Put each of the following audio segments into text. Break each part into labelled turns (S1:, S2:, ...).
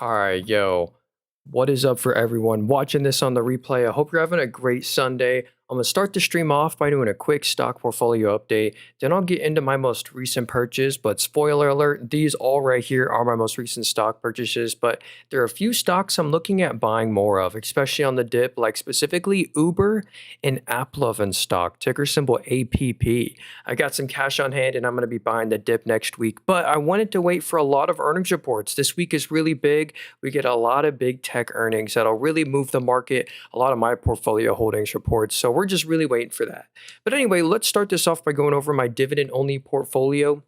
S1: Alright, yo. What is up for everyone watching this on the replay? I hope you're having a great Sunday. I'm going to start the stream off by doing a quick stock portfolio update. Then I'll get into my most recent purchase, but spoiler alert, these all right here are my most recent stock purchases, but there are a few stocks I'm looking at buying more of, especially on the dip, like specifically Uber and AppLovin stock, ticker symbol APP. I got some cash on hand and I'm going to be buying the dip next week, but I wanted to wait for a lot of earnings reports. This week is really big. We get a lot of big tech earnings that'll really move the market. A lot of my portfolio holdings reports. So we're just really waiting for that. But anyway, let's start this off by going over my dividend only portfolio.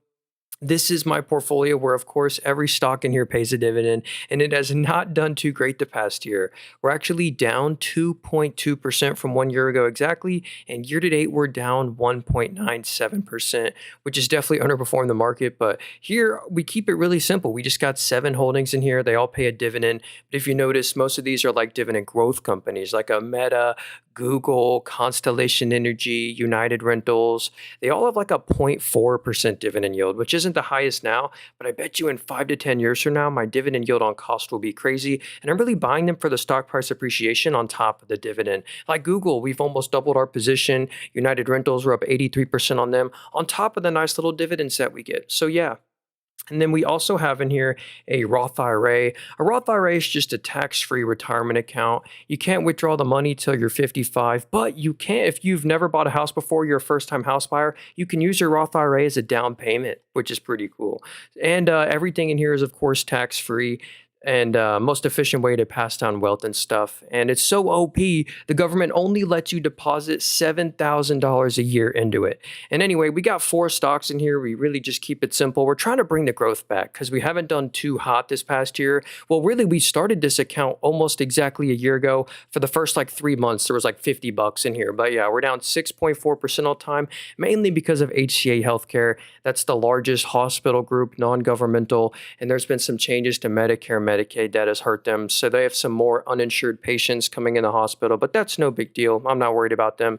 S1: This is my portfolio where, of course, every stock in here pays a dividend, and it has not done too great the past year. We're actually down 2.2% from 1 year ago exactly, and year to date, we're down 1.97%, which is definitely underperformed the market. But here, we keep it really simple. We just got 7 holdings in here. They all pay a dividend. But if you notice, most of these are like dividend growth companies, like a Meta, Google, Constellation Energy, United Rentals. They all have like a 0.4% dividend yield, which isn't the highest now, but I bet you in 5 to 10 years from now, my dividend yield on cost will be crazy. And I'm really buying them for the stock price appreciation on top of the dividend. Like Google, we've almost doubled our position. United Rentals, we're up 83% on them, on top of the nice little dividends that we get. So yeah. And then we also have in here a Roth IRA. A Roth IRA is just a tax-free retirement account. You can't withdraw the money till you're 55, but you can if you've never bought a house before, you're a first-time house buyer, you can use your Roth IRA as a down payment, which is pretty cool. And everything in here is, of course, tax-free and most efficient way to pass down wealth and stuff. And it's so OP, the government only lets you deposit $7,000 a year into it. And anyway, we got 4 stocks in here. We really just keep it simple. We're trying to bring the growth back because we haven't done too hot this past year. Well, really, we started this account almost exactly a year ago. For the first like 3 months, there was like $50 in here. But yeah, we're down 6.4% all time, mainly because of HCA Healthcare. That's the largest hospital group, non-governmental, and there's been some changes to Medicare, Medicaid that has hurt them. So they have some more uninsured patients coming in the hospital, but that's no big deal. I'm not worried about them.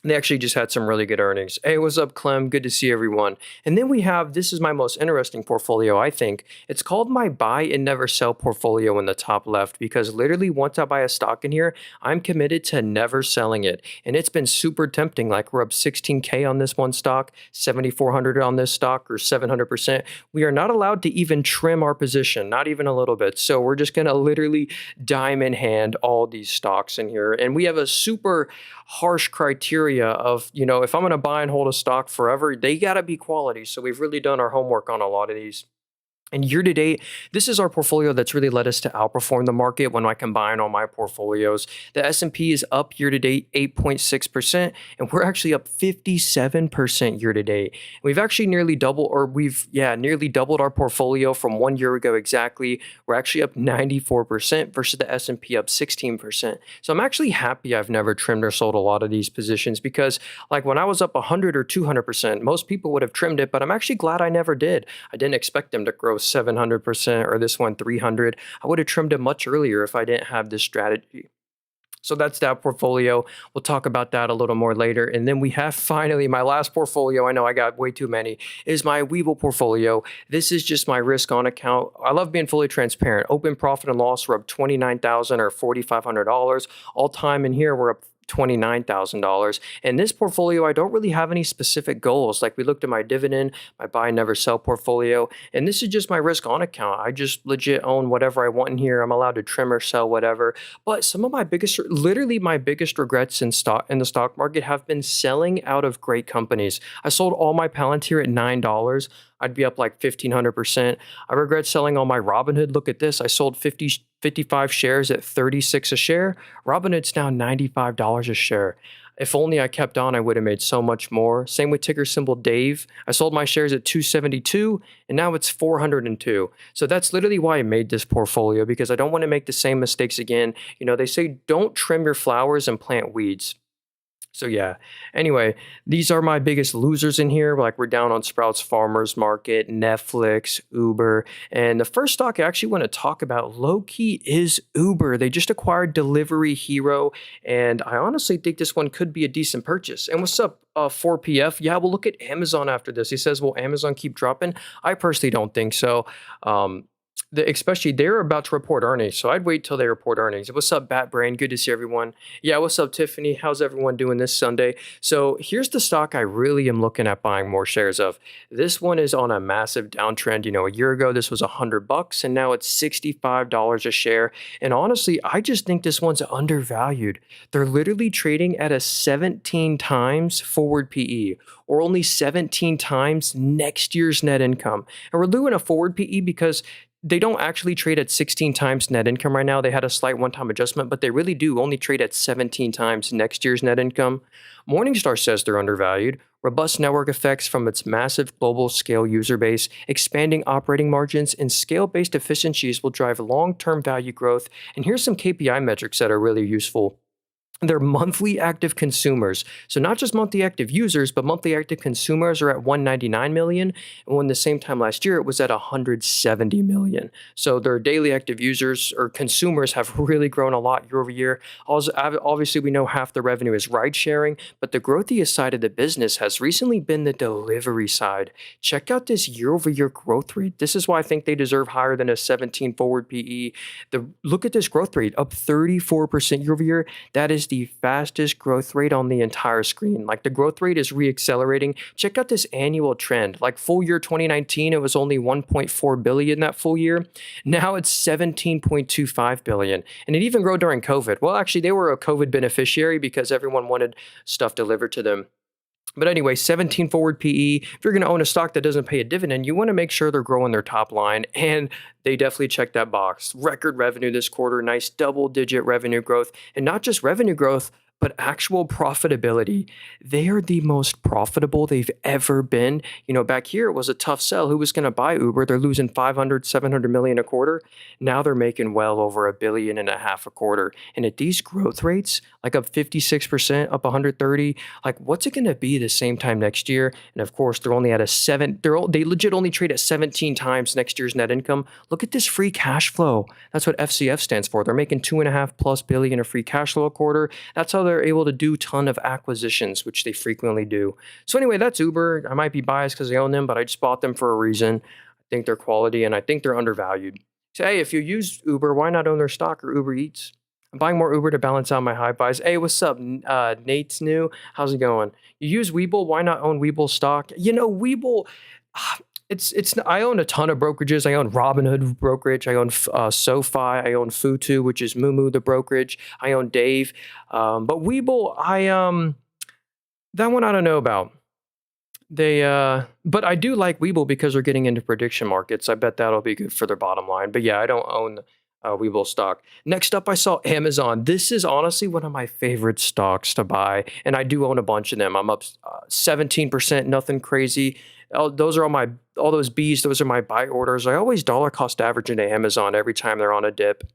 S1: They actually just had some really good earnings. Hey, what's up, Clem? Good to see everyone. And then we have, this is my most interesting portfolio, I think. It's called my buy and never sell portfolio in the top left, because literally once I buy a stock in here, I'm committed to never selling it. And it's been super tempting. Like we're up 16K on this one stock, 7,400 on this stock, or 700%. We are not allowed to even trim our position, not even a little bit. So we're just going to literally diamond hand all these stocks in here. And we have a super harsh criteria of, if I'm going to buy and hold a stock forever, they got to be quality. So we've really done our homework on a lot of these. And year to date, this is our portfolio that's really led us to outperform the market when I combine all my portfolios. The S&P is up year to date 8.6%, and we're actually up 57% year to date. We've actually nearly doubled our portfolio from 1 year ago exactly. We're actually up 94% versus the S&P up 16%. So I'm actually happy I've never trimmed or sold a lot of these positions, because like when I was up 100 or 200%, most people would have trimmed it, but I'm actually glad I never did. I didn't expect them to grow 700% or this one 300. I would have trimmed it much earlier if I didn't have this strategy. So that's that portfolio. We'll talk about that a little more later. And then we have finally my last portfolio. I know I got way too many, is my Webull portfolio. This is just my risk on account. I love being fully transparent. Open profit and loss, we're up $29,000 or $4,500. All time in here, we're up $29,000. And this portfolio, I don't really have any specific goals. Like we looked at my dividend, my buy and never sell portfolio, and this is just my risk on account. I just legit own whatever I want in here. I'm allowed to trim or sell whatever. But some of my literally my biggest regrets in the stock market have been selling out of great companies. I sold all my Palantir at $9. I'd be up like 1,500%. I regret selling all my Robinhood. Look at this. I sold 55 shares at 36 a share. Robinhood's now $95 a share. If only I kept on, I would have made so much more. Same with ticker symbol Dave. I sold my shares at 272 and now it's 402. So that's literally why I made this portfolio, because I don't want to make the same mistakes again. They say don't trim your flowers and plant weeds. So yeah, anyway, these are my biggest losers in here. Like we're down on Sprouts Farmers Market, Netflix, Uber. And the first stock I actually want to talk about low-key is Uber. They just acquired Delivery Hero, and I honestly think this one could be a decent purchase. And what's up, 4PF? Yeah, we'll look at Amazon after this. He says, will Amazon keep dropping? I personally don't think so. Especially they're about to report earnings, so I'd wait till they report earnings. What's up, Bat Brain? Good to see everyone. Yeah, what's up, Tiffany? How's everyone doing this Sunday? So here's the stock I really am looking at buying more shares of. This one is on a massive downtrend. A year ago this was $100, and now it's $65 a share. And honestly, I just think this one's undervalued. They're literally trading at a 17 times forward PE, or only 17 times next year's net income. And we're doing a forward PE because they don't actually trade at 16 times net income right now. They had a slight one-time adjustment, but they really do only trade at 17 times next year's net income. Morningstar says they're undervalued. Robust network effects from its massive global scale user base, expanding operating margins, and scale-based efficiencies will drive long-term value growth. And here's some KPI metrics that are really useful. Their monthly active consumers. So not just monthly active users, but monthly active consumers are at 199 million. And when the same time last year, it was at 170 million. So their daily active users or consumers have really grown a lot year over year. Also, obviously, we know half the revenue is ride sharing, but the growthiest side of the business has recently been the delivery side. Check out this year over year growth rate. This is why I think they deserve higher than a 17 forward PE. Look at this growth rate, up 34% year over year. That is the fastest growth rate on the entire screen. Like, the growth rate is reaccelerating. Check out this annual trend. Like, full year 2019, it was only 1.4 billion that full year. Now it's 17.25 billion. And it even grew during COVID. Well, actually, they were a COVID beneficiary because everyone wanted stuff delivered to them. But anyway, 17 forward PE. If you're going to own a stock that doesn't pay a dividend, you want to make sure they're growing their top line. And they definitely check that box. Record revenue this quarter, nice double-digit revenue growth. And not just revenue growth, but actual profitability. They are the most profitable they've ever been. Back here, it was a tough sell. Who was going to buy Uber? They're losing 500, 700 million a quarter. Now they're making well over $1.5 billion a quarter. And at these growth rates, like up 56%, up 130, like what's it going to be the same time next year? And of course, they're only at they legit only trade at 17 times next year's net income. Look at this free cash flow. That's what FCF stands for. They're making 2.5+ billion of free cash flow a quarter. That's how they're able to do a ton of acquisitions, which they frequently do. So anyway, that's Uber. I might be biased because I own them, but I just bought them for a reason. I think they're quality, and I think they're undervalued. So hey, if you use Uber, why not own their stock or Uber Eats? I'm buying more Uber to balance out my high buys. Hey, what's up? Nate's new. How's it going? You use Webull. Why not own Webull stock? Webull. It's. I own a ton of brokerages. I own Robinhood brokerage. I own SoFi. I own Futu, which is Mumu, the brokerage. I own Dave. But Webull, that one I don't know about. But I do like Webull because they're getting into prediction markets. I bet that'll be good for their bottom line. But yeah, I don't own Webull stock. Next up, I saw Amazon. This is honestly one of my favorite stocks to buy, and I do own a bunch of them. I'm up 17%, nothing crazy. All those Bs, those are my buy orders. I always dollar cost average into Amazon every time they're on a dip.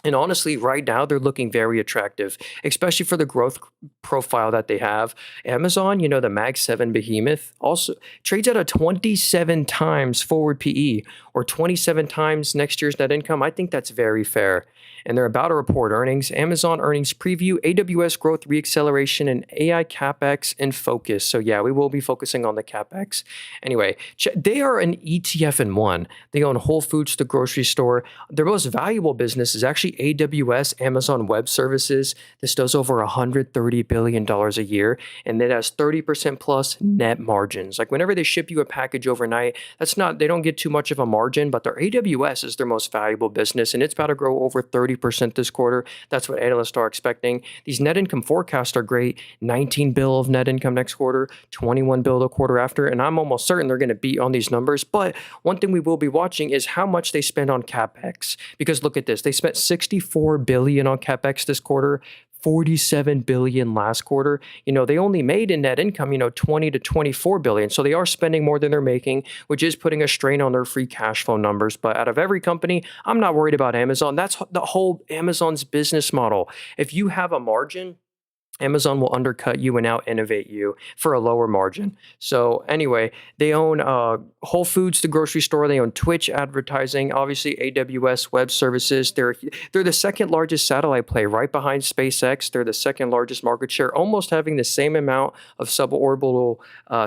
S1: And honestly, right now, they're looking very attractive, especially for the growth profile that they have. Amazon, the Mag 7 behemoth, also trades at a 27 times forward PE, or 27 times next year's net income. I think that's very fair. And they're about to report earnings. Amazon earnings preview, AWS growth reacceleration, and AI CapEx in focus. So yeah, we will be focusing on the CapEx. Anyway, they are an ETF in one. They own Whole Foods, the grocery store. Their most valuable business is actually AWS, Amazon Web Services. This does over $130 billion a year, and it has 30% plus net margins. Like whenever they ship you a package overnight, they don't get too much of a margin, but their AWS is their most valuable business, and it's about to grow over 30% this quarter. That's what analysts are expecting. These net income forecasts are great. 19 bill of net income next quarter, 21 bill the quarter after, and I'm almost certain they're going to beat on these numbers. But one thing we will be watching is how much they spend on CapEx. Because look at this. They spent 64 billion on CapEx this quarter, 47 billion last quarter. They only made in net income, 20 to 24 billion. So they are spending more than they're making, which is putting a strain on their free cash flow numbers. But out of every company, I'm not worried about Amazon. That's the whole Amazon's business model. If you have a margin, Amazon will undercut you and out innovate you for a lower margin. So anyway, they own Whole Foods, the grocery store. They own Twitch advertising, obviously AWS Web Services. They're the second largest satellite play, right behind SpaceX. They're the second largest market share, almost having the same amount of suborbital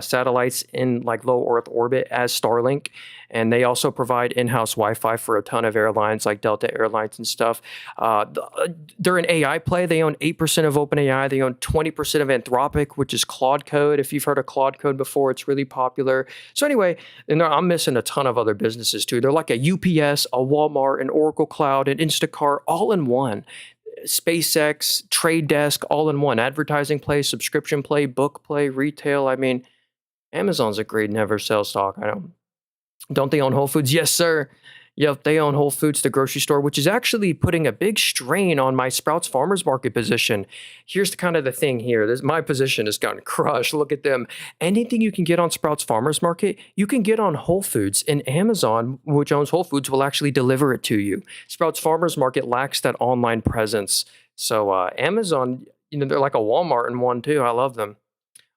S1: satellites in like low Earth orbit as Starlink. And they also provide in-house Wi-Fi for a ton of airlines like Delta Airlines and stuff. They're an AI play. They own 8% of OpenAI. They own 20% of Anthropic, which is Claude Code. If you've heard of Claude Code before, it's really popular. So anyway, and I'm missing a ton of other businesses too. They're like a UPS, a Walmart, an Oracle Cloud, an Instacart, all in one. SpaceX, Trade Desk, all in one. Advertising play, subscription play, book play, retail. I mean, Amazon's a great never sell stock. Don't they own Whole Foods? Yes, sir. Yep, they own Whole Foods, the grocery store, which is actually putting a big strain on my Sprouts Farmers Market position. Here's the thing here. My position has gotten crushed. Look at them. Anything you can get on Sprouts Farmers Market, you can get on Whole Foods, and Amazon, which owns Whole Foods, will actually deliver it to you. Sprouts Farmers Market lacks that online presence. So Amazon, they're like a Walmart in one too. I love them.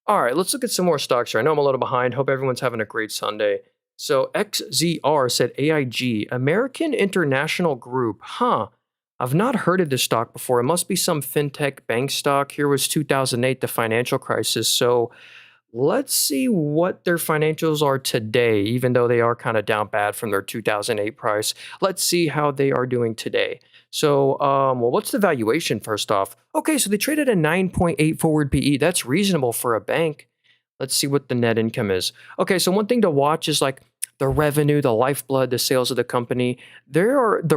S1: All right, let's look at some more stocks here. I know I'm a little behind. Hope everyone's having a great Sunday. So XZR said AIG, American International Group. Huh. I've not heard of this stock before. It must be some fintech bank stock. Here was 2008, the financial crisis. So let's see what their financials are today, even though they are kind of down bad from their 2008 price. Let's see how they are doing today. So, what's the valuation first off? Okay, so they traded a 9.8 forward PE. That's reasonable for a bank. Let's see what the net income is. Okay, so one thing to watch is like the revenue, the lifeblood, the sales of the company. The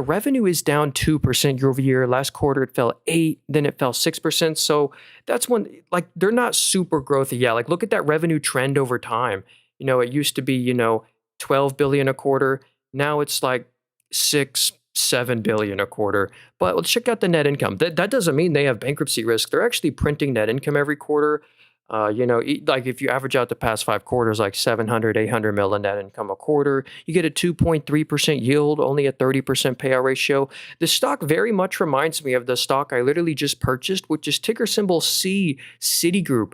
S1: revenue is down 2% year over year. Last quarter it fell 8, then it fell 6%. So that's when like they're not super growthy. Yeah, like look at that revenue trend over time. It used to be, 12 billion a quarter. Now it's like 7 billion a quarter. But let's check out the net income. That doesn't mean they have bankruptcy risk. They're actually printing net income every quarter. Like if you average out the past 5 quarters, like 700, 800 mil in net income a quarter, you get a 2.3% yield, only a 30% payout ratio. The stock very much reminds me of the stock I literally just purchased, which is ticker symbol C, Citigroup.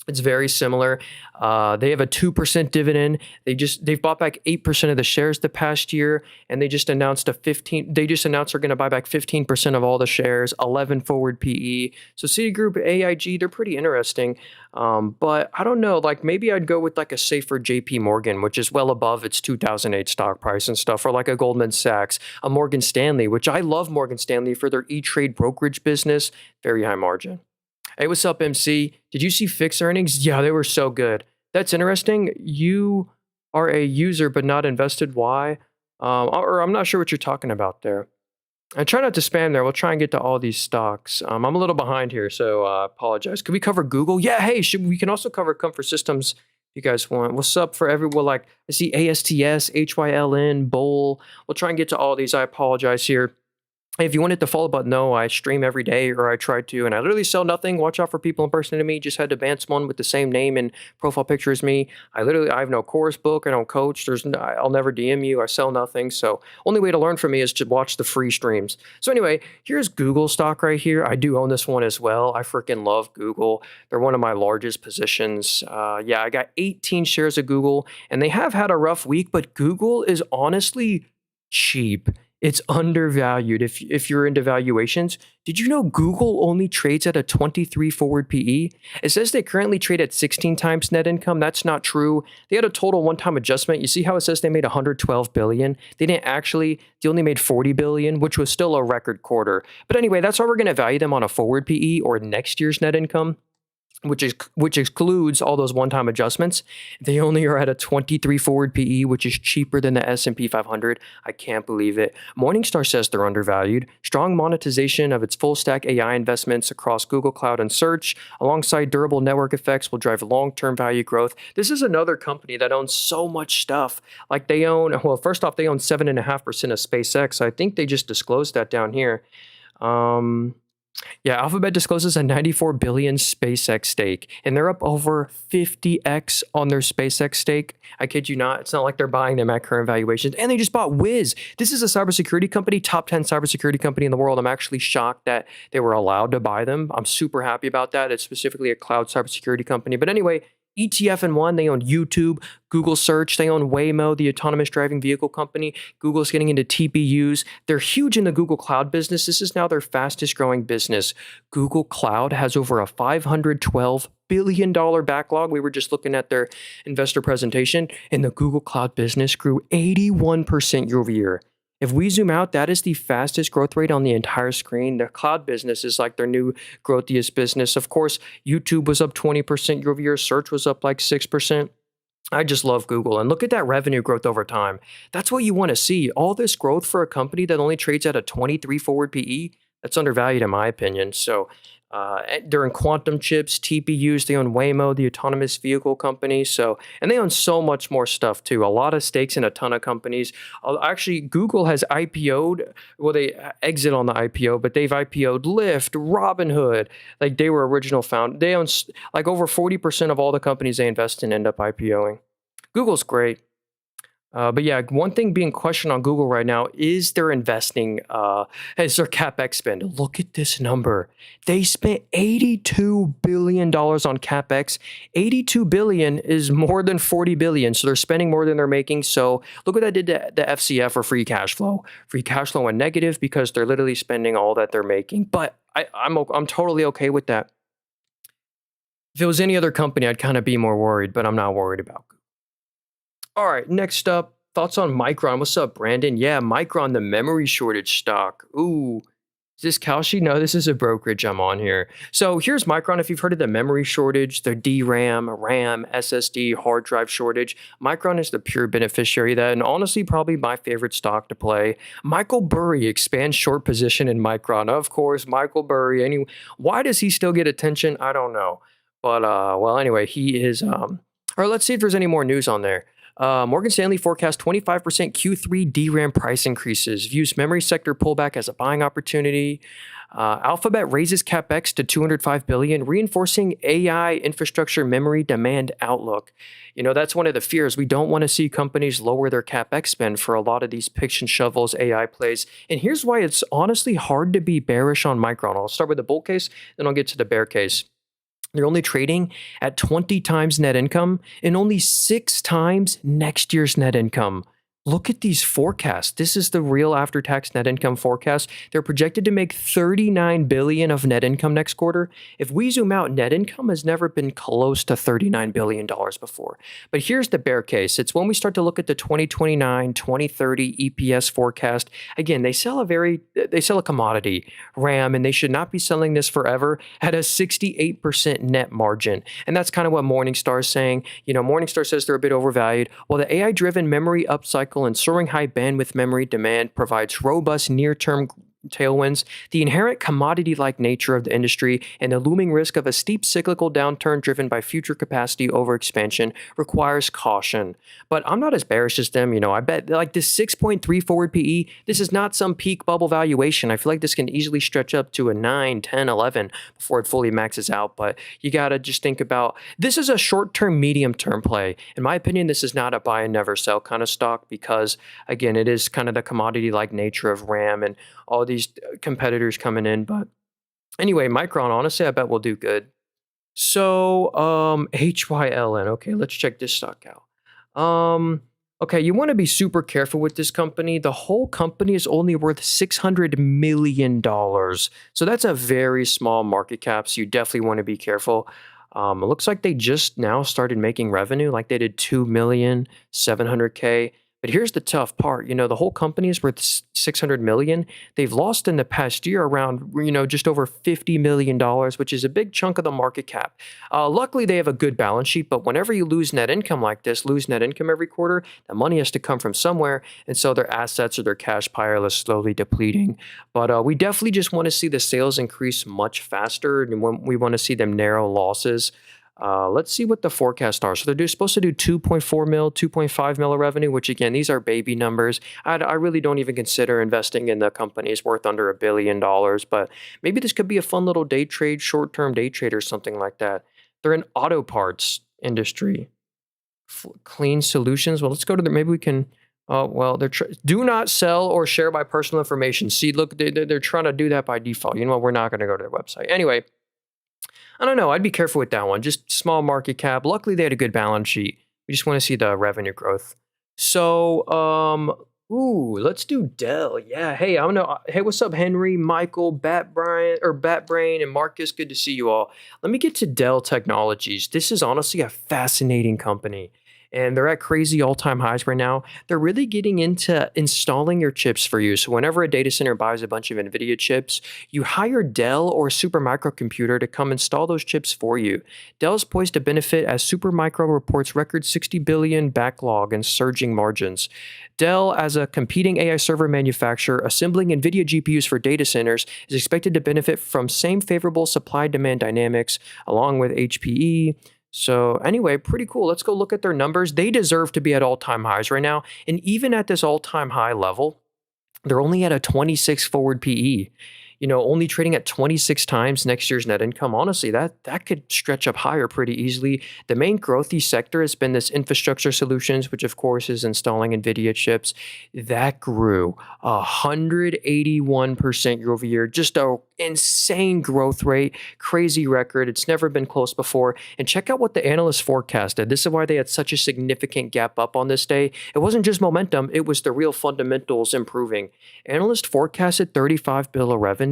S1: It's very similar. They have a 2% dividend. They've bought back 8% of the shares the past year, and they just announced they're going to buy back 15% of all the shares, 11 forward PE. So Citigroup, AIG, they're pretty interesting. But I don't know, like maybe I'd go with like a safer JP Morgan, which is well above its 2008 stock price and stuff, or like a Goldman Sachs, a Morgan Stanley, which I love Morgan Stanley for their E-Trade brokerage business, very high margin. Hey, what's up, MC? Did you see Fix earnings? Yeah, they were so good. That's interesting. You are a user but not invested. Why? Or I'm not sure what you're talking about there. I try not to spam there. We'll try and get to all these stocks. I'm a little behind here, so apologize. Could we cover Google? Yeah, hey, we can also cover Comfort Systems if you guys want. What's up for everyone? Like, I see ASTS, HYLN, Bowl. We'll try and get to all these. I apologize here. If you wanted the follow button, no, I stream every day, or I try to, and I literally sell nothing. Watch out for people impersonating me. Just had to ban someone with the same name and profile picture as me. I have no course book. I don't coach. I'll never DM you. I sell nothing. So only way to learn from me is to watch the free streams. So anyway, here's Google stock right here. I do own this one as well. I freaking love Google. They're one of my largest positions. Yeah, I got 18 shares of Google, and they have had a rough week, but Google is honestly cheap. It's undervalued if you're into valuations. Did you know Google only trades at a 23 forward PE? It says they currently trade at 16 times net income. That's not true. They had a total one-time adjustment. You see how it says they made 112 billion? They only made 40 billion, which was still a record quarter. But anyway, that's why we're going to value them on a forward PE or next year's net income, which excludes all those one-time adjustments. They only are at a 23 forward PE, which is cheaper than the S&P 500. I can't believe it. Morningstar says they're undervalued. Strong monetization of its full-stack AI investments across Google Cloud and Search, alongside durable network effects, will drive long-term value growth. This is another company that owns so much stuff. Like first off, they own 7.5% of SpaceX. I think they just disclosed that down here. Yeah, Alphabet discloses a 94 billion SpaceX stake, and they're up over 50x on their SpaceX stake. I kid you not. It's not like they're buying them at current valuations. And they just bought Wiz. This is a cybersecurity company, top 10 cybersecurity company in the world. I'm actually shocked that they were allowed to buy them. I'm super happy about that. It's specifically a cloud cybersecurity company. But anyway, ETF and one, they own YouTube, Google Search, they own Waymo, the autonomous driving vehicle company. Google's getting into TPUs. They're huge in the Google Cloud business. This is now their fastest growing business. Google Cloud has over a $512 billion backlog. We were just looking at their investor presentation, and the Google Cloud business grew 81% year over year. If we zoom out, that is the fastest growth rate on the entire screen. The cloud business is like their new growthiest business. Of course, YouTube was up 20% year over year. Search was up like 6%. I just love Google. And look at that revenue growth over time. That's what you want to see. All this growth for a company that only trades at a 23 forward PE, that's undervalued in my opinion. So they're in quantum chips, TPUs. They own Waymo, the autonomous vehicle company. So, and they own so much more stuff too. A lot of stakes in a ton of companies. Actually, Google has IPO'd. Well, they exit on the IPO, but they've IPO'd Lyft, Robinhood. Like they were original found. They own like over 40% of all the companies they invest in end up IPOing. Google's great. But yeah, one thing being questioned on Google right now is their investing, is their CapEx spend. Look at this number. They spent $82 billion on CapEx. $82 billion is more than $40 billion. So they're spending more than they're making. So look what that did to the FCF or free cash flow. Free cash flow went negative because they're literally spending all that they're making. But I'm totally okay with that. If it was any other company, I'd kind of be more worried, but I'm not worried about Google. All right, next up, thoughts on Micron. What's up, Brandon? Yeah, Micron, the memory shortage stock. Ooh, is this Kalshi? No, this is a brokerage I'm on here. So here's Micron. If you've heard of the memory shortage, the DRAM, RAM, SSD, hard drive shortage, Micron is the pure beneficiary of that, and honestly, probably my favorite stock to play. Michael Burry expands short position in Micron. Of course, Michael Burry. Why does he still get attention? I don't know. But, well, anyway, he is, or let's see if there's any more news on there. Morgan Stanley forecasts 25% Q3 DRAM price increases, views memory sector pullback as a buying opportunity. Alphabet raises CapEx to $205 billion, reinforcing AI infrastructure memory demand outlook. You know, that's one of the fears. We don't want to see companies lower their CapEx spend for a lot of these picks and shovels AI plays. And here's why it's honestly hard to be bearish on Micron. I'll start with the bull case, then I'll get to the bear case. They're only trading at 20 times net income and only 6 times next year's net income. Look at these forecasts. This is the real after-tax net income forecast. They're projected to make $39 billion of net income next quarter. If we zoom out, net income has never been close to $39 billion before. But here's the bear case. It's when we start to look at the 2029, 2030 EPS forecast. Again, they sell a commodity, RAM, and they should not be selling this forever at a 68% net margin. And that's kind of what Morningstar is saying. You know, Morningstar says they're a bit overvalued. Well, the AI-driven memory upcycle and soaring high bandwidth memory demand provides robust near-term tailwinds. The inherent commodity-like nature of the industry and the looming risk of a steep cyclical downturn driven by future capacity overexpansion requires caution. But I'm not as bearish as them. You know, I bet like this 6.3 forward PE, this is not some peak bubble valuation. I feel like this can easily stretch up to a 9, 10, 11 before it fully maxes out. But you got to just think about, this is a short-term, medium-term play. In my opinion, this is not a buy and never sell kind of stock because, again, it is kind of the commodity-like nature of RAM and all these competitors coming in. But anyway, Micron, honestly, I bet will do good. So, HYLN. Okay, let's check this stock out. Okay, you want to be super careful with this company. The whole company is only worth $600 million. So that's a very small market cap. So you definitely want to be careful. It looks like they just now started making revenue, like they did $2,700,000. But here's the tough part. You know, the whole company is worth $600 million. They've lost in the past year around, you know, just over $50 million, which is a big chunk of the market cap. Luckily, they have a good balance sheet, but whenever you lose net income like this, lose net income every quarter, the money has to come from somewhere, and so their assets or their cash pile is slowly depleting. But we definitely just want to see the sales increase much faster, and we want to see them narrow losses. Let's see what the forecasts are. So supposed to do 2.4 mil, 2.5 mil of revenue, which again, these are baby numbers. I really don't even consider investing in the companies worth under $1 billion, but maybe this could be a fun little day trade, short-term day trade or something like that. They're in auto parts industry. Clean solutions. Well, let's go to the, maybe we can, well, do not sell or share my personal information. See, look, they're trying to do that by default. You know what? We're not going to go to their website. Anyway, I don't know. I'd be careful with that one. Just small market cap. Luckily, they had a good balance sheet. We just want to see the revenue growth. So, let's do Dell. Yeah. Hey, I don't know. Hey, what's up, Henry, Michael, Bat Brain, and Marcus? Good to see you all. Let me get to Dell Technologies. This is honestly a fascinating company. And they're at crazy all-time highs right now. They're really getting into installing your chips for you. So whenever a data center buys a bunch of NVIDIA chips, you hire Dell or Supermicro Computer to come install those chips for you. Dell is poised to benefit as Supermicro reports record $60 billion backlog and surging margins. Dell, as a competing AI server manufacturer assembling NVIDIA GPUs for data centers, is expected to benefit from same favorable supply-demand dynamics along with HPE. So anyway, pretty cool. Let's go look at their numbers. They deserve to be at all-time highs right now. And even at this all-time high level, they're only at a 26 forward PE. Only trading at 26 times next year's net income. Honestly, that could stretch up higher pretty easily. The main growthy sector has been this infrastructure solutions, which of course is installing NVIDIA chips. That grew 181% year over year. Just a insane growth rate, crazy record. It's never been close before. And check out what the analysts forecasted. This is why they had such a significant gap up on this day. It wasn't just momentum, it was the real fundamentals improving. Analysts forecasted 35 billion of revenue.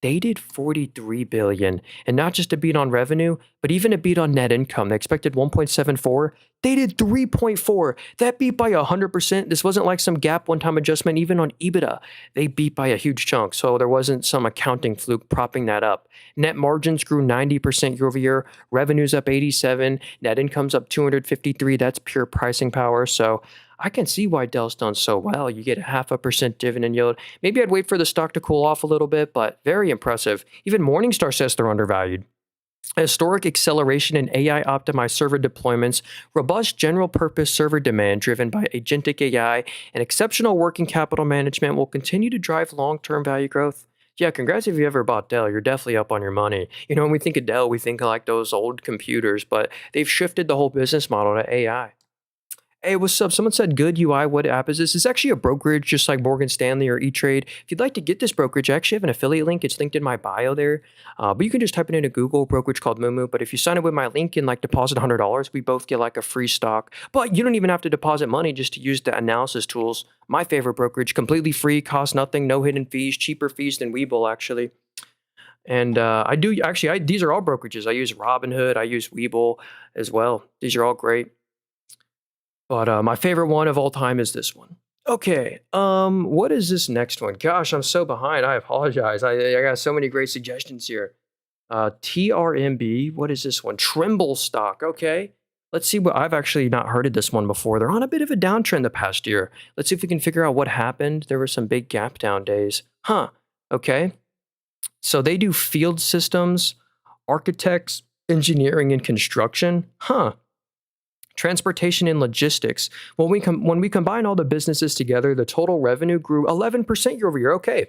S1: They did 43 billion, and not just a beat on revenue, but even a beat on net income. They expected 1.74. They did 3.4. That beat by 100%. This wasn't like some gap one-time adjustment. Even on EBITDA, they beat by a huge chunk. So there wasn't some accounting fluke propping that up. Net margins grew 90% year over year. Revenues up 87. Net income's up 253. That's pure pricing power. So I can see why Dell's done so well. You get a 0.5% dividend yield. Maybe I'd wait for the stock to cool off a little bit, but very impressive. Even Morningstar says they're undervalued. Historic acceleration in AI-optimized server deployments, robust general-purpose server demand driven by agentic AI, and exceptional working capital management will continue to drive long-term value growth. Yeah, congrats if you ever bought Dell. You're definitely up on your money. When we think of Dell, we think of like those old computers, but they've shifted the whole business model to AI. Hey, what's up? Someone said good UI. What app is this? It's actually a brokerage just like Morgan Stanley or E-Trade. If you'd like to get this brokerage, I actually have an affiliate link. It's linked in my bio there. But you can just type it into Google, brokerage called Moomoo. But if you sign up with my link and like deposit $100, we both get like a free stock. But you don't even have to deposit money just to use the analysis tools. My favorite brokerage, completely free, costs nothing, no hidden fees, cheaper fees than Webull actually. And these are all brokerages. I use Robinhood. I use Webull as well. These are all great. But my favorite one of all time is this one. Okay, what is this next one? Gosh, I'm so behind. I apologize. I got so many great suggestions here. TRMB, what is this one? Trimble stock, okay. Let's see what, I've actually not heard of this one before. They're on a bit of a downtrend the past year. Let's see if we can figure out what happened. There were some big gap down days. Okay. So they do field systems, architects, engineering, and construction. Transportation and logistics. When we combine all the businesses together, the total revenue grew 11% year over year. Okay.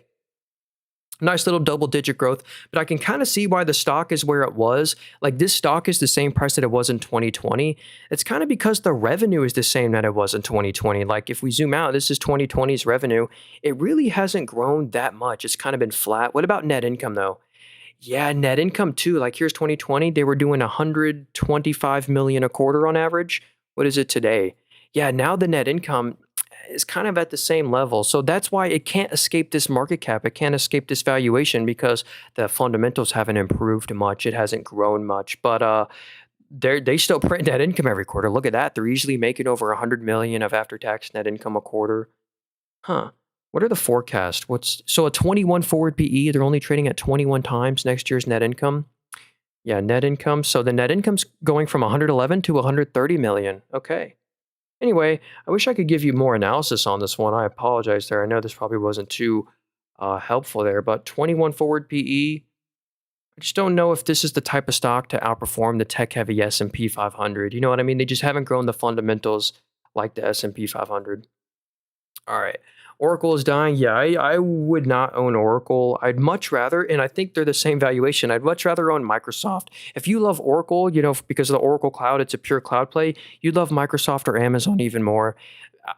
S1: Nice little double-digit growth, but I can kind of see why the stock is where it was. Like this stock is the same price that it was in 2020. It's kind of because the revenue is the same that it was in 2020. Like if we zoom out, this is 2020's revenue. It really hasn't grown that much. It's kind of been flat. What about net income though? Yeah, net income too. Like here's 2020, they were doing 125 million a quarter on average. What is it today? Yeah, now the net income is kind of at the same level. So that's why it can't escape this market cap. It can't escape this valuation because the fundamentals haven't improved much. It hasn't grown much, but they still print net income every quarter. Look at that. They're easily making over 100 million of after-tax net income a quarter. What are the forecasts? So a 21 forward PE, they're only trading at 21 times next year's net income. Yeah, net income. So the net income's going from 111 to 130 million. Okay. Anyway, I wish I could give you more analysis on this one. I apologize there. I know this probably wasn't too helpful there, but 21 forward PE. I just don't know if this is the type of stock to outperform the tech-heavy S&P 500. You know what I mean? They just haven't grown the fundamentals like the S&P 500. All right. Oracle is dying. Yeah, I would not own Oracle. I'd much rather, and I think they're the same valuation. I'd much rather own Microsoft. If you love Oracle, because of the Oracle Cloud, it's a pure cloud play. You'd love Microsoft or Amazon even more. Uh,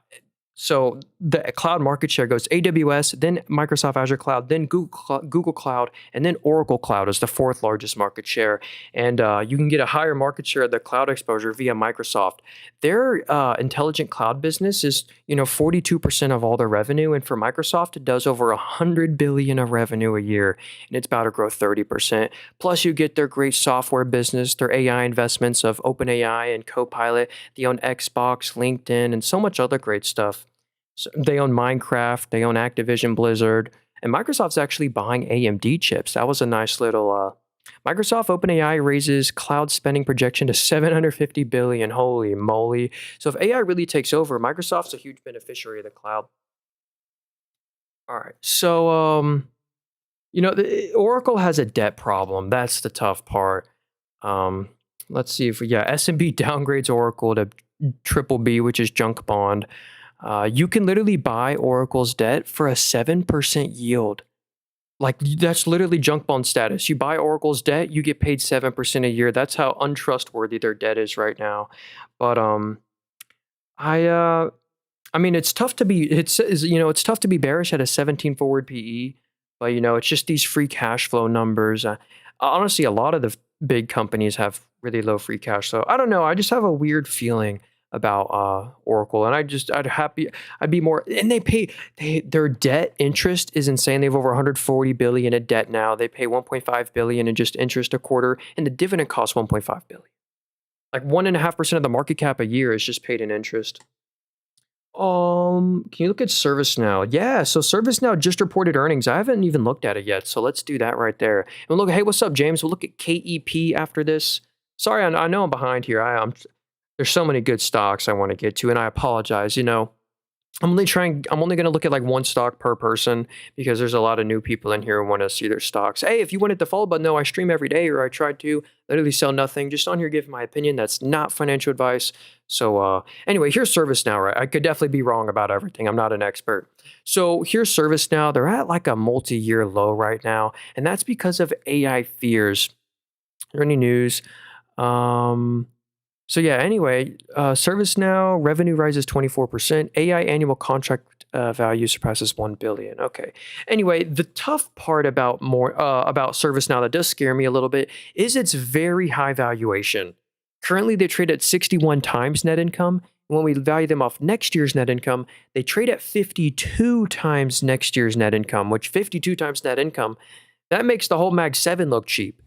S1: So the cloud market share goes AWS, then Microsoft Azure Cloud, then Google Cloud, and then Oracle Cloud is the fourth largest market share. And you can get a higher market share of the cloud exposure via Microsoft. Their intelligent cloud business is 42% of all their revenue, and for Microsoft, it does over 100 billion of revenue a year, and it's about to grow 30%. Plus, you get their great software business, their AI investments of OpenAI and Copilot. They own Xbox, LinkedIn, and so much other great stuff. So they own Minecraft, they own Activision Blizzard, and Microsoft's actually buying AMD chips. That was a nice little Microsoft OpenAI raises cloud spending projection to 750 billion. Holy moly. So if AI really takes over, Microsoft's a huge beneficiary of the cloud. All right. So Oracle has a debt problem. That's the tough part. Um let's see if S&P downgrades Oracle to triple B, which is junk bond. You can literally buy Oracle's debt for a 7% yield. Like that's literally junk bond status. You buy Oracle's debt, you get paid 7% a year. That's how untrustworthy their debt is right now. But I I mean it's tough to be it's tough to be bearish at a 17 forward PE, but it's just these free cash flow numbers. Honestly, a lot of the big companies have really low free cash flow. I don't know. I just have a weird feeling about Oracle, and I'd be more. And their debt interest is insane. They have over 140 billion in debt now. They pay 1.5 billion in just interest a quarter, and the dividend costs 1.5 billion. Like 1.5% of the market cap a year is just paid in interest. Can you look at ServiceNow? Yeah, so ServiceNow just reported earnings. I haven't even looked at it yet, so let's do that right there. And look, hey, what's up, James? We'll look at KEP after this. Sorry, I know I'm behind here. There's so many good stocks I want to get to, and I apologize. I'm only going to look at like one stock per person because there's a lot of new people in here who want to see their stocks. Hey, if you wanted the follow button, no, I stream every day, or I try to literally sell nothing. Just on here giving my opinion. That's not financial advice. So anyway, here's ServiceNow, right? I could definitely be wrong about everything. I'm not an expert. So here's ServiceNow. They're at like a multi-year low right now, and that's because of AI fears. Are there any news? So yeah, anyway, ServiceNow revenue rises 24%. AI annual contract value surpasses 1 billion. Okay. Anyway, the tough part about ServiceNow that does scare me a little bit is its very high valuation. Currently, they trade at 61 times net income. When we value them off next year's net income, they trade at 52 times next year's net income, which 52 times net income, that makes the whole Mag 7 look cheap.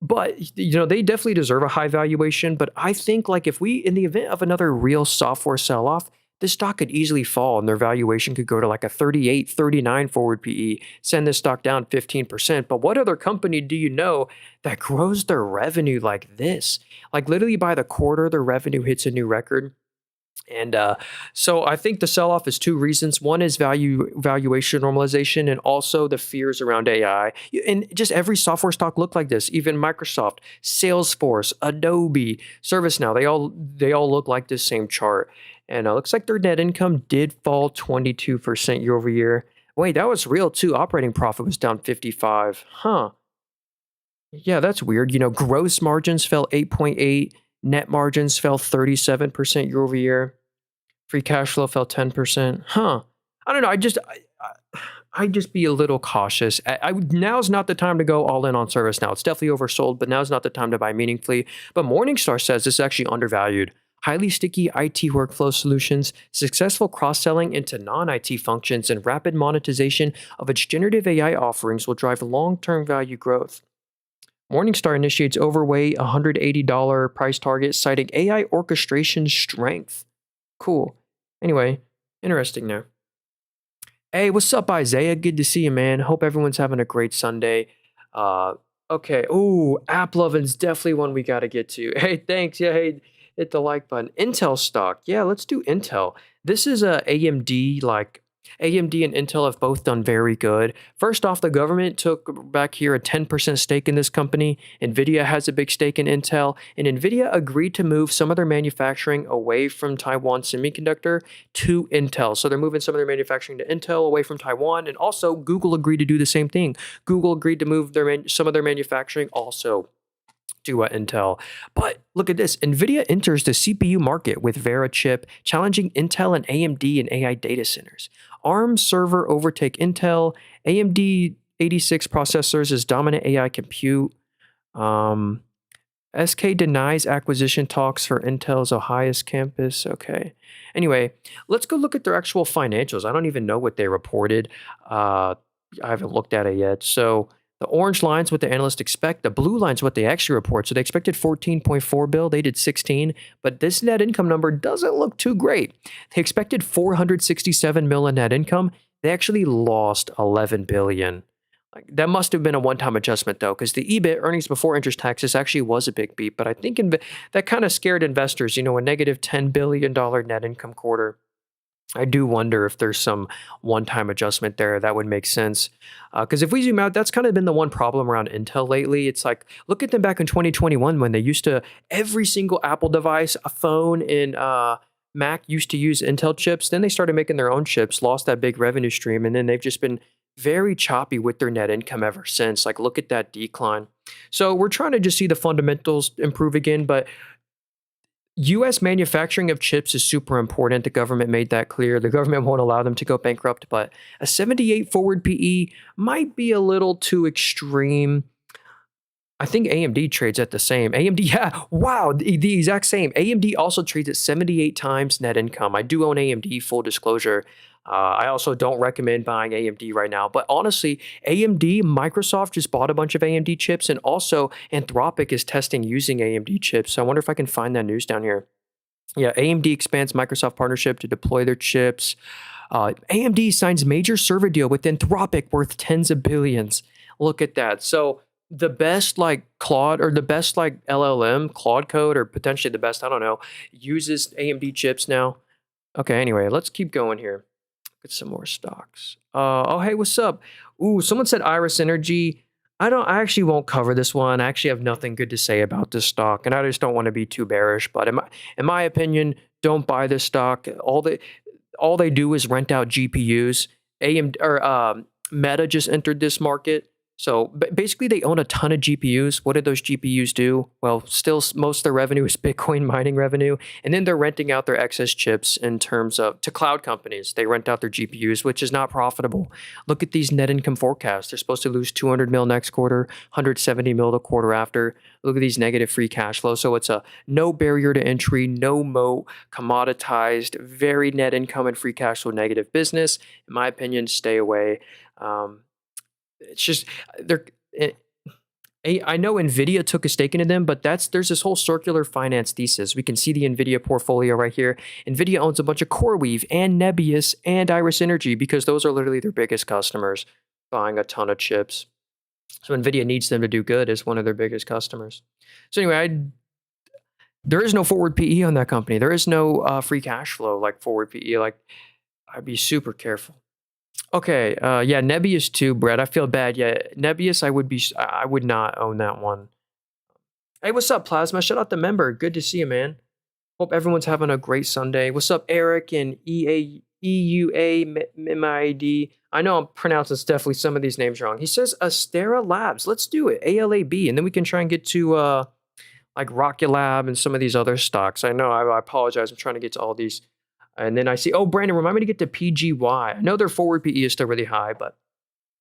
S1: But they definitely deserve a high valuation. But I think like if we, in the event of another real software sell-off, this stock could easily fall and their valuation could go to like a 38, 39 forward PE, send this stock down 15%. But what other company do you know that grows their revenue like this? Like literally by the quarter, their revenue hits a new record. And so I think the sell-off is two reasons. One is valuation normalization, and also the fears around AI. And just every software stock look like this. Even Microsoft, Salesforce, Adobe, ServiceNow, they all look like this same chart. And it looks like their net income did fall 22% year over year. Wait, that was real too. Operating profit was down 55. Huh. Yeah, that's weird. Gross margins fell 8.8. Net margins fell 37% year over year. Free cash flow fell 10%. Huh. I don't know. I just be a little cautious. Now's not the time to go all in on ServiceNow. It's definitely oversold, but now's not the time to buy meaningfully. But Morningstar says it's actually undervalued. Highly sticky IT workflow solutions, successful cross-selling into non-IT functions, and rapid monetization of its generative AI offerings will drive long-term value growth. Morningstar initiates overweight $180 price target, citing AI orchestration strength. Cool. Anyway, interesting there. Hey, what's up, Isaiah? Good to see you, man. Hope everyone's having a great Sunday. Okay. Ooh, AppLovin's definitely one we got to get to. Hey, thanks. Yeah, hey, hit the like button. Intel stock. Yeah, let's do Intel. This is a AMD like AMD and Intel have both done very good. First off, the government took back here a 10% stake in this company. Nvidia has a big stake in Intel, and Nvidia agreed to move some of their manufacturing away from Taiwan Semiconductor to Intel. So they're moving some of their manufacturing to Intel away from Taiwan, and also Google agreed to do the same thing. Google agreed to move some of their manufacturing also to Intel. But look at this. NVIDIA enters the CPU market with Vera chip, challenging Intel and AMD in AI data centers. ARM server overtake Intel. AMD 86 processors as dominant AI compute. SK denies acquisition talks for Intel's Ohio campus. Okay. Anyway, let's go look at their actual financials. I don't even know what they reported. I haven't looked at it yet. So the orange line's what the analysts expect. The blue line's what they actually report. So they expected 14.4 bill. They did 16. But this net income number doesn't look too great. They expected 467 mil in net income. They actually lost 11 billion. Like, that must have been a one-time adjustment, though, because the EBIT, earnings before interest taxes, actually was a big beat. But I think that kind of scared investors, a negative $10 billion net income quarter. I do wonder if there's some one-time adjustment there that would make sense. Because if we zoom out, that's kind of been the one problem around Intel lately. It's like, look at them back in 2021 when they used to, every single Apple device, a phone, and Mac used to use Intel chips. Then they started making their own chips, lost that big revenue stream, and then they've just been very choppy with their net income ever since. Like, look at that decline. So we're trying to just see the fundamentals improve again, but U.S. manufacturing of chips is super important. The government made that clear. The government won't allow them to go bankrupt, but a 78 forward PE might be a little too extreme. I think AMD trades at the same. AMD, yeah, wow, the exact same. AMD also trades at 78 times net income. I do own AMD, full disclosure. I also don't recommend buying AMD right now. But honestly, AMD, Microsoft just bought a bunch of AMD chips, and also Anthropic is testing using AMD chips. So I wonder if I can find that news down here. Yeah, AMD expands Microsoft partnership to deploy their chips. AMD signs major server deal with Anthropic worth tens of billions. Look at that. So the best Claude, or the best LLM, Claude Code, or potentially the best, I don't know, uses AMD chips now. Okay, anyway, let's keep going here. Get some more stocks. Oh, hey, what's up? Ooh, someone said Iris Energy. I actually won't cover this one. I actually have nothing good to say about this stock, and I just don't want to be too bearish. But in my opinion, don't buy this stock. All they do is rent out GPUs. AMD or Meta just entered this market. So basically, they own a ton of GPUs. What did those GPUs do? Well, still, most of their revenue is Bitcoin mining revenue. And then they're renting out their excess chips in terms of to cloud companies. They rent out their GPUs, which is not profitable. Look at these net income forecasts. They're supposed to lose 200 mil next quarter, 170 mil the quarter after. Look at these negative free cash flow. So it's a no barrier to entry, no moat, commoditized, very net income and free cash flow negative business. In my opinion, stay away. It's just I know Nvidia took a stake into them, but there's this whole circular finance thesis. We can see the Nvidia portfolio right here. Nvidia owns a bunch of CoreWeave and Nebius and Iris Energy because those are literally their biggest customers, buying a ton of chips. So Nvidia needs them to do good as one of their biggest customers. So anyway, there is no forward PE on that company. There is no free cash flow like forward PE. Like, I'd be super careful. Okay, yeah, Nebius too, Brett. I feel bad. Yeah, Nebius, I would not own that one. Hey, what's up, Plasma? Shout out the member. Good to see you, man. Hope everyone's having a great Sunday. What's up, Eric and EUA I know I'm pronouncing definitely some of these names wrong. He says Astera Labs. Let's do it. ALAB, and then we can try and get to like Rocket Lab and some of these other stocks. I know. I apologize. I'm trying to get to all these. And then I see, oh, Brandon, remind me to get to PGY. I know their forward PE is still really high, but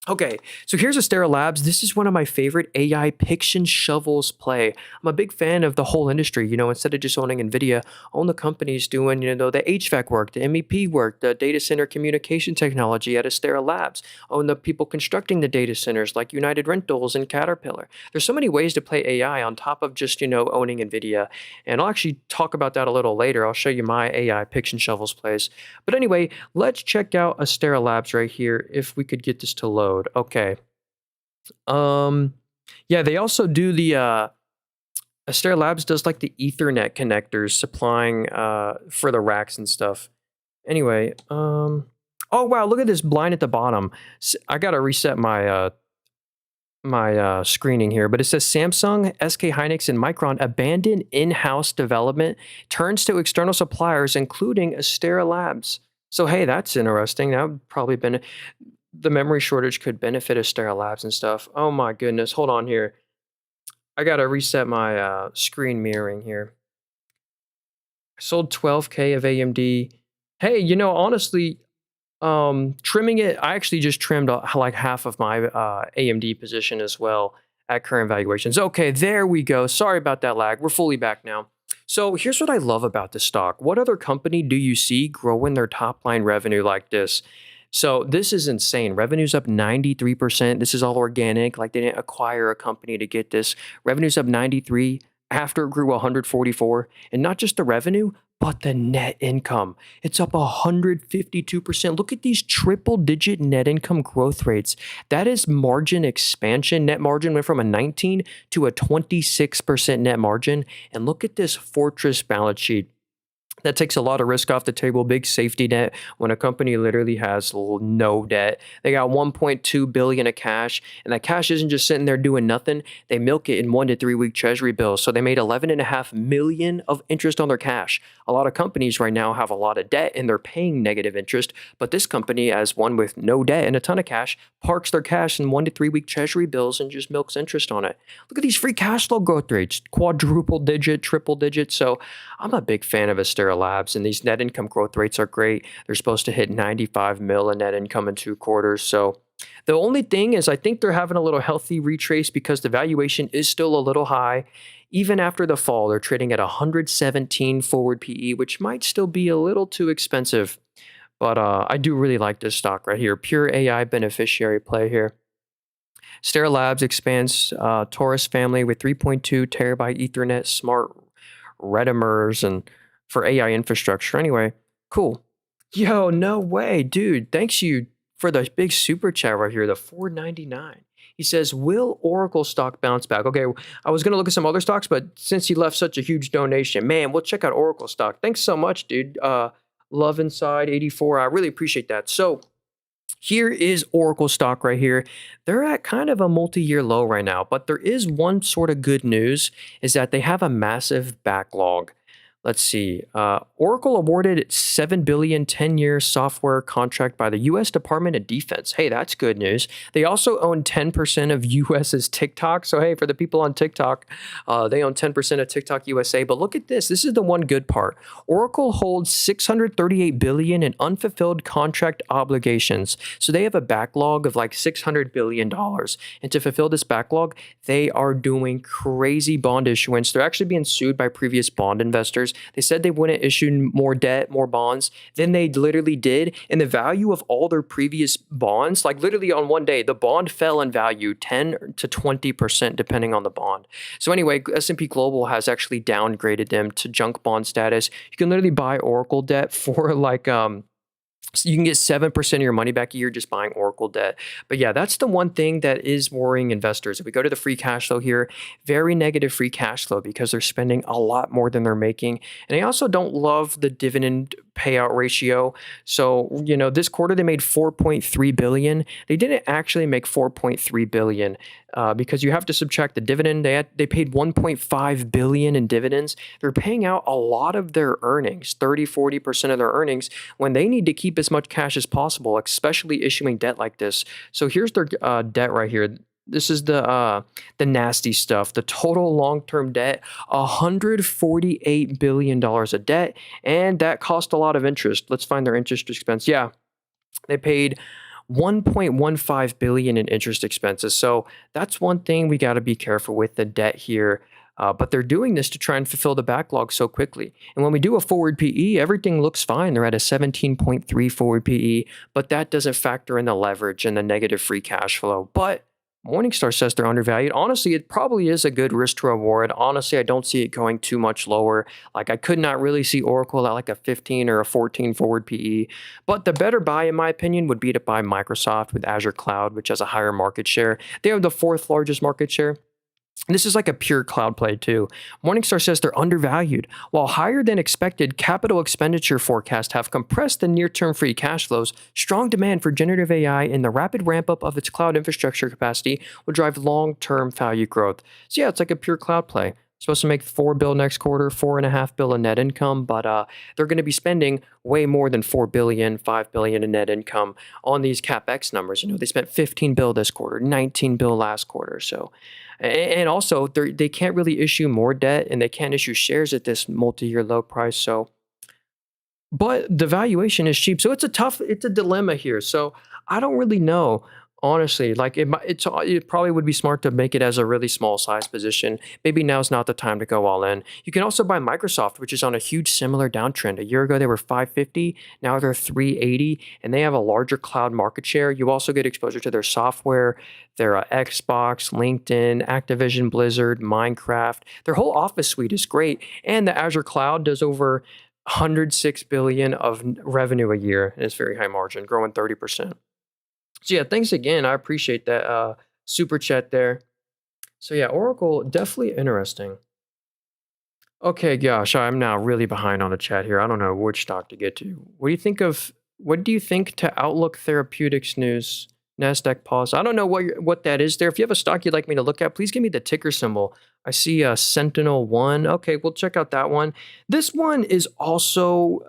S1: okay. So here's Astera Labs. This is one of my favorite AI picks and shovels play. I'm a big fan of the whole industry. Instead of just owning NVIDIA, own the companies doing, the HVAC work, the MEP work, the data center communication technology at Astera Labs. Own the people constructing the data centers like United Rentals and Caterpillar. There's so many ways to play AI on top of just, owning NVIDIA. And I'll actually talk about that a little later. I'll show you my AI picks and shovels plays. But anyway, let's check out Astera Labs right here if we could get this to load. Okay. Yeah, they also do the Astera Labs does like the Ethernet connectors supplying for the racks and stuff. Anyway, Oh wow, look at this blind at the bottom. I gotta reset my screening here, but it says Samsung, SK Hynix, and Micron abandon in-house development, turns to external suppliers, including Astera Labs. So hey, that's interesting. That would probably the memory shortage could benefit Astera Labs and stuff. Oh my goodness, hold on here. I gotta reset my screen mirroring here. I sold 12K of AMD. Hey, honestly, trimming it, I actually just trimmed like half of my AMD position as well at current valuations. Okay, there we go. Sorry about that lag. We're fully back now. So here's what I love about this stock. What other company do you see growing their top line revenue like this? So this is insane. Revenue's up 93%. This is all organic. Like they didn't acquire a company to get this. Revenue's up 93 after it grew 144. And not just the revenue, but the net income. It's up 152%. Look at these triple digit net income growth rates. That is margin expansion. Net margin went from a 19 to a 26% net margin. And look at this fortress balance sheet. That takes a lot of risk off the table, big safety net when a company literally has no debt. They got 1.2 billion of cash, and that cash isn't just sitting there doing nothing. They milk it in 1 to 3 week treasury bills. So they made 11.5 million of interest on their cash. A lot of companies right now have a lot of debt and they're paying negative interest, but this company, as one with no debt and a ton of cash, parks their cash in 1 to 3 week treasury bills and just milks interest on it. Look at these free cash flow growth rates, quadruple digit, triple digit. So I'm a big fan of Astera Labs, and these net income growth rates are great. They're supposed to hit 95 mil in net income in 2 quarters. So the only thing is, I think they're having a little healthy retrace because the valuation is still a little high. Even after the fall, they're trading at 117 forward PE, which might still be a little too expensive. But I do really like this stock right here. Pure AI beneficiary play here. Astera Labs expands Taurus family with 3.2 terabyte Ethernet smart retimers and for AI infrastructure. Anyway, cool. Yo, no way, dude. Thanks you for the big super chat right here, the 499. He says, "Will Oracle stock bounce back?" Okay, I was gonna look at some other stocks, but since he left such a huge donation, man, we'll check out Oracle stock. Thanks so much, dude. Love Inside 84. I really appreciate that. So here is Oracle stock right here. They're at kind of a multi-year low right now, but there is one sort of good news is that they have a massive backlog. Let's see. Oracle awarded 7 billion 10-year software contract by the U.S. Department of Defense. Hey, that's good news. They also own 10% of U.S.'s TikTok. So hey, for the people on TikTok, they own 10% of TikTok USA. But look at this. This is the one good part. Oracle holds 638 billion in unfulfilled contract obligations. So they have a backlog of like $600 billion. And to fulfill this backlog, they are doing crazy bond issuance. They're actually being sued by previous bond investors. They said they wouldn't issue more debt, more bonds. Then they literally did. And the value of all their previous bonds, like literally on one day, the bond fell in value 10 to 20% depending on the bond. So anyway, S&P Global has actually downgraded them to junk bond status. You can literally buy Oracle debt for like so you can get 7% of your money back a year just buying Oracle debt. But yeah, that's the one thing that is worrying investors. If we go to the free cash flow here, very negative free cash flow because they're spending a lot more than they're making. And they also don't love the dividend payout ratio. So, this quarter they made 4.3 billion. They didn't actually make 4.3 billion because you have to subtract the dividend. They paid 1.5 billion in dividends. They're paying out a lot of their earnings, 30-40% of their earnings, when they need to keep as much cash as possible, especially issuing debt like this. So here's their debt right here. This is the nasty stuff. The total long-term debt, $148 billion of debt, and that cost a lot of interest. Let's find their interest expense. Yeah, they paid 1.15 billion in interest expenses. So that's one thing we got to be careful with the debt here. But they're doing this to try and fulfill the backlog so quickly. And when we do a forward PE, everything looks fine. They're at a 17.3 forward PE, but that doesn't factor in the leverage and the negative free cash flow. But Morningstar says they're undervalued. Honestly, it probably is a good risk to reward. Honestly, I don't see it going too much lower. Like I could not really see Oracle at like a 15 or a 14 forward PE. But the better buy, in my opinion, would be to buy Microsoft with Azure Cloud, which has a higher market share. They have the 4th largest market share. This is like a pure cloud play too. Morningstar says they're undervalued. While higher than expected capital expenditure forecasts have compressed the near-term free cash flows, strong demand for generative AI and the rapid ramp-up of its cloud infrastructure capacity will drive long-term value growth. So yeah, it's like a pure cloud play. Supposed to make $4 billion next quarter, $4.5 billion in net income, but they're going to be spending way more than $4 billion, $5 billion in net income on these capex numbers. They spent $15 billion this quarter, $19 billion last quarter. So, and also they can't really issue more debt and they can't issue shares at this multi-year low price. So, but the valuation is cheap. So it's a dilemma here. So I don't really know. Honestly, like it probably would be smart to make it as a really small size position. Maybe now's not the time to go all in. You can also buy Microsoft, which is on a huge similar downtrend. A year ago they were 550, now they're 380, and they have a larger cloud market share. You also get exposure to their software, their Xbox, LinkedIn, Activision, Blizzard, Minecraft. Their whole Office suite is great, and the Azure cloud does over 106 billion of revenue a year, and it's very high margin, growing 30%. So yeah, thanks again. I appreciate that super chat there. So yeah, Oracle definitely interesting. Okay, gosh, I'm now really behind on the chat here. I don't know which stock to get to. What do you think to Outlook Therapeutics news? Nasdaq pause. I don't know what that is there. If you have a stock you'd like me to look at, please give me the ticker symbol. I see Sentinel One. Okay, we'll check out that one. This one is also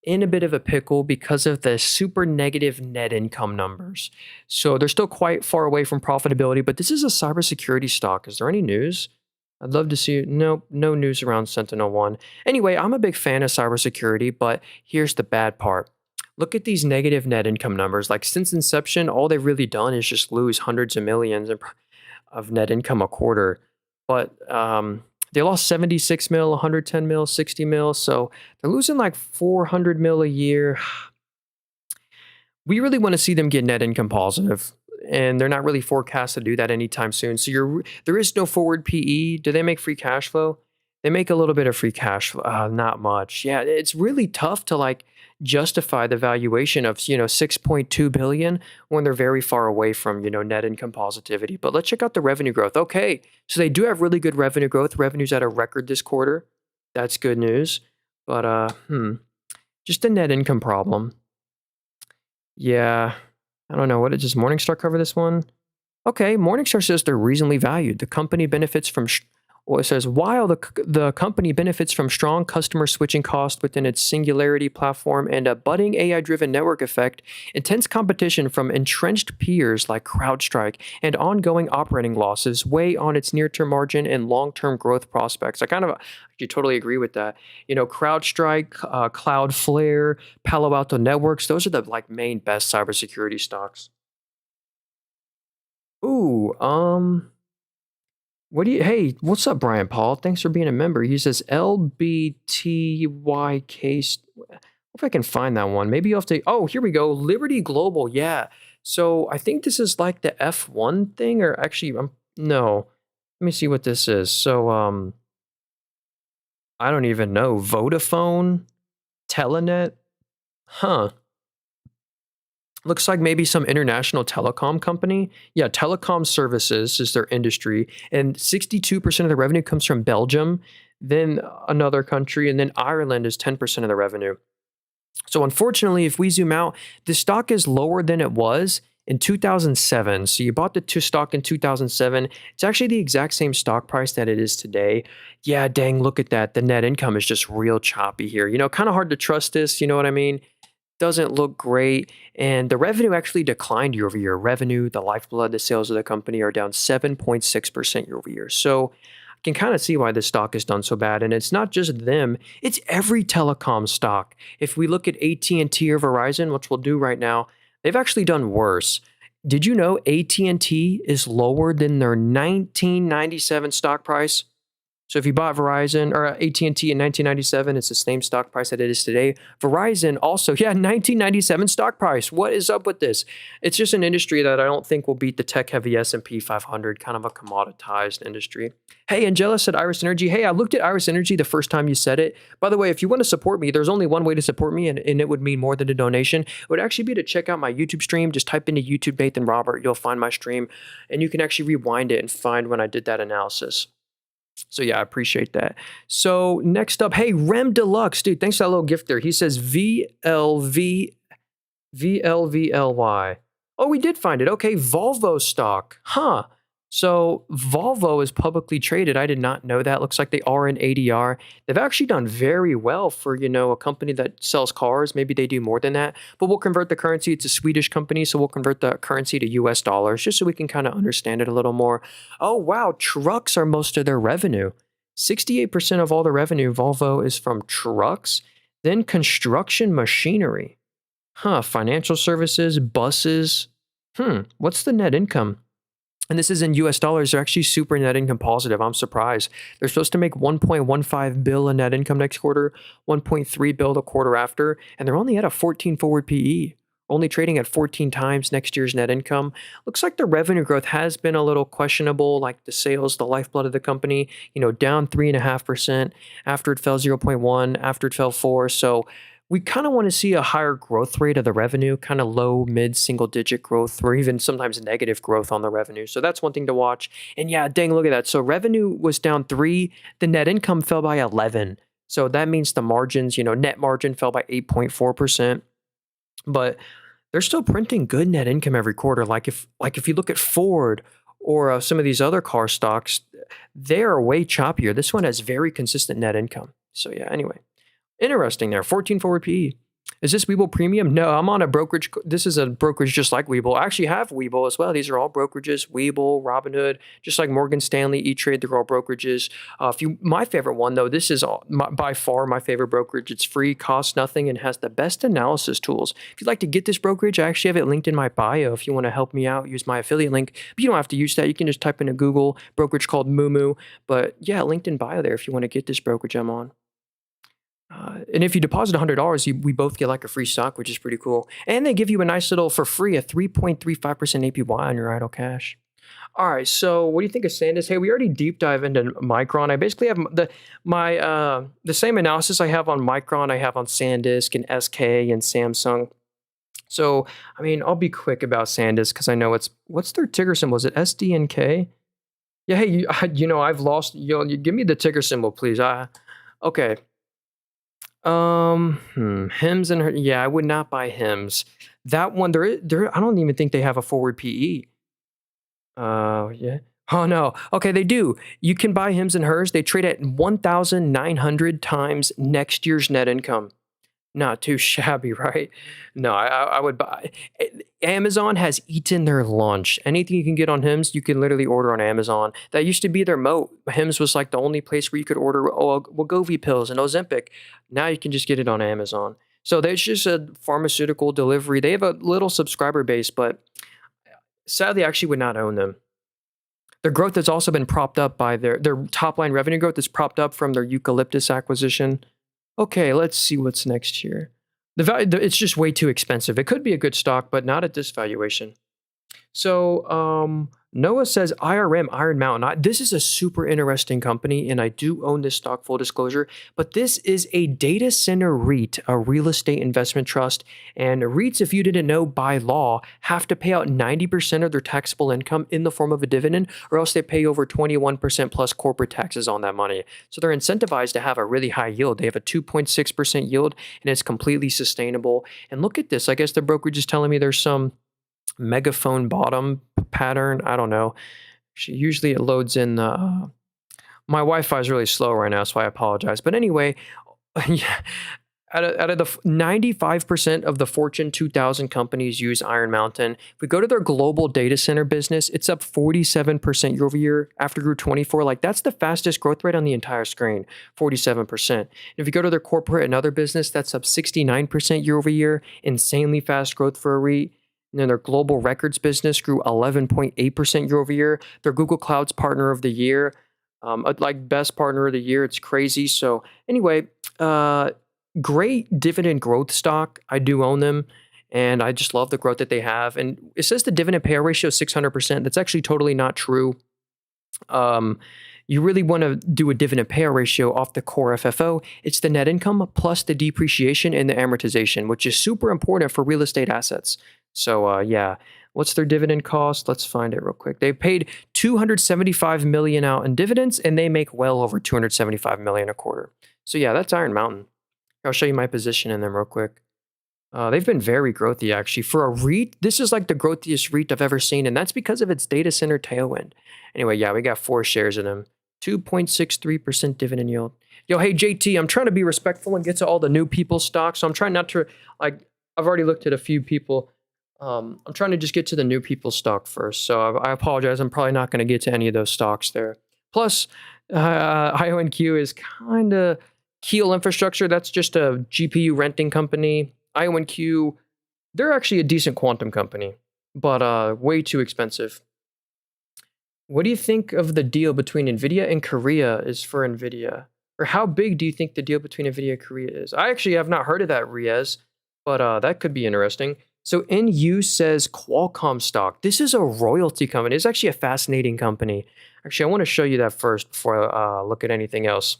S1: in a bit of a pickle because of the super negative net income numbers. So they're still quite far away from profitability, but this is a cybersecurity stock. Is there any news? I'd love to see it. Nope, no news around Sentinel One. Anyway, I'm a big fan of cybersecurity, but here's the bad part. Look at these negative net income numbers. Like since inception, all they've really done is just lose hundreds of millions of net income a quarter. But they lost 76 mil, 110 mil, 60 mil. So they're losing like 400 mil a year. We really want to see them get net income positive, and they're not really forecast to do that anytime soon. So there is no forward PE. Do they make free cash flow? They make a little bit of free cash flow, not much. Yeah, it's really tough to like justify the valuation of 6.2 billion when they're very far away from net income positivity. But let's check out the revenue growth. Okay, so they do have really good revenue growth. Revenue's at a record this quarter. That's good news. But just a net income problem. Yeah, I don't know. What does Morningstar cover this one? Okay, Morningstar says they're reasonably valued. The company benefits from, well, it says, while the company benefits from strong customer switching costs within its Singularity platform and a budding AI-driven network effect, intense competition from entrenched peers like CrowdStrike and ongoing operating losses weigh on its near-term margin and long-term growth prospects. I actually totally agree with that. CrowdStrike, Cloudflare, Palo Alto Networks, those are the like main best cybersecurity stocks. Ooh, hey, what's up, Brian Paul? Thanks for being a member. He says LBTYK. If I can find that one. Maybe you'll have to. Oh, here we go. Liberty Global. Yeah. So I think this is like the F1 thing, or actually, no. Let me see what this is. So, I don't even know. Vodafone? Telenet? Huh. Looks like maybe some international telecom company. Yeah, telecom services is their industry. And 62% of the revenue comes from Belgium, then another country, and then Ireland is 10% of the revenue. So unfortunately, if we zoom out, the stock is lower than it was in 2007. So you bought the stock in 2007. It's actually the exact same stock price that it is today. Yeah, dang, look at that. The net income is just real choppy here. Kind of hard to trust this, you know what I mean? Doesn't look great. And the revenue actually declined year over year. Revenue, the lifeblood, the sales of the company are down 7.6% year over year. So I can kind of see why this stock has done so bad. And it's not just them, it's every telecom stock. If we look at AT&T or Verizon, which we'll do right now, they've actually done worse. Did you know AT&T is lower than their 1997 stock price? So if you bought Verizon or AT&T in 1997, it's the same stock price that it is today. Verizon also, yeah, 1997 stock price. What is up with this? It's just an industry that I don't think will beat the tech-heavy S&P 500, kind of a commoditized industry. Hey, Angela said Iris Energy. Hey, I looked at Iris Energy the first time you said it. By the way, if you want to support me, there's only one way to support me, and it would mean more than a donation. It would actually be to check out my YouTube stream. Just type into YouTube Nathan Robert. You'll find my stream, and you can actually rewind it and find when I did that analysis. So yeah, I appreciate that. So next up, hey, Rem Deluxe, dude, thanks for that little gift there. He says VLVLY. Oh, we did find it. Okay, Volvo stock. Huh. So Volvo is publicly traded. I did not know that. Looks like they are in ADR. They've actually done very well for, a company that sells cars. Maybe they do more than that. But we'll convert the currency. It's a Swedish company, so we'll convert the currency to US dollars just so we can kind of understand it a little more. Oh, wow. Trucks are most of their revenue. 68% of all the revenue, Volvo, is from trucks. Then construction machinery. Financial services, buses. What's the net income? And this is in US dollars. They're actually super net income positive. I'm surprised. They're supposed to make 1.15 bill in net income next quarter, 1.3 bill the quarter after, and they're only at a 14 forward PE, only trading at 14 times next year's net income. Looks like the revenue growth has been a little questionable, like the sales, the lifeblood of the company, down 3.5% after it fell 0.1, after it fell 4. So we kind of want to see a higher growth rate of the revenue, kind of low, mid, single digit growth, or even sometimes negative growth on the revenue. So that's one thing to watch. And yeah, dang, look at that. So revenue was down 3, the net income fell by 11. So that means the margins, net margin fell by 8.4%. But they're still printing good net income every quarter. Like if you look at Ford or some of these other car stocks, they are way choppier. This one has very consistent net income. So yeah, anyway. Interesting there. 14 forward PE. Is this Webull Premium? No, I'm on a brokerage. This is a brokerage just like Webull. I actually have Webull as well. These are all brokerages. Webull, Robinhood, just like Morgan Stanley, E-Trade, they're all brokerages. My favorite one, though, this is by far my favorite brokerage. It's free, costs nothing, and has the best analysis tools. If you'd like to get this brokerage, I actually have it linked in my bio. If you want to help me out, use my affiliate link. But you don't have to use that. You can just type in a Google brokerage called Moomoo. But yeah, linked in bio there if you want to get this brokerage I'm on. And if you deposit $100, we both get like a free stock, which is pretty cool. And they give you a nice little, for free, a 3.35% APY on your idle cash. All right, so what do you think of SanDisk? Hey, we already deep dive into Micron. I basically have the same analysis I have on Micron, I have on SanDisk and SK and Samsung. So, I'll be quick about SanDisk because I know what's their ticker symbol? Is it SDNK? Yeah, hey, I've lost, you give me the ticker symbol, please. Okay. Hims and her. Yeah, I would not buy Hims. That one, I don't even think they have a forward PE. Yeah. Oh no. Okay, they do. You can buy Hims and Hers. They trade at 1,900 times next year's net income. Not too shabby, right? No, I would buy. Amazon has eaten their lunch. Anything you can get on Hims, you can literally order on Amazon. That used to be their moat. Hims was like the only place where you could order Wegovy pills and Ozempic. Now you can just get it on Amazon. So there's just a pharmaceutical delivery. They have a little subscriber base, but sadly, I actually would not own them. Their growth has also been propped up by their top line revenue growth is propped up from their eucalyptus acquisition. Okay, let's see what's next here. The value, it's just way too expensive. It could be a good stock, but not at this valuation. So Noah says IRM, Iron Mountain. This is a super interesting company, and I do own this stock, full disclosure, but this is a data center REIT, a real estate investment trust. And REITs, if you didn't know, by law, have to pay out 90% of their taxable income in the form of a dividend, or else they pay over 21% plus corporate taxes on that money. So they're incentivized to have a really high yield. They have a 2.6% yield, and it's completely sustainable. And look at this. I guess the brokerage is telling me there's some megaphone bottom pattern. I don't know. Usually it loads in the... my Wi-Fi is really slow right now, so I apologize. But anyway, yeah, out of the 95% of the Fortune 2000 companies use Iron Mountain. If we go to their global data center business, it's up 47% year over year after grew 24. Like that's the fastest growth rate on the entire screen, 47%. And if you go to their corporate and other business, that's up 69% year over year. Insanely fast growth for a REIT. And then their global records business grew 11.8% year over year. Their Google Cloud's partner of the year. like best partner of the year. It's crazy. So anyway, uh, great dividend growth stock. I do own them, and I just love the growth that they have. And it says the dividend payout ratio is 600%. That's actually totally not true. Um, you really want to do a dividend payout ratio off the core FFO. It's the net income plus the depreciation and the amortization, which is super important for real estate assets. So yeah, what's their dividend cost? Let's find it real quick. They paid 275 million out in dividends, and they make well over 275 million a quarter. So yeah, that's Iron Mountain. I'll show you my position in them real quick. They've been very growthy, actually. For a REIT, this is like the growthiest REIT I've ever seen, and that's because of its data center tailwind. Anyway, yeah, we got 4 shares in them. 2.63% dividend yield. Yo, hey, JT, I'm trying to be respectful and get to all the new people stocks, so I'm trying not to, like, I've already looked at a few people. I'm trying to just get to the new people stock first, so I apologize. I'm probably not going to get to any of those stocks there. Plus, IONQ is kind of Keel Infrastructure. That's just a GPU renting company. IONQ, they're actually a decent quantum company, but way too expensive. What do you think of the deal between NVIDIA and Korea is for NVIDIA? Or how big do you think the deal between NVIDIA and Korea is? I actually have not heard of that, Riaz, but that could be interesting. So NU says Qualcomm stock. This is a royalty company. It's actually a fascinating company. Actually, I want to show you that first before I look at anything else.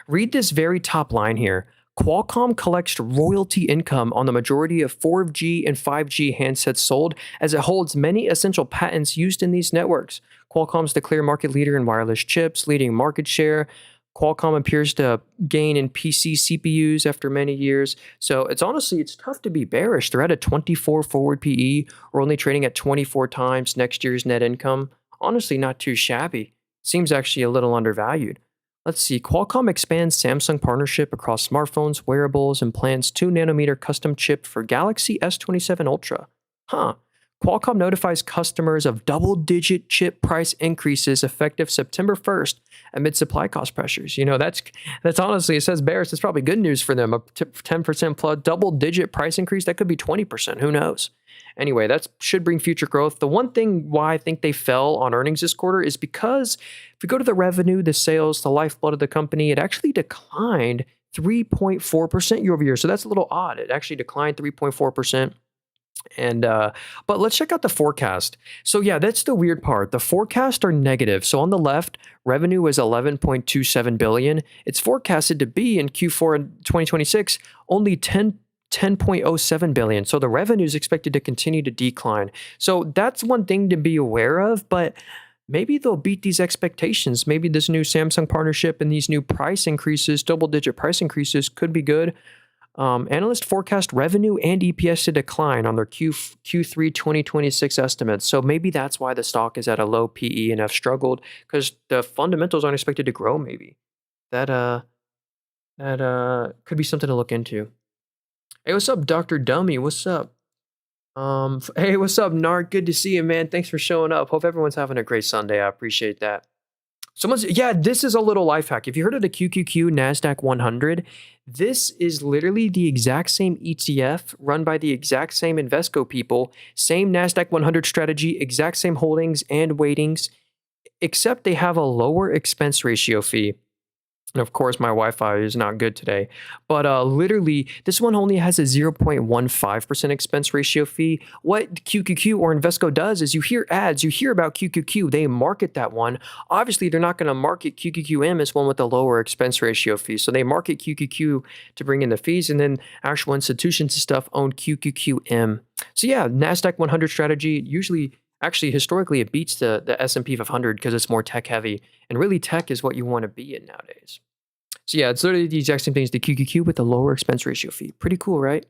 S1: Read this very top line here. Qualcomm collects royalty income on the majority of 4G and 5G handsets sold, as it holds many essential patents used in these networks. Qualcomm's the clear market leader in wireless chips, leading market share. Qualcomm appears to gain in PC CPUs after many years. So it's tough to be bearish. They're at a 24 forward PE. We're only trading at 24 times next year's net income. Honestly, not too shabby. Seems actually a little undervalued. Let's see. Qualcomm expands Samsung partnership across smartphones, wearables, and plans 2 nanometer custom chip for Galaxy S27 Ultra. Huh. Qualcomm notifies customers of double-digit chip price increases effective September 1st amid supply cost pressures. You know, that's honestly, it says bearish. It's probably good news for them. A 10% plus double-digit price increase, that could be 20%. Who knows? Anyway, that should bring future growth. The one thing why I think they fell on earnings this quarter is because if we go to the revenue, the sales, the lifeblood of the company, it actually declined 3.4% year over year. So that's a little odd. It actually declined 3.4%. And but let's check out the forecast. So yeah, that's the weird part. The forecasts are negative. So on the left, revenue is 11.27 billion. It's forecasted to be in Q4 in 2026 only 10.07 billion. So the revenue is expected to continue to decline. So that's one thing to be aware of, but maybe they'll beat these expectations. Maybe this new Samsung partnership and these new price increases, double-digit price increases, could be good. Analysts forecast revenue and EPS to decline on their Q3 2026 estimates. So maybe that's why the stock is at a low PE and have struggled, because the fundamentals aren't expected to grow. Maybe that could be something to look into. Hey, what's up, Dr. Dummy? What's up? Hey, what's up, Nart? Good to see you, man. Thanks for showing up. Hope everyone's having a great Sunday. I appreciate that. Yeah, this is a little life hack. If you heard of the QQQ NASDAQ 100, this is literally the exact same ETF run by the exact same Invesco people, same NASDAQ 100 strategy, exact same holdings and weightings, except they have a lower expense ratio fee. And of course, my Wi-Fi is not good today. But literally, this one only has a 0.15% expense ratio fee. What QQQ or Invesco does is you hear ads, you hear about QQQ, they market that one. Obviously, they're not going to market QQQM as one with a lower expense ratio fee. So they market QQQ to bring in the fees, and then actual institutions and stuff own QQQM. So yeah, NASDAQ 100 strategy usually... Actually, historically, it beats the S&P 500 because it's more tech heavy. And really, tech is what you want to be in nowadays. So yeah, it's literally the exact same thing as the QQQ with a lower expense ratio fee. Pretty cool, right?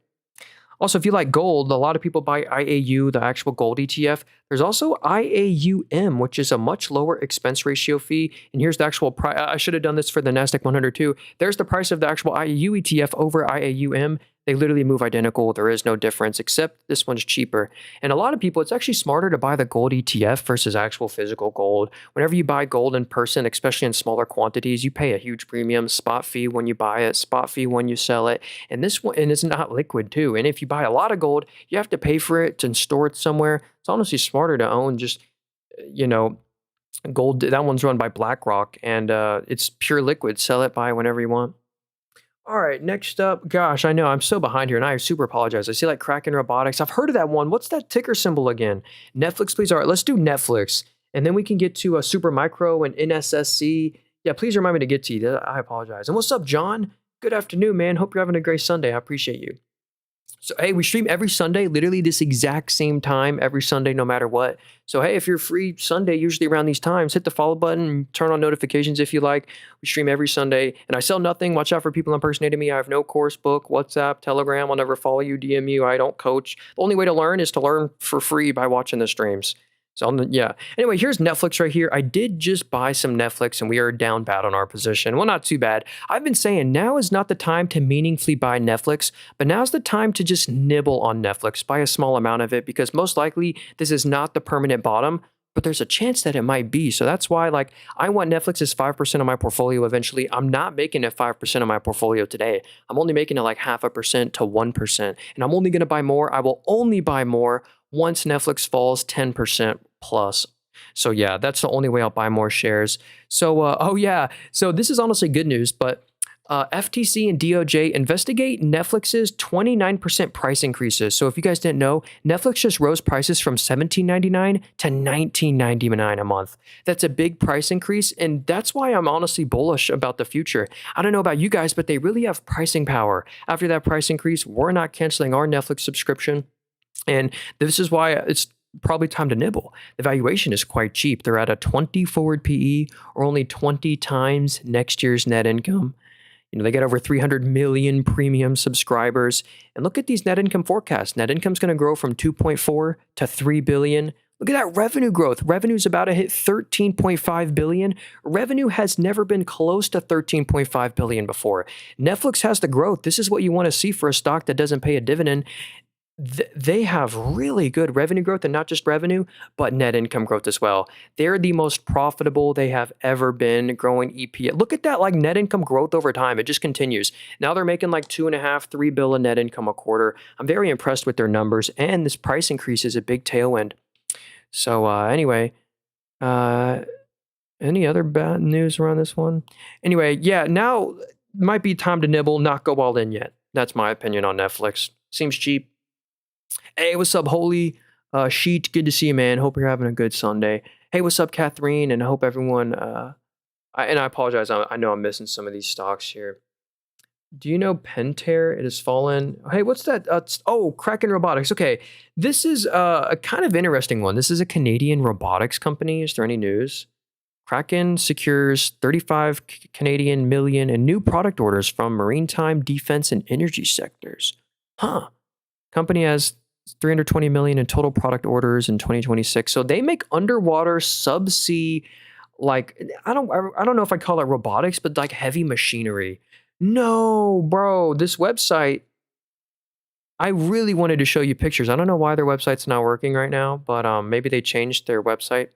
S1: Also, if you like gold, a lot of people buy IAU, the actual gold ETF. There's also IAUM, which is a much lower expense ratio fee. And here's the actual price. I should have done this for the NASDAQ 100 too. There's the price of the actual IAU ETF over IAUM. They literally move identical. There is no difference, except this one's cheaper. And a lot of people, it's actually smarter to buy the gold ETF versus actual physical gold. Whenever you buy gold in person, especially in smaller quantities, you pay a huge premium, spot fee when you buy it, spot fee when you sell it. And this one, and it's not liquid too. And if you buy a lot of gold, you have to pay for it and store it somewhere. It's honestly smarter to own just, you know, Gold, that one's run by BlackRock, and it's pure liquid. Sell it, buy whenever you want. All right, next up, gosh, I know I'm so behind here, and I super apologize. I see like Kraken Robotics. I've heard of that one. What's that ticker symbol again? Netflix, please. All right, let's do Netflix, and then we can get to Super Micro and NSSC. Yeah, please remind me to get to you. I apologize. And what's up, John? Good afternoon, man. Hope you're having a great Sunday. I appreciate you. So, hey, we stream every Sunday, literally this exact same time every Sunday, no matter what. So, hey, if you're free Sunday, usually around these times, hit the follow button and turn on notifications if you like. We stream every Sunday, and I sell nothing. Watch out for people impersonating me. I have no course book, WhatsApp, Telegram. I'll never follow you, DM you. I don't coach. The only way to learn is to learn for free by watching the streams. So, yeah. Anyway, here's Netflix right here. I did just buy some Netflix, and we are down bad on our position. Well, not too bad. I've been saying now is not the time to meaningfully buy Netflix, but now's the time to just nibble on Netflix, buy a small amount of it, because most likely this is not the permanent bottom, but there's a chance that it might be. So that's why, like, I want Netflix as 5% of my portfolio eventually. I'm not making it 5% of my portfolio today. I'm only making it like 0.5% to 1%. And I'm only going to buy more. I will only buy more once Netflix falls 10% plus. So yeah, that's the only way I'll buy more shares. So, oh yeah. So this is honestly good news, but FTC and DOJ investigate Netflix's 29% price increases. So if you guys didn't know, Netflix just rose prices from $17.99 to $19.99 a month. That's a big price increase, and that's why I'm honestly bullish about the future. I don't know about you guys, but they really have pricing power. After that price increase, we're not canceling our Netflix subscription. And this is why it's probably time to nibble. The valuation is quite cheap. They're at a 20 forward PE, or only 20 times next year's net income. You know, they got over 300 million premium subscribers. And look at these net income forecasts. Net income's going to grow from 2.4 to 3 billion. Look at that revenue growth. Revenue's about to hit 13.5 billion. Revenue has never been close to 13.5 billion before. Netflix has the growth. This is what you want to see for a stock that doesn't pay a dividend. They have really good revenue growth, and not just revenue, but net income growth as well. They're the most profitable they have ever been, growing EPS. Look at that, like net income growth over time. It just continues. Now they're making like 2.5, 3 billion net income a quarter. I'm very impressed with their numbers, and this price increase is a big tailwind. So anyway, any other bad news around this one? Anyway, yeah, now might be time to nibble, not go all in yet. That's my opinion on Netflix. Seems cheap. Hey, what's up, Holy Sheet? Good to see you, man. Hope you're having a good Sunday. Hey, what's up, Catherine? And I hope everyone. I apologize. I know I'm missing some of these stocks here. Do you know Pentair? It has fallen. Hey, what's that? Kraken Robotics. Okay, this is a kind of interesting one. This is a Canadian robotics company. Is there any news? Kraken secures 35 Canadian million in new product orders from maritime, defense, and energy sectors. Huh. Company has 320 million in total product orders in 2026. So they make underwater subsea, like I don't know if I call it robotics, but like heavy machinery. No, bro, this website, I really wanted to show you pictures. I don't know why their website's not working right now, but maybe they changed their website.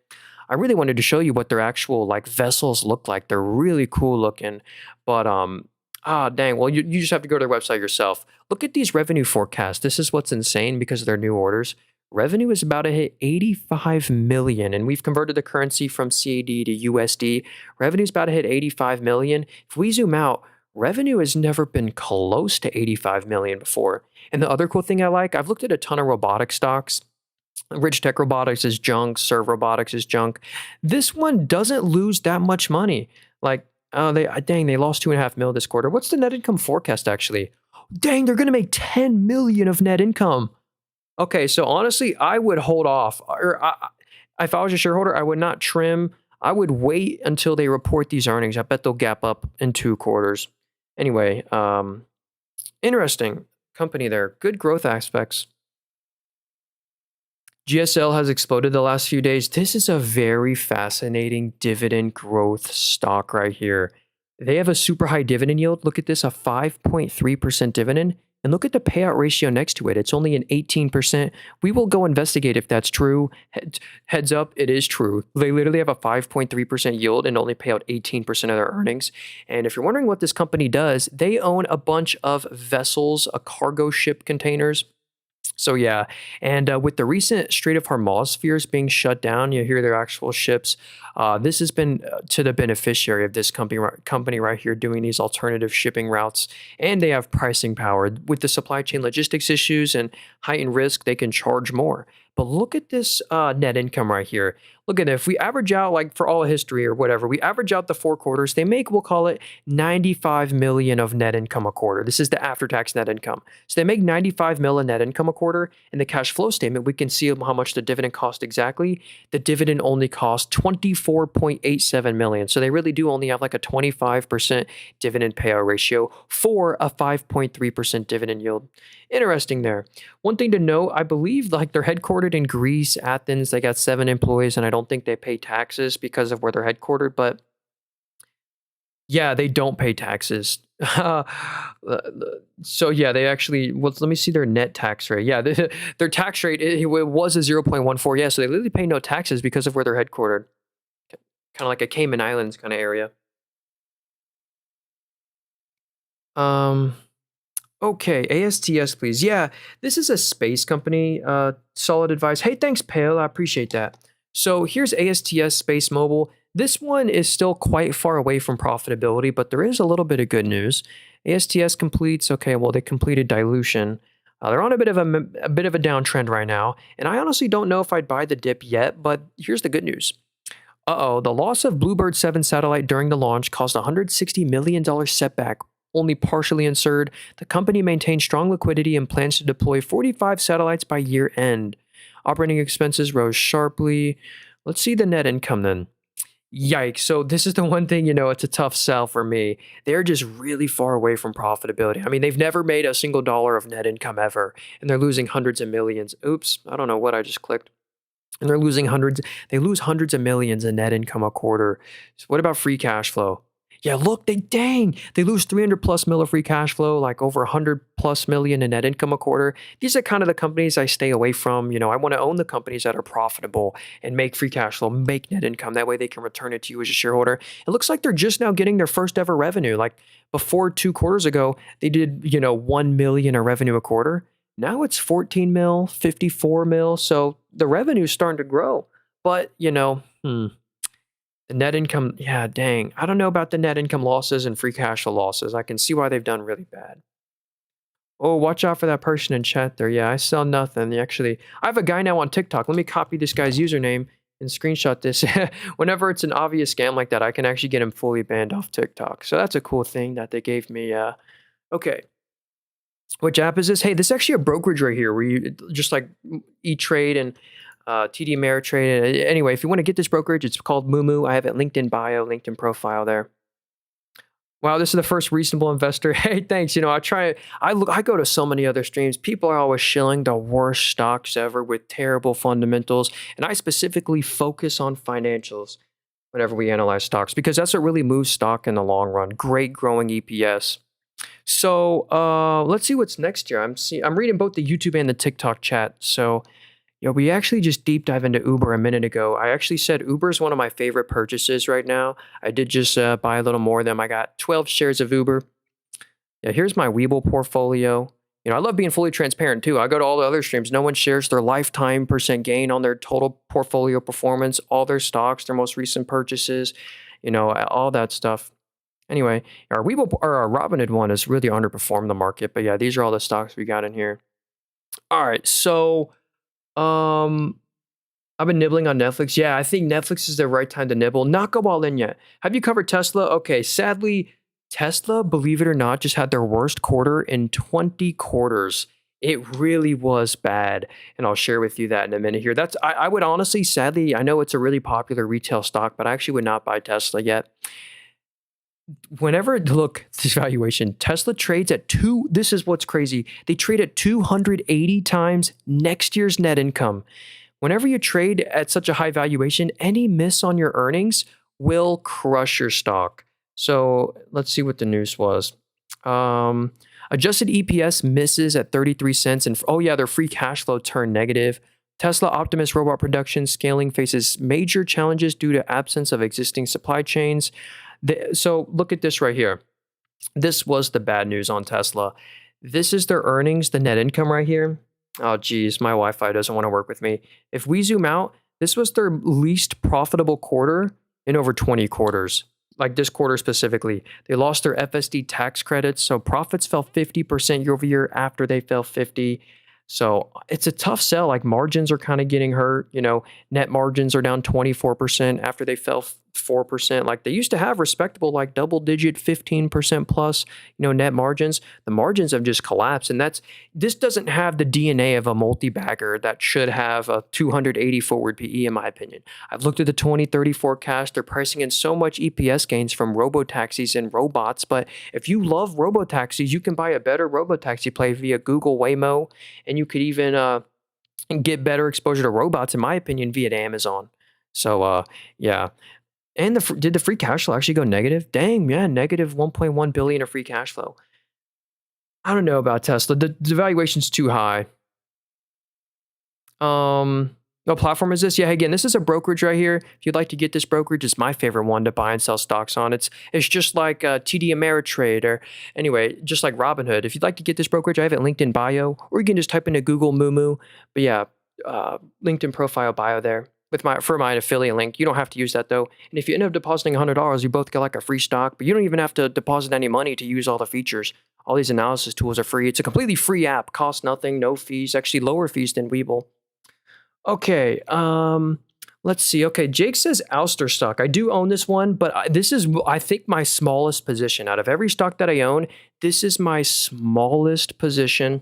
S1: I really wanted to show you what their actual like vessels look like. They're really cool looking, but dang. Well, you just have to go to their website yourself. Look at these revenue forecasts. This is what's insane because of their new orders. Revenue is about to hit 85 million, and we've converted the currency from CAD to USD. Revenue is about to hit 85 million. If we zoom out, revenue has never been close to 85 million before. And the other cool thing I like, I've looked at a ton of robotic stocks. Rich Tech Robotics is junk. Serve Robotics is junk. This one doesn't lose that much money. Like, they lost 2.5 mil this quarter. What's the net income forecast actually? Dang, they're gonna make 10 million of net income. Okay, so honestly, I would hold off. If I was a shareholder, I would not trim. I would wait until they report these earnings. I bet they'll gap up in 2 quarters. Anyway, interesting company there. Good growth aspects. GSL has exploded the last few days. This is a very fascinating dividend growth stock right here. They have a super high dividend yield. Look at this, a 5.3% dividend. And look at the payout ratio next to it. It's only an 18%. We will go investigate if that's true. Heads up, it is true. They literally have a 5.3% yield and only pay out 18% of their earnings. And if you're wondering what this company does, they own a bunch of vessels, cargo ship containers. So yeah, and with the recent Strait of Hormuz fears being shut down, you hear their actual ships. This has been to the beneficiary of this company right here doing these alternative shipping routes, and they have pricing power with the supply chain logistics issues and heightened risk. They can charge more. But look at this net income right here. Look at it. If we average out, like for all history or whatever, we average out the 4 quarters, they make, we'll call it 95 million of net income a quarter. This is the after-tax net income. So they make 95 million net income a quarter. In the cash flow statement, we can see how much the dividend cost exactly. The dividend only cost 24.87 million. So they really do only have like a 25% dividend payout ratio for a 5.3% dividend yield. Interesting there. One thing to note, I believe like they're headquartered in Greece, Athens. They got 7 employees, and I don't think they pay taxes because of where they're headquartered. But yeah, they don't pay taxes. So yeah, they actually. Well, let me see their net tax rate. Yeah, their tax rate it was a 0.14. Yeah, so they literally pay no taxes because of where they're headquartered. Kind of like a Cayman Islands kind of area. Um. Okay, ASTS, please. Yeah, this is a space company. Solid advice. Hey, thanks, Pale. I appreciate that. So here's ASTS Space Mobile. This one is still quite far away from profitability, but there is a little bit of good news. ASTS completes. Okay, well they completed dilution. They're on a bit of a downtrend right now, and I honestly don't know if I'd buy the dip yet. But here's the good news. Uh-oh, the loss of Bluebird 7 satellite during the launch caused a $160 million setback, only partially insured. The company maintains strong liquidity and plans to deploy 45 satellites by year end. Operating expenses rose sharply. Let's see the net income then. Yikes. So this is the one thing, it's a tough sell for me. They're just really far away from profitability. I mean, they've never made a single dollar of net income ever, and they're losing hundreds of millions. Oops, I don't know what I just clicked. And they're losing hundreds, they lose hundreds of millions in net income a quarter. So what about free cash flow? Yeah, look, they lose 300 plus mil of free cash flow, like over 100 plus million in net income a quarter. These are kind of the companies I stay away from. I want to own the companies that are profitable and make free cash flow, make net income. That way they can return it to you as a shareholder. It looks like they're just now getting their first ever revenue. Like before 2 quarters ago, they did, 1 million of revenue a quarter. Now it's 14 mil, 54 mil. So the revenue is starting to grow. But, the net income, yeah, dang. I don't know about the net income losses and free cash flow losses. I can see why they've done really bad. Oh, watch out for that person in chat there. Yeah, I sell nothing. Actually, I have a guy now on TikTok. Let me copy this guy's username and screenshot this. Whenever it's an obvious scam like that, I can actually get him fully banned off TikTok. So that's a cool thing that they gave me. Okay. Which app is this? Hey, this is actually a brokerage right here where you just like E-Trade and TD Ameritrade. Anyway, if you want to get this brokerage, it's called Moomoo. I have it linked in bio, LinkedIn profile there. Wow, this is the first reasonable investor. Hey, thanks. I go to so many other streams. People are always shilling the worst stocks ever with terrible fundamentals, and I specifically focus on financials whenever we analyze stocks because that's what really moves stock in the long run. Great growing EPS. So let's see what's next here. I'm reading both the YouTube and the TikTok chat. So we actually just deep dive into Uber a minute ago. I actually said Uber is one of my favorite purchases right now. I did just buy a little more of them. I got 12 shares of Uber. Yeah, here's my Webull portfolio. I love being fully transparent too. I go to all the other streams. No one shares their lifetime percent gain on their total portfolio performance, all their stocks, their most recent purchases, all that stuff. Anyway, our Webull or our Robinhood one has really underperformed the market. But yeah, these are all the stocks we got in here. All right, so I've been nibbling on Netflix. Yeah, I think Netflix is the right time to nibble. Not go all in yet. Have you covered Tesla? Okay, sadly, Tesla, believe it or not, just had their worst quarter in 20 quarters. It really was bad, and I'll share with you that in a minute here. I would honestly, sadly, I know it's a really popular retail stock, but I actually would not buy Tesla yet. Whenever look this valuation, Tesla trades at this is what's crazy. They trade at 280 times next year's net income. Whenever you trade at such a high valuation, any miss on your earnings will crush your stock. So let's see what the news was. Adjusted EPS misses at 33 cents. And oh yeah, their free cash flow turned negative. Tesla Optimus robot production scaling faces major challenges due to absence of existing supply chains. So look at this right here. This was the bad news on Tesla. This is their earnings, the net income right here. Oh, geez, my Wi-Fi doesn't want to work with me. If we zoom out, this was their least profitable quarter in over 20 quarters. Like this quarter specifically, they lost their FSD tax credits, so profits fell 50% year over year after they fell 50. So it's a tough sell. Like margins are kind of getting hurt. Net margins are down 24% after they fell 4%. Like they used to have respectable, like double digit 15% plus, net margins. The margins have just collapsed. And this doesn't have the DNA of a multi-bagger that should have a 280 forward PE, in my opinion. I've looked at the 2030 forecast. They're pricing in so much EPS gains from robo-taxis and robots. But if you love robo-taxis, you can buy a better robo-taxi play via Google Waymo. And you could even get better exposure to robots, in my opinion, via Amazon. So, yeah. And did the free cash flow actually go negative? Dang, yeah, negative 1.1 billion of free cash flow. I don't know about Tesla. The valuation's too high. What platform is this? Yeah, again, this is a brokerage right here. If you'd like to get this brokerage, it's my favorite one to buy and sell stocks on. It's just like TD Ameritrade, or anyway, just like Robinhood. If you'd like to get this brokerage, I have it linked in bio, or you can just type into Google Moomoo. But yeah, LinkedIn profile bio there for my affiliate link. You don't have to use that though. And if you end up depositing $100, you both get like a free stock, but you don't even have to deposit any money to use all the features. All these analysis tools are free. It's a completely free app, costs nothing, no fees, actually lower fees than Webull. Okay, let's see. Okay, Jake says Ouster stock. I do own this one, but this is, I think, my smallest position. Out of every stock that I own, this is my smallest position.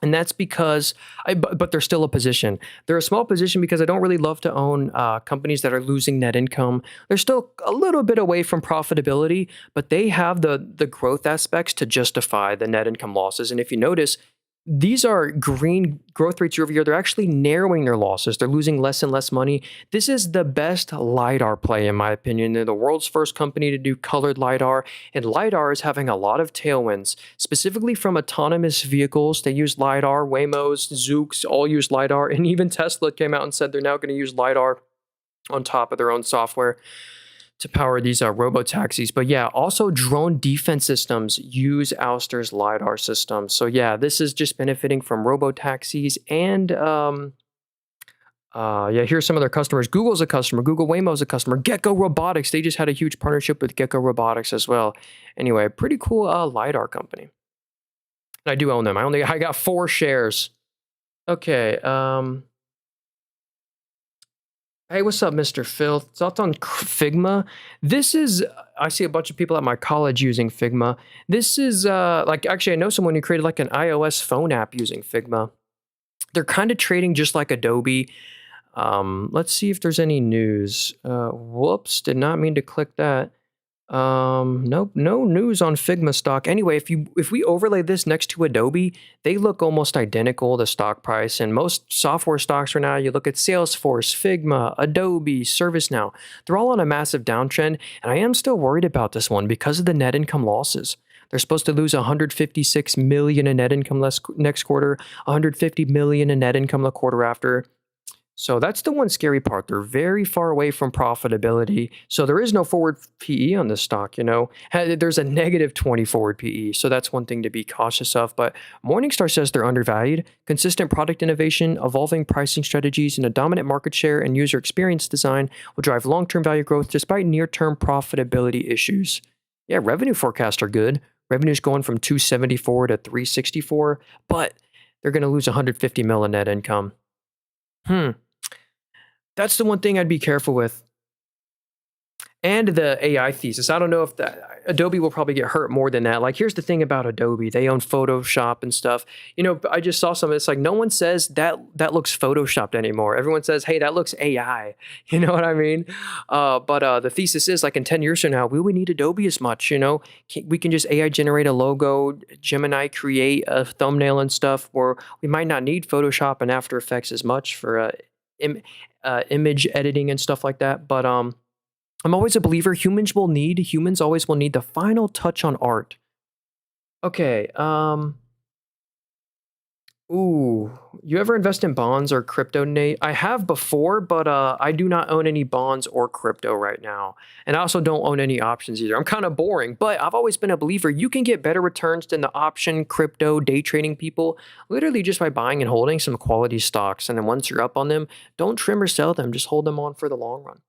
S1: And that's because, but they're still a position. They're a small position because I don't really love to own companies that are losing net income. They're still a little bit away from profitability, but they have the growth aspects to justify the net income losses. And if you notice, these are green growth rates year over year. They're actually narrowing their losses. They're losing less and less money. This is the best LiDAR play, in my opinion. They're the world's first company to do colored LiDAR, and LiDAR is having a lot of tailwinds, specifically from autonomous vehicles. They use LiDAR, Waymos, Zoox all use LiDAR, and even Tesla came out and said they're now going to use LiDAR on top of their own software to power these robo-taxis. But yeah, also drone defense systems use Ouster's LiDAR system. So yeah, this is just benefiting from robo-taxis. And yeah, here's some of their customers. Google's a customer. Google Waymo's a customer. Gecko Robotics, they just had a huge partnership with Gecko Robotics as well. Anyway, pretty cool LiDAR company. And I do own them. I got 4 shares. Okay, hey, what's up, Mr. Phil? Thoughts on Figma? I see a bunch of people at my college using Figma. This is, actually, I know someone who created like an iOS phone app using Figma. They're kind of trading just like Adobe. Let's see if there's any news. Whoops, did not mean to click that. Nope, no news on Figma stock. Anyway, if we overlay this next to Adobe, they look almost identical, the stock price. And most software stocks right now, you look at Salesforce, Figma, Adobe, ServiceNow, they're all on a massive downtrend. And I am still worried about this one because of the net income losses. They're supposed to lose 156 million in net income next quarter, 150 million in net income the quarter after. So that's the one scary part. They're very far away from profitability. So there is no forward PE on this stock, There's a negative 20 forward PE. So that's one thing to be cautious of. But Morningstar says they're undervalued. Consistent product innovation, evolving pricing strategies, and a dominant market share and user experience design will drive long-term value growth despite near-term profitability issues. Yeah, revenue forecasts are good. Revenue's going from 274 to 364, but they're going to lose 150 mil in net income. That's the one thing I'd be careful with. And the AI thesis. I don't know if Adobe will probably get hurt more than that. Like, here's the thing about Adobe. They own Photoshop and stuff. I just saw something. It's like no one says that looks Photoshopped anymore. Everyone says, hey, that looks AI. You know what I mean? But the thesis is like in 10 years from now, will we need Adobe as much? We can just AI generate a logo, Gemini create a thumbnail and stuff, where we might not need Photoshop and After Effects as much for image editing and stuff like that. But I'm always a believer humans always will need the final touch on art. Okay, Ooh, you ever invest in bonds or crypto, Nate? I have before, but I do not own any bonds or crypto right now. And I also don't own any options either. I'm kind of boring, but I've always been a believer you can get better returns than the option crypto day trading people literally just by buying and holding some quality stocks. And then once you're up on them, don't trim or sell them, just hold them on for the long run.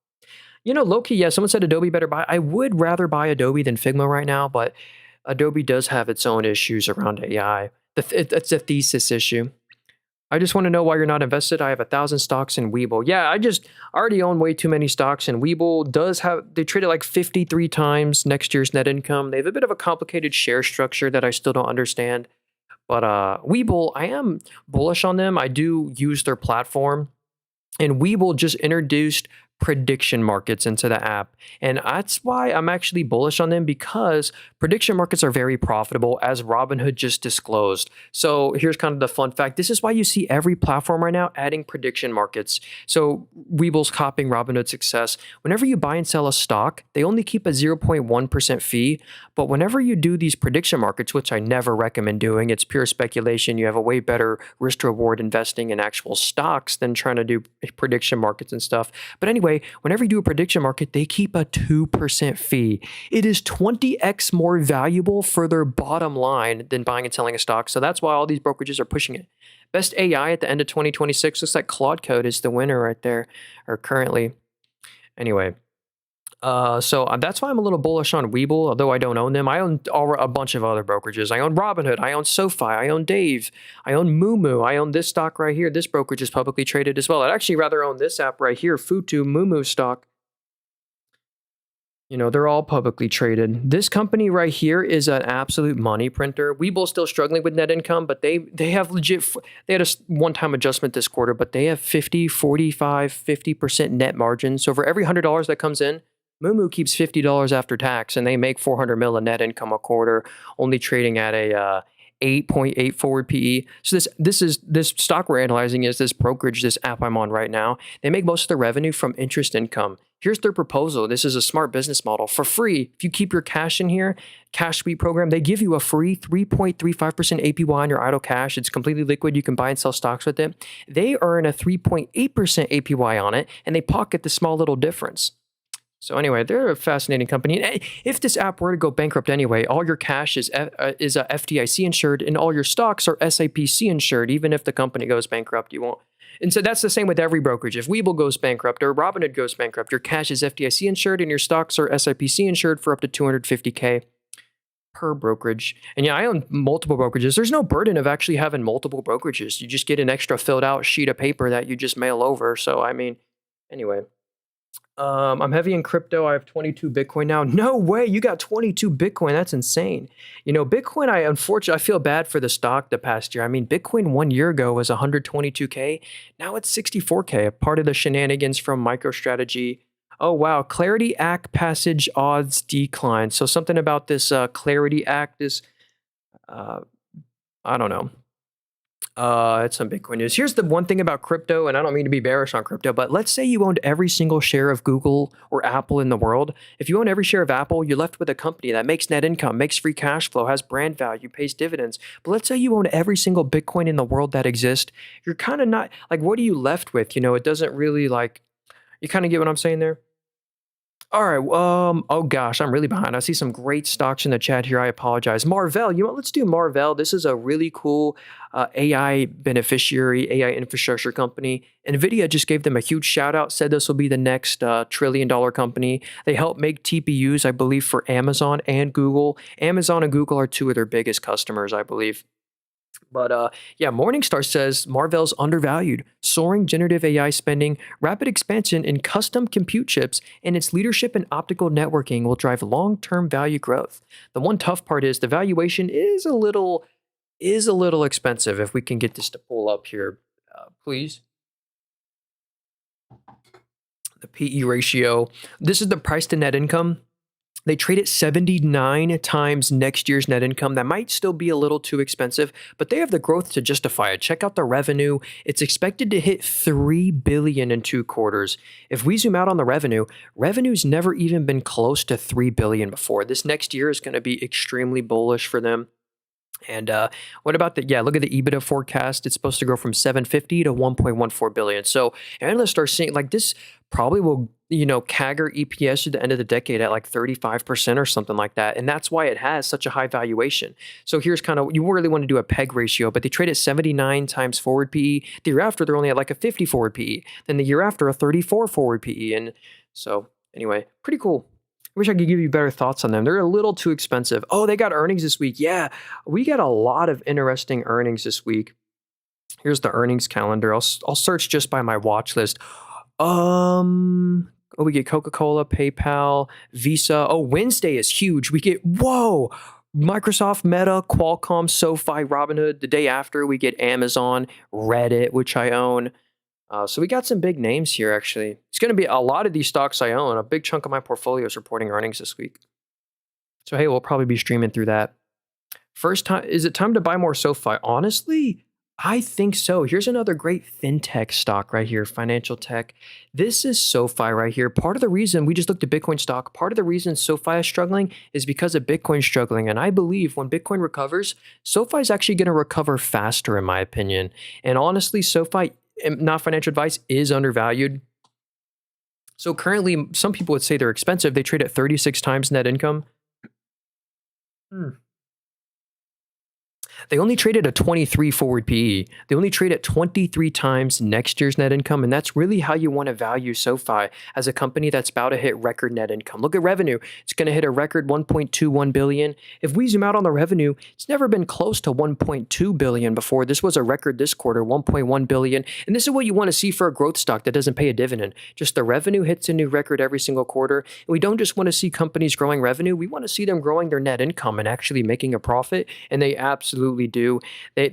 S1: Low-key, yeah, someone said Adobe better buy. I would rather buy Adobe than Figma right now, but Adobe does have its own issues around AI. It's a thesis issue. I just want to know why you're not invested. I have 1,000 stocks in Webull. Yeah, I already own way too many stocks, and Webull does have, they trade at like 53 times next year's net income. They have a bit of a complicated share structure that I still don't understand. But Webull, I am bullish on them. I do use their platform. And Webull just introduced prediction markets into the app. And that's why I'm actually bullish on them because prediction markets are very profitable, as Robinhood just disclosed. So here's kind of the fun fact. This is why you see every platform right now adding prediction markets. So Webull's copying Robinhood's success. Whenever you buy and sell a stock, they only keep a 0.1% fee. But whenever you do these prediction markets, which I never recommend doing, it's pure speculation. You have a way better risk to reward investing in actual stocks than trying to do prediction markets and stuff. But anyway, whenever you do a prediction market, they keep a 2% fee. It is 20x more valuable for their bottom line than buying and selling a stock. So that's why all these brokerages are pushing it. Best AI at the end of 2026 looks like Claude Code is the winner right there, or currently. Anyway, so that's why I'm a little bullish on Webull, although I don't own them. I own a bunch of other brokerages. I own Robinhood, I own SoFi, I own Dave, I own Moomoo, I own this stock right here. This brokerage is publicly traded as well. I'd actually rather own this app right here, Futu Moomoo stock. They're all publicly traded. This company right here is an absolute money printer. Webull's still struggling with net income, but they have legit, they had a one-time adjustment this quarter, but they have 50, 45, 50% net margin. So for every $100 that comes in, Moomoo keeps $50 after tax, and they make 400 mil in net income a quarter, only trading at a 8.8 forward PE. So this stock we're analyzing is this brokerage, this app I'm on right now. They make most of their revenue from interest income. Here's their proposal. This is a smart business model. For free, if you keep your cash in here, cash sweep program, they give you a free 3.35% APY on your idle cash. It's completely liquid. You can buy and sell stocks with it. They earn a 3.8% APY on it, and they pocket the small little difference. So anyway, they're a fascinating company. And if this app were to go bankrupt anyway, all your cash is FDIC insured, and all your stocks are SIPC insured. Even if the company goes bankrupt, you won't. And so that's the same with every brokerage. If Webull goes bankrupt or Robinhood goes bankrupt, your cash is FDIC insured, and your stocks are SIPC insured for up to $250K per brokerage. And yeah, I own multiple brokerages. There's no burden of actually having multiple brokerages. You just get an extra filled out sheet of paper that you just mail over. So I mean, anyway. I'm heavy in crypto. I have 22 Bitcoin now. No way, you got 22 Bitcoin. That's insane. Bitcoin, unfortunately, I feel bad for the stock the past year. I mean, Bitcoin 1 year ago was 122K. Now it's 64K, a part of the shenanigans from MicroStrategy. Oh, wow. Clarity Act passage odds decline. So something about this Clarity Act is, I don't know. It's some Bitcoin news. Here's the one thing about crypto, and I don't mean to be bearish on crypto, but let's say you owned every single share of Google or Apple in the world. If you own every share of Apple, you're left with a company that makes net income, makes free cash flow, has brand value, pays dividends. But let's say you own every single Bitcoin in the world that exists. You're kind of not, like, what are you left with? It doesn't really, like, you kind of get what I'm saying there? All right. Oh gosh, I'm really behind. I see some great stocks in the chat here. I apologize. Marvell, let's do Marvell. This is a really cool AI beneficiary, AI infrastructure company. NVIDIA just gave them a huge shout out, said this will be the next trillion-dollar company. They help make TPUs, I believe, for Amazon and Google. Amazon and Google are two of their biggest customers, I believe. But yeah, Morningstar says Marvell's undervalued, soaring generative AI spending, rapid expansion in custom compute chips, and its leadership in optical networking will drive long-term value growth. The one tough part is the valuation is a little expensive. If we can get this to pull up here, please. The PE ratio. This is the price to net income. They trade at 79 times next year's net income. That might still be a little too expensive, but they have the growth to justify it. Check out the revenue. It's expected to hit $3 billion in 2 quarters. If we zoom out on the revenue's never even been close to $3 billion before. This next year is going to be extremely bullish for them. And what about the, yeah, look at the EBITDA forecast. It's supposed to grow from 750 to 1.14 billion. So analysts are saying like this probably will, CAGR EPS at the end of the decade at like 35% or something like that. And that's why it has such a high valuation. So here's kind of, you really want to do a PEG ratio, but they trade at 79 times forward PE. The year after, they're only at like a 50 forward PE. Then the year after, a 34 forward PE. And so anyway, pretty cool. I wish I could give you better thoughts on them. They're a little too expensive. Oh, they got earnings this week. Yeah, we got a lot of interesting earnings this week. Here's the earnings calendar. I'll search just by my watch list. Oh, we get Coca-Cola, PayPal, Visa. Oh, Wednesday is huge. We get, whoa, Microsoft, Meta, Qualcomm, SoFi, Robinhood. The day after, we get Amazon, Reddit, which I own. So we got some big names here, actually. It's going to be a lot of these stocks I own. A big chunk of my portfolio is reporting earnings this week. So, hey, we'll probably be streaming through that. First time, is it time to buy more SoFi? Honestly, I think so. Here's another great fintech stock right here, financial tech. This is SoFi right here. Part of the reason we just looked at Bitcoin stock, part of the reason SoFi is struggling is because of Bitcoin struggling. And I believe when Bitcoin recovers, SoFi is actually going to recover faster, in my opinion. And honestly, SoFi, not financial advice, is undervalued. So currently, some people would say they're expensive. They trade at 36 times net income. They only traded a 23 forward PE. They only trade at 23 times next year's net income. And that's really how you want to value SoFi as a company that's about to hit record net income. Look at revenue. It's going to hit a record 1.21 billion. If we zoom out on the revenue, it's never been close to 1.2 billion before. This was a record this quarter, 1.1 billion. And this is what you want to see for a growth stock that doesn't pay a dividend. Just the revenue hits a new record every single quarter. And we don't just want to see companies growing revenue. We want to see them growing their net income and actually making a profit. And they absolutely do.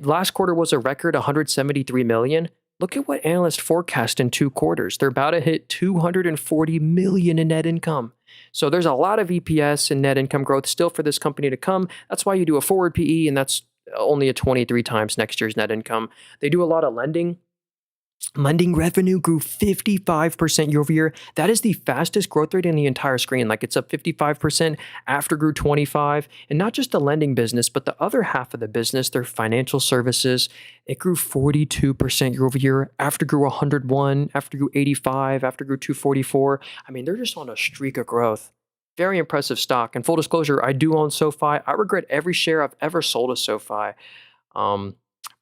S1: Last quarter was a record 173 million. Look at what analysts forecast in 2 quarters. They're about to hit 240 million in net income. So there's a lot of EPS and net income growth still for this company to come. That's why you do a forward PE, and that's only a 23 times next year's net income. They do a lot of lending. Lending revenue grew 55% year over year. That is the fastest growth rate in the entire screen. Like it's up 55%, after grew 25, and not just the lending business, but the other half of the business, their financial services, it grew 42% year over year. After grew 101, after grew 85, after grew 244. I mean, they're just on a streak of growth. Very impressive stock. And full disclosure, I do own SoFi. I regret every share I've ever sold of SoFi.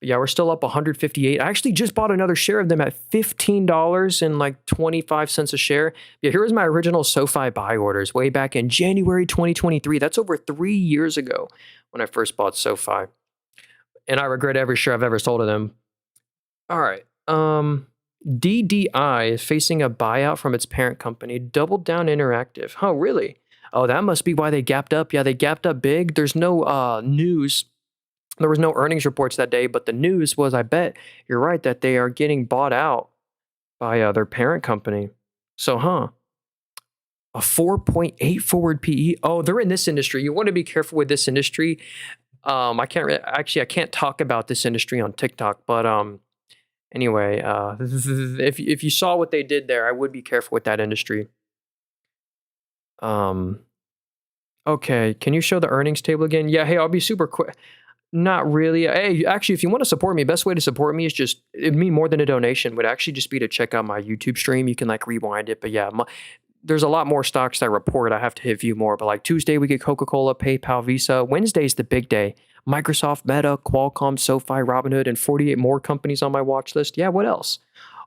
S1: Yeah, we're still up 158. I actually just bought another share of them at $15 and like 25 cents a share. Yeah, here was my original SoFi buy orders way back in January 2023. That's over 3 years ago when I first bought SoFi. And I regret every share I've ever sold of them. All right. DDI is facing a buyout from its parent company, Double Down Interactive. Oh, really? Oh, that must be why they gapped up. Yeah, they gapped up big. There's no news. There was no earnings reports that day, but the news was, I bet you're right, that they are getting bought out by their parent company. So, a 4.8 forward PE. Oh, they're in this industry. You want to be careful with this industry. I can't talk about this industry on TikTok, but anyway, if you saw what they did there, I would be careful with that industry. Okay, can you show the earnings table again? Yeah, hey, I'll be super quick. Not really. Hey, actually, if you want to support me, best way to support me is just, it'd mean more than a donation, would actually just be to check out my YouTube stream. You can like rewind it. But yeah, there's a lot more stocks that I report. I have to hit view more. But like Tuesday, we get Coca-Cola, PayPal, Visa. Wednesday's the big day. Microsoft, Meta, Qualcomm, SoFi, Robinhood, and 48 more companies on my watch list. Yeah, what else?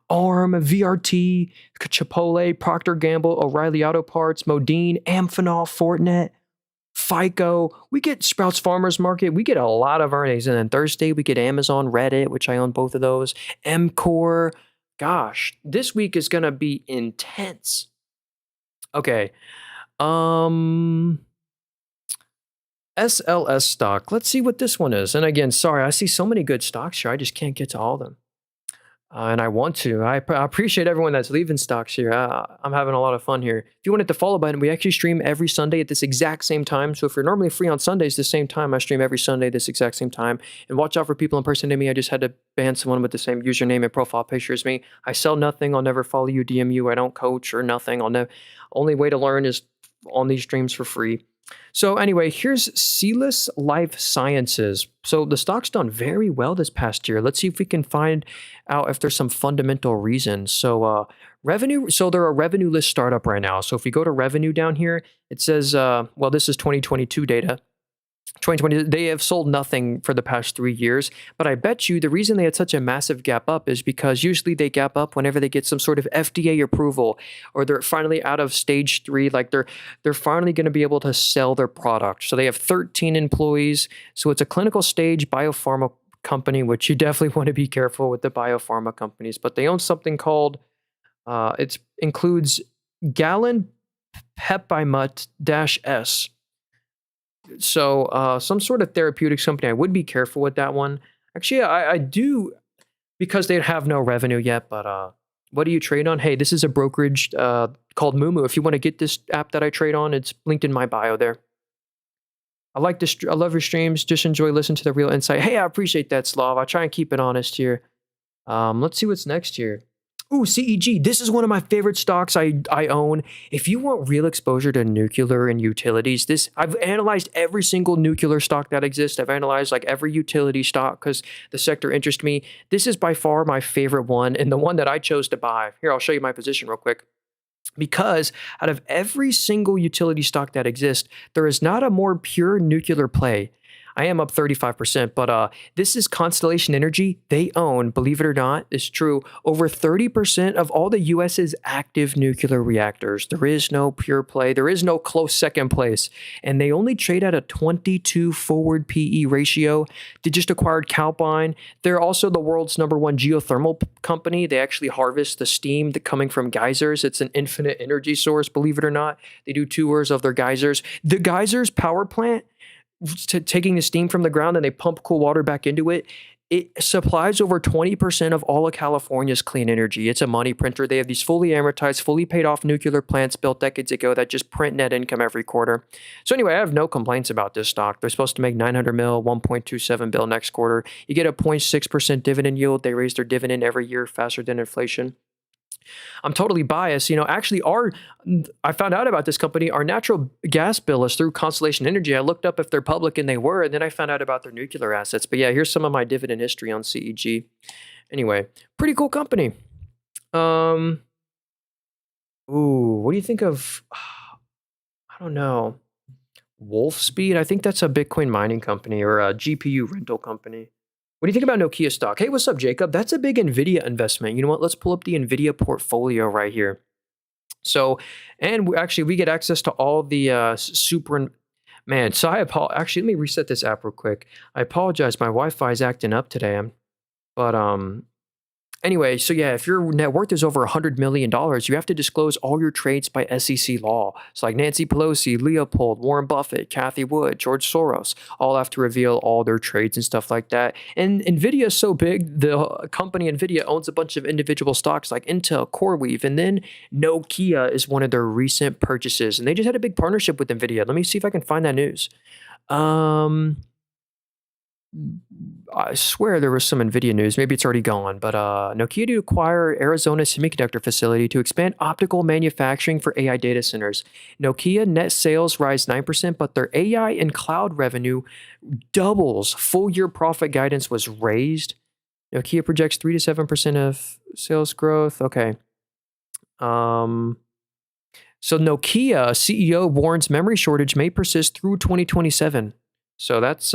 S1: ARM, VRT, Chipotle, Procter & Gamble, O'Reilly Auto Parts, Modine, Amphenol, Fortinet, FICO. We get Sprouts Farmers Market. We get a lot of earnings. And then Thursday, we get Amazon, Reddit, which I own both of those, MCore. Gosh, this week is going to be intense. Okay. SLS stock. Let's see what this one is. And again, sorry, I see so many good stocks here. I just can't get to all of them. And I want to. I appreciate everyone that's leaving stocks here. I'm having a lot of fun here. If you want to hit the follow button, we actually stream every Sunday at this exact same time. So if you're normally free on Sundays the same time, I stream every Sunday this exact same time. And watch out for people impersonating me. I just had to ban someone with the same username and profile picture as me. I sell nothing. I'll never follow you, DM you. I don't coach or nothing. Only way to learn is on these streams for free. So anyway, here's Celis Life Sciences. So the stock's done very well this past year. Let's see if we can find out if there's some fundamental reasons. Revenue. So they're a revenue list startup right now. So if we go to revenue down here, it says, well, this is 2022 data. 2020, they have sold nothing for the past 3 years, but I bet you the reason they had such a massive gap up is because usually they gap up whenever they get some sort of FDA approval or they're finally out of stage 3, like they're finally going to be able to sell their product. So they have 13 employees. So it's a clinical stage biopharma company, which you definitely want to be careful with the biopharma companies, but they own something called it includes Gallon Pepimut-S. So some sort of therapeutics company. I would be careful with that one. Actually, I do because they have no revenue yet. But what do you trade on? Hey, this is a brokerage called Moomoo. If you want to get this app that I trade on, it's linked in my bio there. I like this. I love your streams. Just enjoy listening to the real insight. Hey, I appreciate that, Slav. I try and keep it honest here. Let's see what's next here. Ooh, CEG. This is one of my favorite stocks I own. If you want real exposure to nuclear and utilities, I've analyzed every single nuclear stock that exists. I've analyzed like every utility stock because the sector interests me. This is by far my favorite one and the one that I chose to buy. Here, I'll show you my position real quick. Because out of every single utility stock that exists, there is not a more pure nuclear play. I am up 35%, but this is Constellation Energy. They own, believe it or not, it's true, over 30% of all the US's active nuclear reactors. There is no pure play. There is no close second place. And they only trade at a 22 forward PE ratio. They just acquired Calpine. They're also the world's #1 geothermal company. They actually harvest the steam coming from geysers. It's an infinite energy source, believe it or not. They do tours of their geysers. The geysers power plant, taking the steam from the ground and they pump cool water back into it. It supplies over 20% of all of California's clean energy. It's a money printer. They have these fully amortized, fully paid off nuclear plants built decades ago that just print net income every quarter. So anyway, I have no complaints about this stock. They're supposed to make 900 mil, 1.27 bill next quarter. You get a 0.6% dividend yield. They raise their dividend every year faster than inflation. I'm totally biased. Actually, I found out about this company. Our natural gas bill is through Constellation Energy. I looked up if they're public, and they were, and then I found out about their nuclear assets. But yeah, here's some of my dividend history on CEG. Anyway, pretty cool company. Ooh, what do you think of? I don't know. Wolfspeed. I think that's a Bitcoin mining company or a GPU rental company. What do you think about Nokia stock? Hey, what's up, Jacob? That's a big NVIDIA investment. You know what? Let's pull up the NVIDIA portfolio right here. So, and we get access to all the man. So actually, let me reset this app real quick. I apologize. My Wi-Fi is acting up today. But anyway, so yeah, if your net worth is over $100 million, you have to disclose all your trades by SEC law. So like Nancy Pelosi, Leopold, Warren Buffett, Cathie Wood, George Soros, all have to reveal all their trades and stuff like that. And NVIDIA is so big, the company NVIDIA owns a bunch of individual stocks like Intel, CoreWeave, and then Nokia is one of their recent purchases. And they just had a big partnership with NVIDIA. Let me see if I can find that news. I swear there was some NVIDIA news. Maybe it's already gone. But Nokia to acquire Arizona semiconductor facility to expand optical manufacturing for AI data centers. Nokia net sales rise 9%, but their AI and cloud revenue doubles. Full year profit guidance was raised. Nokia projects 3 to 7% of sales growth. Okay. So Nokia CEO warns memory shortage may persist through 2027. So that's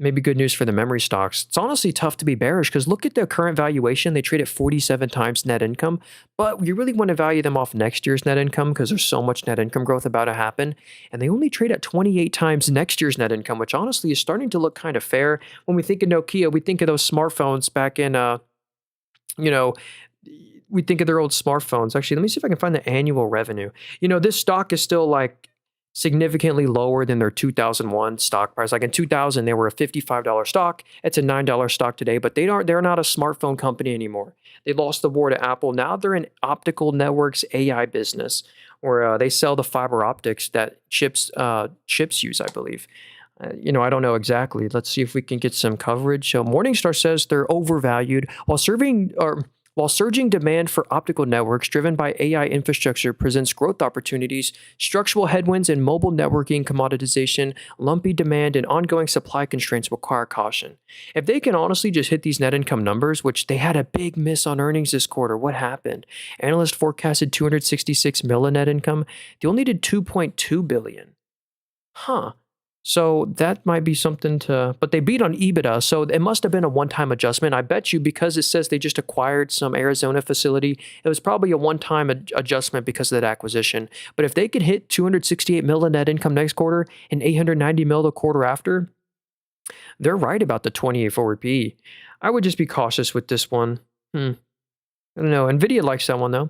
S1: maybe good news for the memory stocks. It's honestly tough to be bearish because look at their current valuation. They trade at 47 times net income, but you really want to value them off next year's net income because there's so much net income growth about to happen. And they only trade at 28 times next year's net income, which honestly is starting to look kind of fair. When we think of Nokia, we think of those smartphones back in, we think of their old smartphones. Actually, let me see if I can find the annual revenue. This stock is still like significantly lower than their 2001 stock price. Like in 2000, they were a $55 stock. It's a $9 stock today, but they're not a smartphone company anymore. They lost the war to Apple. Now they're an optical networks AI business where they sell the fiber optics that chips use, I believe. I don't know exactly. Let's see if we can get some coverage. So Morningstar says they're overvalued while While surging demand for optical networks driven by AI infrastructure presents growth opportunities, structural headwinds in mobile networking commoditization, lumpy demand, and ongoing supply constraints require caution. If they can honestly just hit these net income numbers, which they had a big miss on earnings this quarter, what happened? Analysts forecasted 266 million net income. They only did 2.2 billion. Huh. So that might be something to, but they beat on EBITDA, so it must have been a one-time adjustment. I bet you because it says they just acquired some Arizona facility, it was probably a one-time adjustment because of that acquisition. But if they could hit 268 million net income next quarter and 890 million the quarter after, they're right about the 28 forward PE. I would just be cautious with this one. I don't know. Nvidia likes that one though.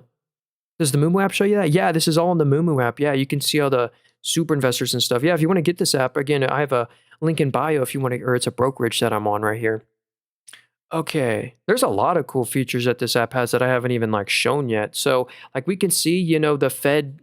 S1: Does the Moomoo app show you that? Yeah, this is all in the Moomoo app. Yeah, you can see all the super investors and stuff. Yeah, if you want to get this app, again, I have a link in bio if you want to, or it's a brokerage that I'm on right here. Okay, there's a lot of cool features that this app has that I haven't even like shown yet. So like we can see, the Fed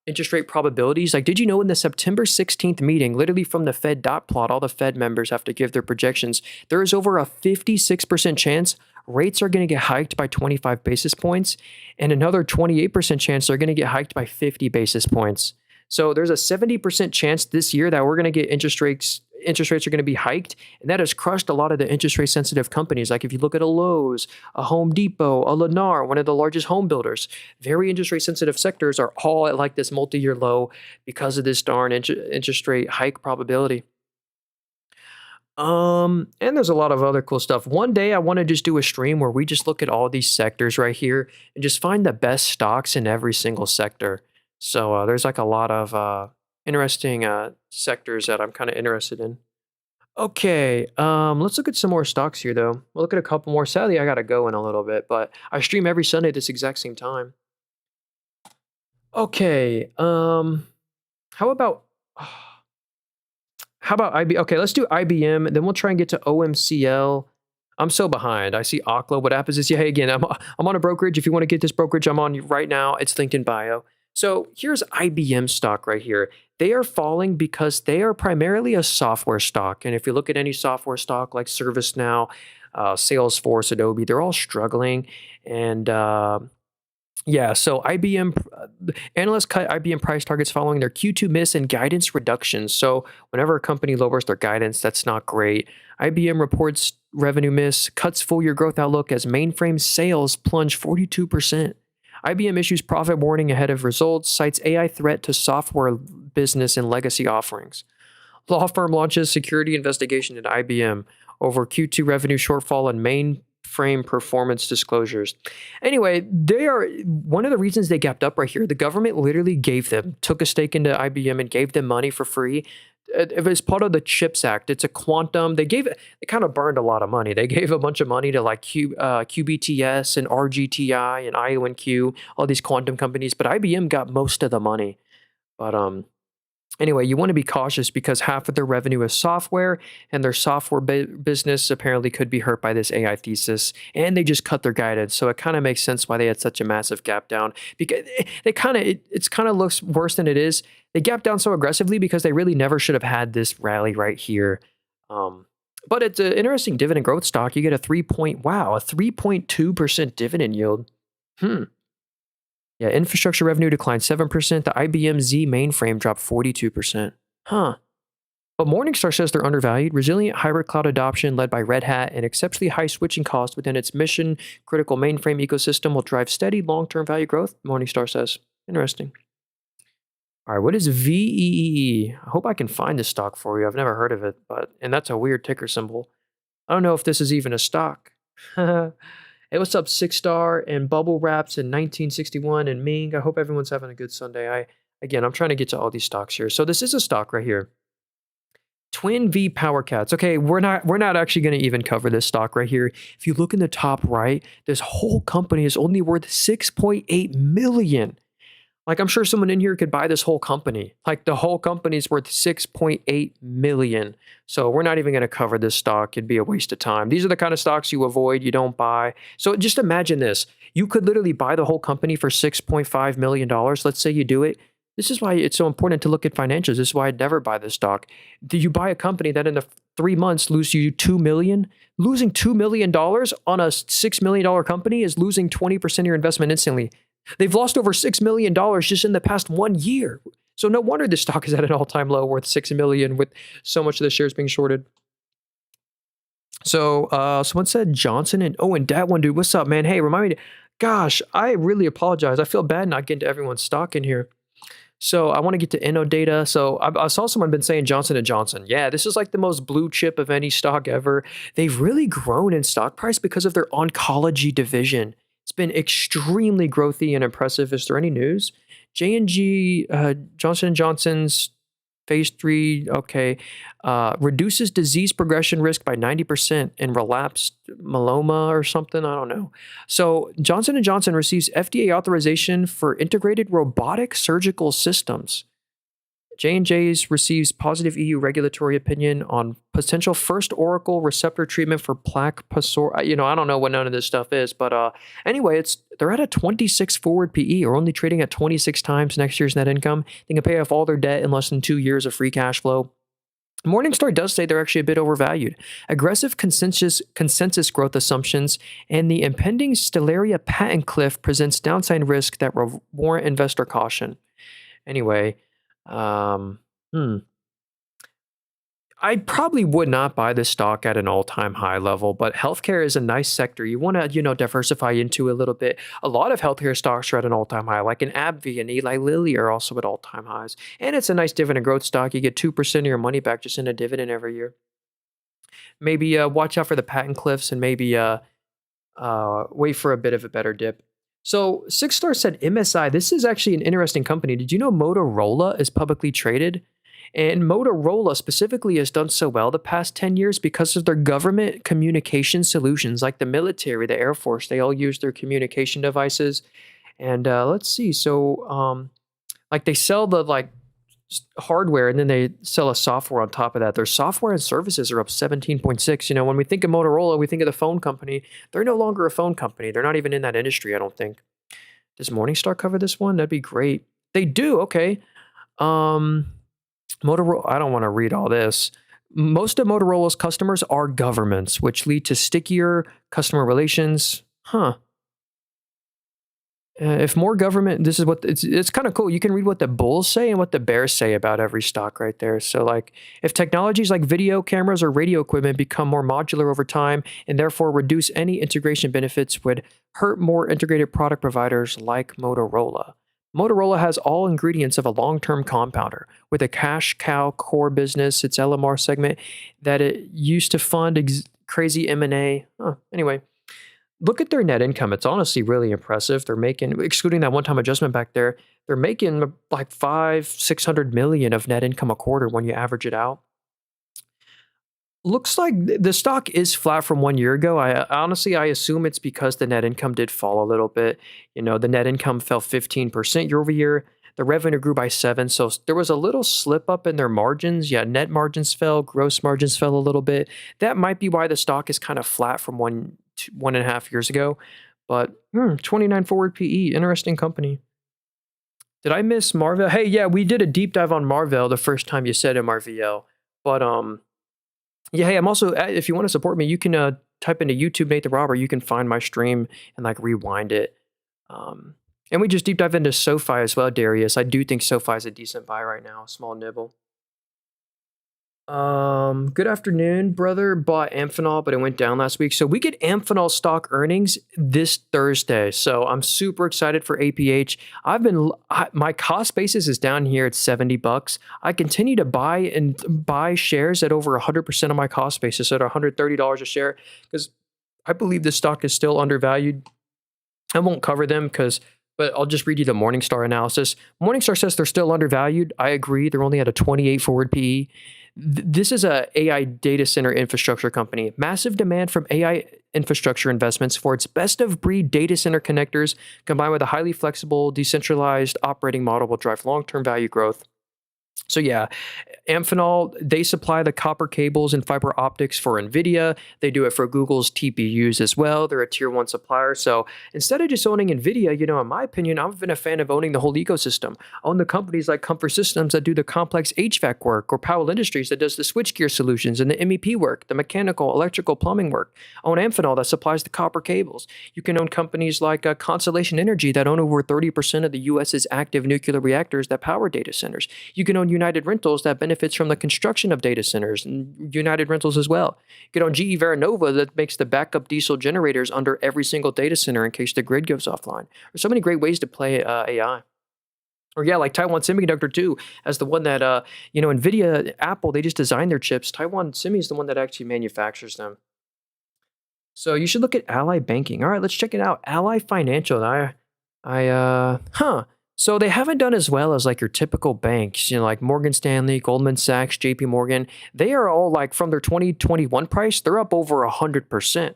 S1: interest rate probabilities. Like, did you know in the September 16th meeting, literally from the Fed dot plot, all the Fed members have to give their projections. There is over a 56% chance rates are going to get hiked by 25 basis points, and another 28% chance they're going to get hiked by 50 basis points. So there's a 70% chance this year that we're going to get interest rates are going to be hiked, and that has crushed a lot of the interest rate sensitive companies. Like if you look at a Lowe's, a Home Depot, a Lennar, one of the largest home builders, very interest rate sensitive sectors are all at like this multi-year low because of this darn interest rate hike probability. And there's a lot of other cool stuff. One day I want to just do a stream where we just look at all these sectors right here and just find the best stocks in every single sector. So there's like a lot of interesting sectors that I'm kind of interested in. Okay, let's look at some more stocks here though. We'll look at a couple more. Sadly, I gotta go in a little bit, but I stream every Sunday at this exact same time. Okay, how about IB? Okay, let's do IBM, and then we'll try and get to OMCL. I'm so behind. I see Oklo. What happens is, yeah, hey, again, I'm on a brokerage. If you want to get this brokerage, I'm on right now. It's linked in bio. So here's IBM stock right here. They are falling because they are primarily a software stock. And if you look at any software stock like ServiceNow, Salesforce, Adobe, they're all struggling. And yeah, so analysts cut IBM price targets following their Q2 miss and guidance reductions. So whenever a company lowers their guidance, that's not great. IBM reports revenue miss, cuts full year growth outlook as mainframe sales plunge 42%. IBM issues profit warning ahead of results, cites AI threat to software business and legacy offerings. Law firm launches security investigation at IBM over Q2 revenue shortfall and mainframe performance disclosures. Anyway, they are one of the reasons they gapped up right here. The government literally took a stake into IBM and gave them money for free. It was part of the CHIPS Act. It's a quantum. They kind of burned a lot of money. They gave a bunch of money to like QBTS and RGTI and IonQ, all these quantum companies, but IBM got most of the money. But anyway, you want to be cautious because half of their revenue is software, and their software business apparently could be hurt by this AI thesis, and they just cut their guidance. So it kind of makes sense why they had such a massive gap down, because it kind of looks worse than it is. They gapped down so aggressively because they really never should have had this rally right here. But it's an interesting dividend growth stock. You get a 3.2% dividend yield. Yeah, infrastructure revenue declined 7%. The IBM Z mainframe dropped 42%. But Morningstar says they're undervalued. Resilient hybrid cloud adoption led by Red Hat and exceptionally high switching costs within its mission-critical mainframe ecosystem will drive steady long-term value growth, Morningstar says. Interesting. All right, what is VEEE? I hope I can find this stock for you. I've never heard of it, and that's a weird ticker symbol. I don't know if this is even a stock. Hey, what's up, Six Star and Bubble Wraps in 1961 and Ming? I hope everyone's having a good Sunday. I'm trying to get to all these stocks here. So this is a stock right here. Twin V Power Cats. Okay, we're not actually going to even cover this stock right here. If you look in the top right, this whole company is only worth $6.8 million. Like, I'm sure someone in here could buy this whole company. Like, the whole company is worth $6.8 million. So we're not even going to cover this stock. It'd be a waste of time. These are the kind of stocks you avoid, you don't buy. So just imagine this. You could literally buy the whole company for $6.5 million. Let's say you do it. This is why it's so important to look at financials. This is why I'd never buy this stock. You buy a company that in the 3 months lose you 2 million. Losing $2 million on a $6 million company is losing 20% of your investment instantly. They've lost over $6 million just in the past 1 year. So no wonder this stock is at an all-time low worth $6 million with so much of the shares being shorted. So someone said Johnson and that one dude, what's up, man? Hey, remind me. Gosh, I really apologize. I feel bad not getting to everyone's stock in here. So I want to get to Innodata. So I saw someone been saying Johnson & Johnson. Yeah, this is like the most blue chip of any stock ever. They've really grown in stock price because of their oncology division. It's been extremely growthy and impressive. Is there any news? J&G, Johnson & Johnson's phase 3, okay, reduces disease progression risk by 90% in relapsed myeloma or something. I don't know. So Johnson & Johnson receives FDA authorization for integrated robotic surgical systems. J&J's receives positive EU regulatory opinion on potential first oracle receptor treatment for plaque psoriasis. I don't know what none of this stuff is, but anyway, they're at a 26 forward PE, or only trading at 26 times next year's net income. They can pay off all their debt in less than 2 years of free cash flow. Morningstar does say they're actually a bit overvalued. Aggressive consensus growth assumptions and the impending Stellaria patent cliff presents downside risk that warrant investor caution. Anyway, I probably would not buy this stock at an all-time high level, but healthcare is a nice sector. You want to, diversify into a little bit. A lot of healthcare stocks are at an all-time high, like an AbbVie and Eli Lilly are also at all-time highs. And it's a nice dividend growth stock. You get 2% of your money back just in a dividend every year. Maybe watch out for the patent cliffs and maybe wait for a bit of a better dip. So Six Star said MSI. This is actually an interesting company. Did you know Motorola is publicly traded? And Motorola specifically has done so well the past 10 years because of their government communication solutions, like the military, the Air Force. They all use their communication devices. And let's see. So like they sell the hardware and then they sell a software on top of that. Their software and services are up 17.6. When we think of Motorola, we think of the phone company. They're no longer a phone company. They're not even in that industry, I don't think. Does Morningstar cover this one? That'd be great. They do. Okay. Motorola, I don't want to read all this. Most of Motorola's customers are governments, which lead to stickier customer relations. If more government, this is what it's kind of cool. You can read what the bulls say and what the bears say about every stock right there. So like if technologies like video cameras or radio equipment become more modular over time and therefore reduce any integration benefits, would hurt more integrated product providers like Motorola. Motorola has all ingredients of a long-term compounder with a cash cow core business, its LMR segment that it used to fund crazy M&A. Anyway, look at their net income. It's honestly really impressive. They're making, excluding that one-time adjustment back there, they're making like $500-600 million of net income a quarter when you average it out. Looks like the stock is flat from 1 year ago. I assume it's because the net income did fall a little bit. The net income fell 15% year over year. The revenue grew by 7%. So there was a little slip up in their margins. Yeah, net margins fell, gross margins fell a little bit. That might be why the stock is kind of flat from 1.5 years ago. But 29 forward PE, interesting company. Did I miss Marvell? Hey, yeah, we did a deep dive on Marvell the first time you said MRVL. But yeah, hey, I'm also, if you want to support me, you can type into YouTube Nate the Robber. You can find my stream and rewind it. And we just deep dive into SoFi as well, Darius. I do think SoFi is a decent buy right now, small nibble. Good afternoon, brother. Bought Amphenol, but it went down last week. So we get Amphenol stock earnings this Thursday. So I'm super excited for APH. My cost basis is down here at $70. I continue to buy shares at over 100% of my cost basis at $130 a share because I believe this stock is still undervalued. I won't cover them but I'll just read you the Morningstar analysis. Morningstar says they're still undervalued. I agree. They're only at a 28 forward PE. This is a AI data center infrastructure company. Massive demand from AI infrastructure investments for its best-of-breed data center connectors, combined with a highly flexible, decentralized operating model, will drive long-term value growth. So yeah, Amphenol, they supply the copper cables and fiber optics for NVIDIA. They do it for Google's TPUs as well. They're a tier one supplier. So instead of just owning NVIDIA, in my opinion, I've been a fan of owning the whole ecosystem. Own the companies like Comfort Systems that do the complex HVAC work, or Powell Industries that does the switchgear solutions and the MEP work, the mechanical, electrical, plumbing work. Own Amphenol that supplies the copper cables. You can own companies like Constellation Energy that own over 30% of the US's active nuclear reactors that power data centers. You can own United Rentals that benefits from the construction of data centers, and United Rentals as well. You can own GE Vernova that makes the backup diesel generators under every single data center in case the grid goes offline. There's so many great ways to play AI. Or yeah, like Taiwan Semiconductor too, as the one that Nvidia, Apple, they just design their chips. Taiwan Semi is the one that actually manufactures them. So you should look at Ally Banking. All right, let's check it out. Ally Financial. So they haven't done as well as like your typical banks, like Morgan Stanley, Goldman Sachs, JP Morgan. They are all like from their 2021 price, they're up over 100%.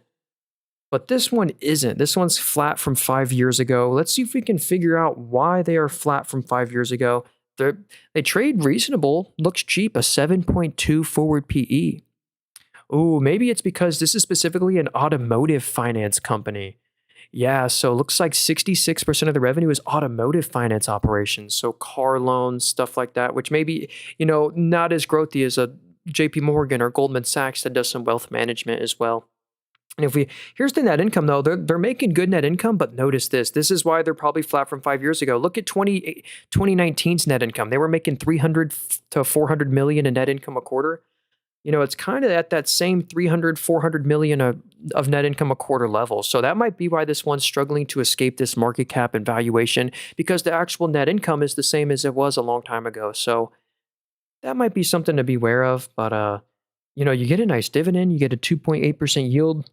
S1: But this one isn't. This one's flat from 5 years ago. Let's see if we can figure out why they are flat from 5 years ago. They trade reasonable, looks cheap, a 7.2 forward PE. Ooh, maybe it's because this is specifically an automotive finance company. Yeah, so it looks like 66% of the revenue is automotive finance operations. So car loans, stuff like that, which maybe, not as growthy as a JP Morgan or Goldman Sachs that does some wealth management as well. And here's the net income though, they're making good net income, but notice this. This is why they're probably flat from 5 years ago. Look at 2019's net income. They were making 300 to 400 million in net income a quarter. It's kind of at that same 300, 400 million of net income a quarter level. So that might be why this one's struggling to escape this market cap and valuation, because the actual net income is the same as it was a long time ago. So that might be something to be aware of. But, you get a nice dividend, you get a 2.8% yield,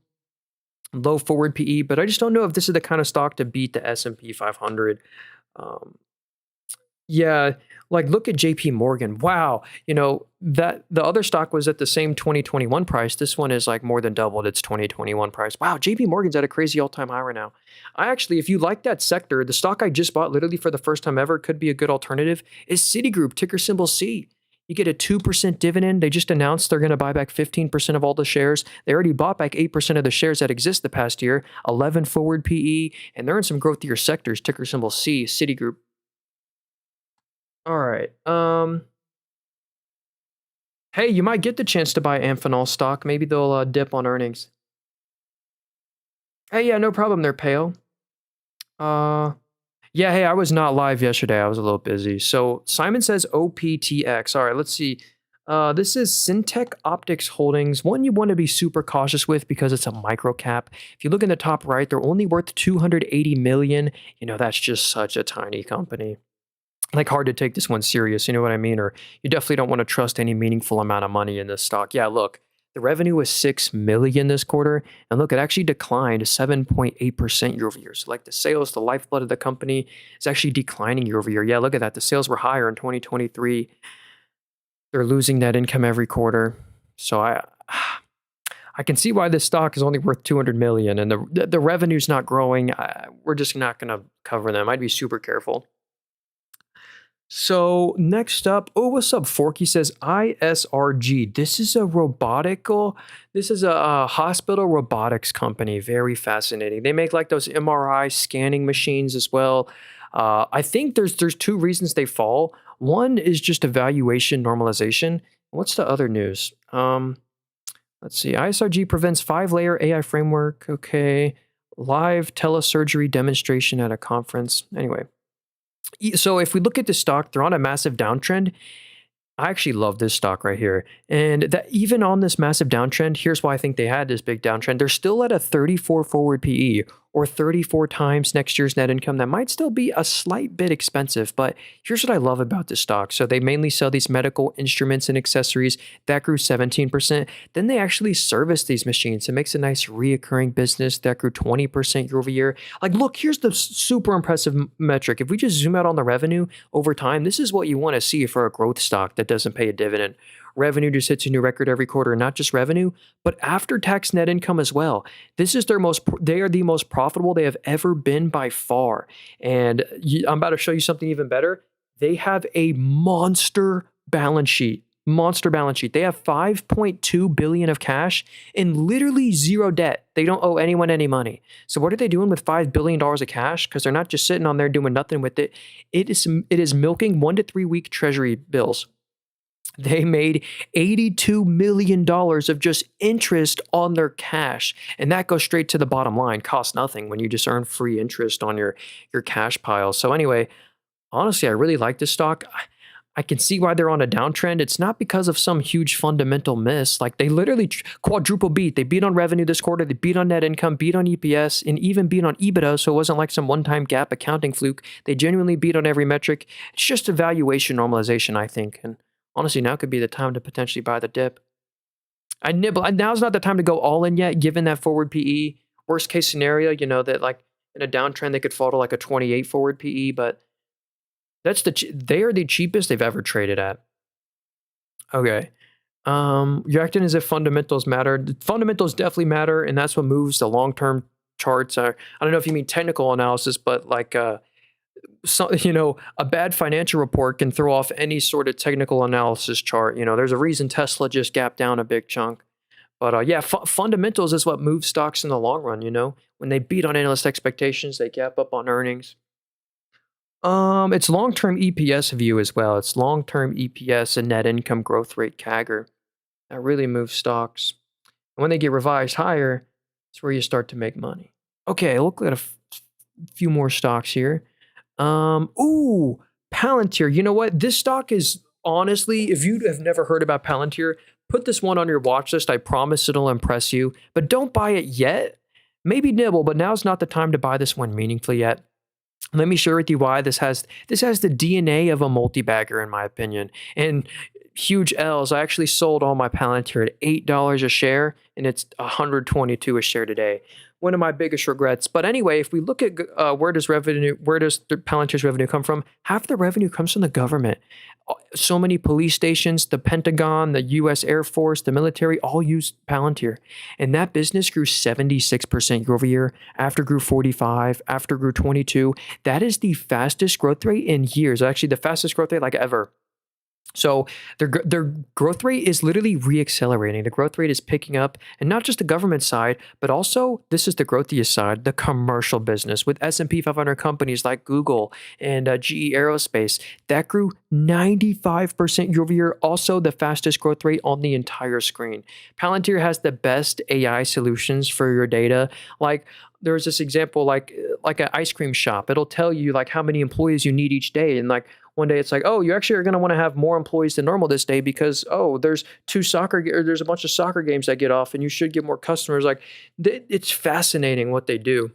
S1: low forward PE, but I just don't know if this is the kind of stock to beat the S&P 500. Um, Yeah, like look at JP Morgan. Wow, that the other stock was at the same 2021 price. This one is like more than doubled its 2021 price. Wow, JP Morgan's at a crazy all-time high right now. I actually, if you like that sector, the stock I just bought literally for the first time ever could be a good alternative is Citigroup, ticker symbol C. You get a 2% dividend. They just announced they're going to buy back 15% of all the shares. They already bought back 8% of the shares that exist the past year, 11 forward PE, and they're in some growthier sectors, ticker symbol C, Citigroup. All right. Hey, you might get the chance to buy Amphenol stock. Maybe they'll dip on earnings. Hey, yeah, no problem there, Pale. Uh, yeah, hey, I was not live yesterday. I was a little busy. So Simon says OPTX. All right, let's see. This is Syntec Optics Holdings, one you want to be super cautious with because it's a micro cap. If you look in the top right, they're only worth 280 million. That's just such a tiny company. Like hard to take this one serious, you know what I mean? Or you definitely don't want to trust any meaningful amount of money in this stock. Yeah, look, the revenue was 6 million this quarter, and look, it actually declined 7.8% year over year. So like the sales, the lifeblood of the company is actually declining year over year. Yeah, look at that. The sales were higher in 2023. They're losing net income every quarter. So I can see why this stock is only worth 200 million and the revenue's not growing. We're just not going to cover them. I'd be super careful. So next up, what's up, Forky says ISRG. This is a hospital robotics company. Very fascinating. They make like those MRI scanning machines as well. I think there's two reasons they fall. One is just evaluation normalization. What's the other news? Let's see. ISRG prevents 5-layer AI framework. Okay. Live telesurgery demonstration at a conference. Anyway. So if we look at the stock, they're on a massive downtrend. I actually love this stock right here. And that even on this massive downtrend, here's why I think they had this big downtrend. They're still at a 34 forward PE or 34 times next year's net income. That might still be a slight bit expensive, but here's what I love about this stock. So they mainly sell these medical instruments and accessories. That grew 17%. Then they actually service these machines. It makes a nice reoccurring business. That grew 20% year over year. Like, look, here's the super impressive metric. If we just zoom out on the revenue over time, this is what you want to see for a growth stock that doesn't pay a dividend. Revenue just hits a new record every quarter, not just revenue, but after-tax net income as well. They are the most profitable they have ever been by far. And I'm about to show you something even better. They have a monster balance sheet, monster balance sheet. They have 5.2 billion of cash and literally zero debt. They don't owe anyone any money. So what are they doing with $5 billion of cash? Because they're not just sitting on there doing nothing with it. It is milking 1 to 3 week treasury bills. They made $82 million of just interest on their cash. And that goes straight to the bottom line. Costs nothing when you just earn free interest on your cash pile. So anyway, honestly, I really like this stock. I can see why they're on a downtrend. It's not because of some huge fundamental miss. Like they literally quadruple beat. They beat on revenue this quarter. They beat on net income, beat on EPS, and even beat on EBITDA. So it wasn't like some one-time gap accounting fluke. They genuinely beat on every metric. It's just a valuation normalization, I think. And honestly, now could be the time to potentially buy the dip. I nibble. Now's not the time to go all in yet, given that forward PE. Worst case scenario, that like in a downtrend they could fall to like a 28 forward PE, but they are the cheapest they've ever traded at. Okay. You're acting as if fundamentals matter. The fundamentals definitely matter, and that's what moves the long-term charts. I don't know if you mean technical analysis, but like a bad financial report can throw off any sort of technical analysis chart. There's a reason Tesla just gapped down a big chunk. But yeah, fundamentals is what moves stocks in the long run. When they beat on analyst expectations, they gap up on earnings. It's long-term EPS view as well. It's long-term EPS and net income growth rate CAGR. That really moves stocks. And when they get revised higher, it's where you start to make money. Okay, look at a few more stocks here. Palantir. You know what? This stock is honestly, if you have never heard about Palantir, put this one on your watch list. I promise it'll impress you. But don't buy it yet. Maybe nibble, but now's not the time to buy this one meaningfully yet. Let me share with you why this has the DNA of a multi-bagger, in my opinion, and huge L's. I actually sold all my Palantir at $8 a share, and it's $122 a share today. One of my biggest regrets. But anyway, if we look at where does the Palantir's revenue come from? Half the revenue comes from the government. So many police stations, the Pentagon, the U.S. Air Force, the military all use Palantir. And that business grew 76% year over year. After grew 45, after grew 22. That is the fastest growth rate in years. Actually, the fastest growth rate like ever. So their growth rate is literally reaccelerating. The growth rate is picking up, and not just the government side, but also this is the growthiest side, the commercial business with S&P 500 companies like Google and GE Aerospace. That grew 95% year over year, also the fastest growth rate on the entire screen. Palantir has the best AI solutions for your data. Like there's this example, like an ice cream shop. It'll tell you like how many employees you need each day, and like one day it's like, oh, you actually are going to want to have more employees than normal this day because, oh, there's there's a bunch of soccer games that get off and you should get more customers. Like it's fascinating what they do.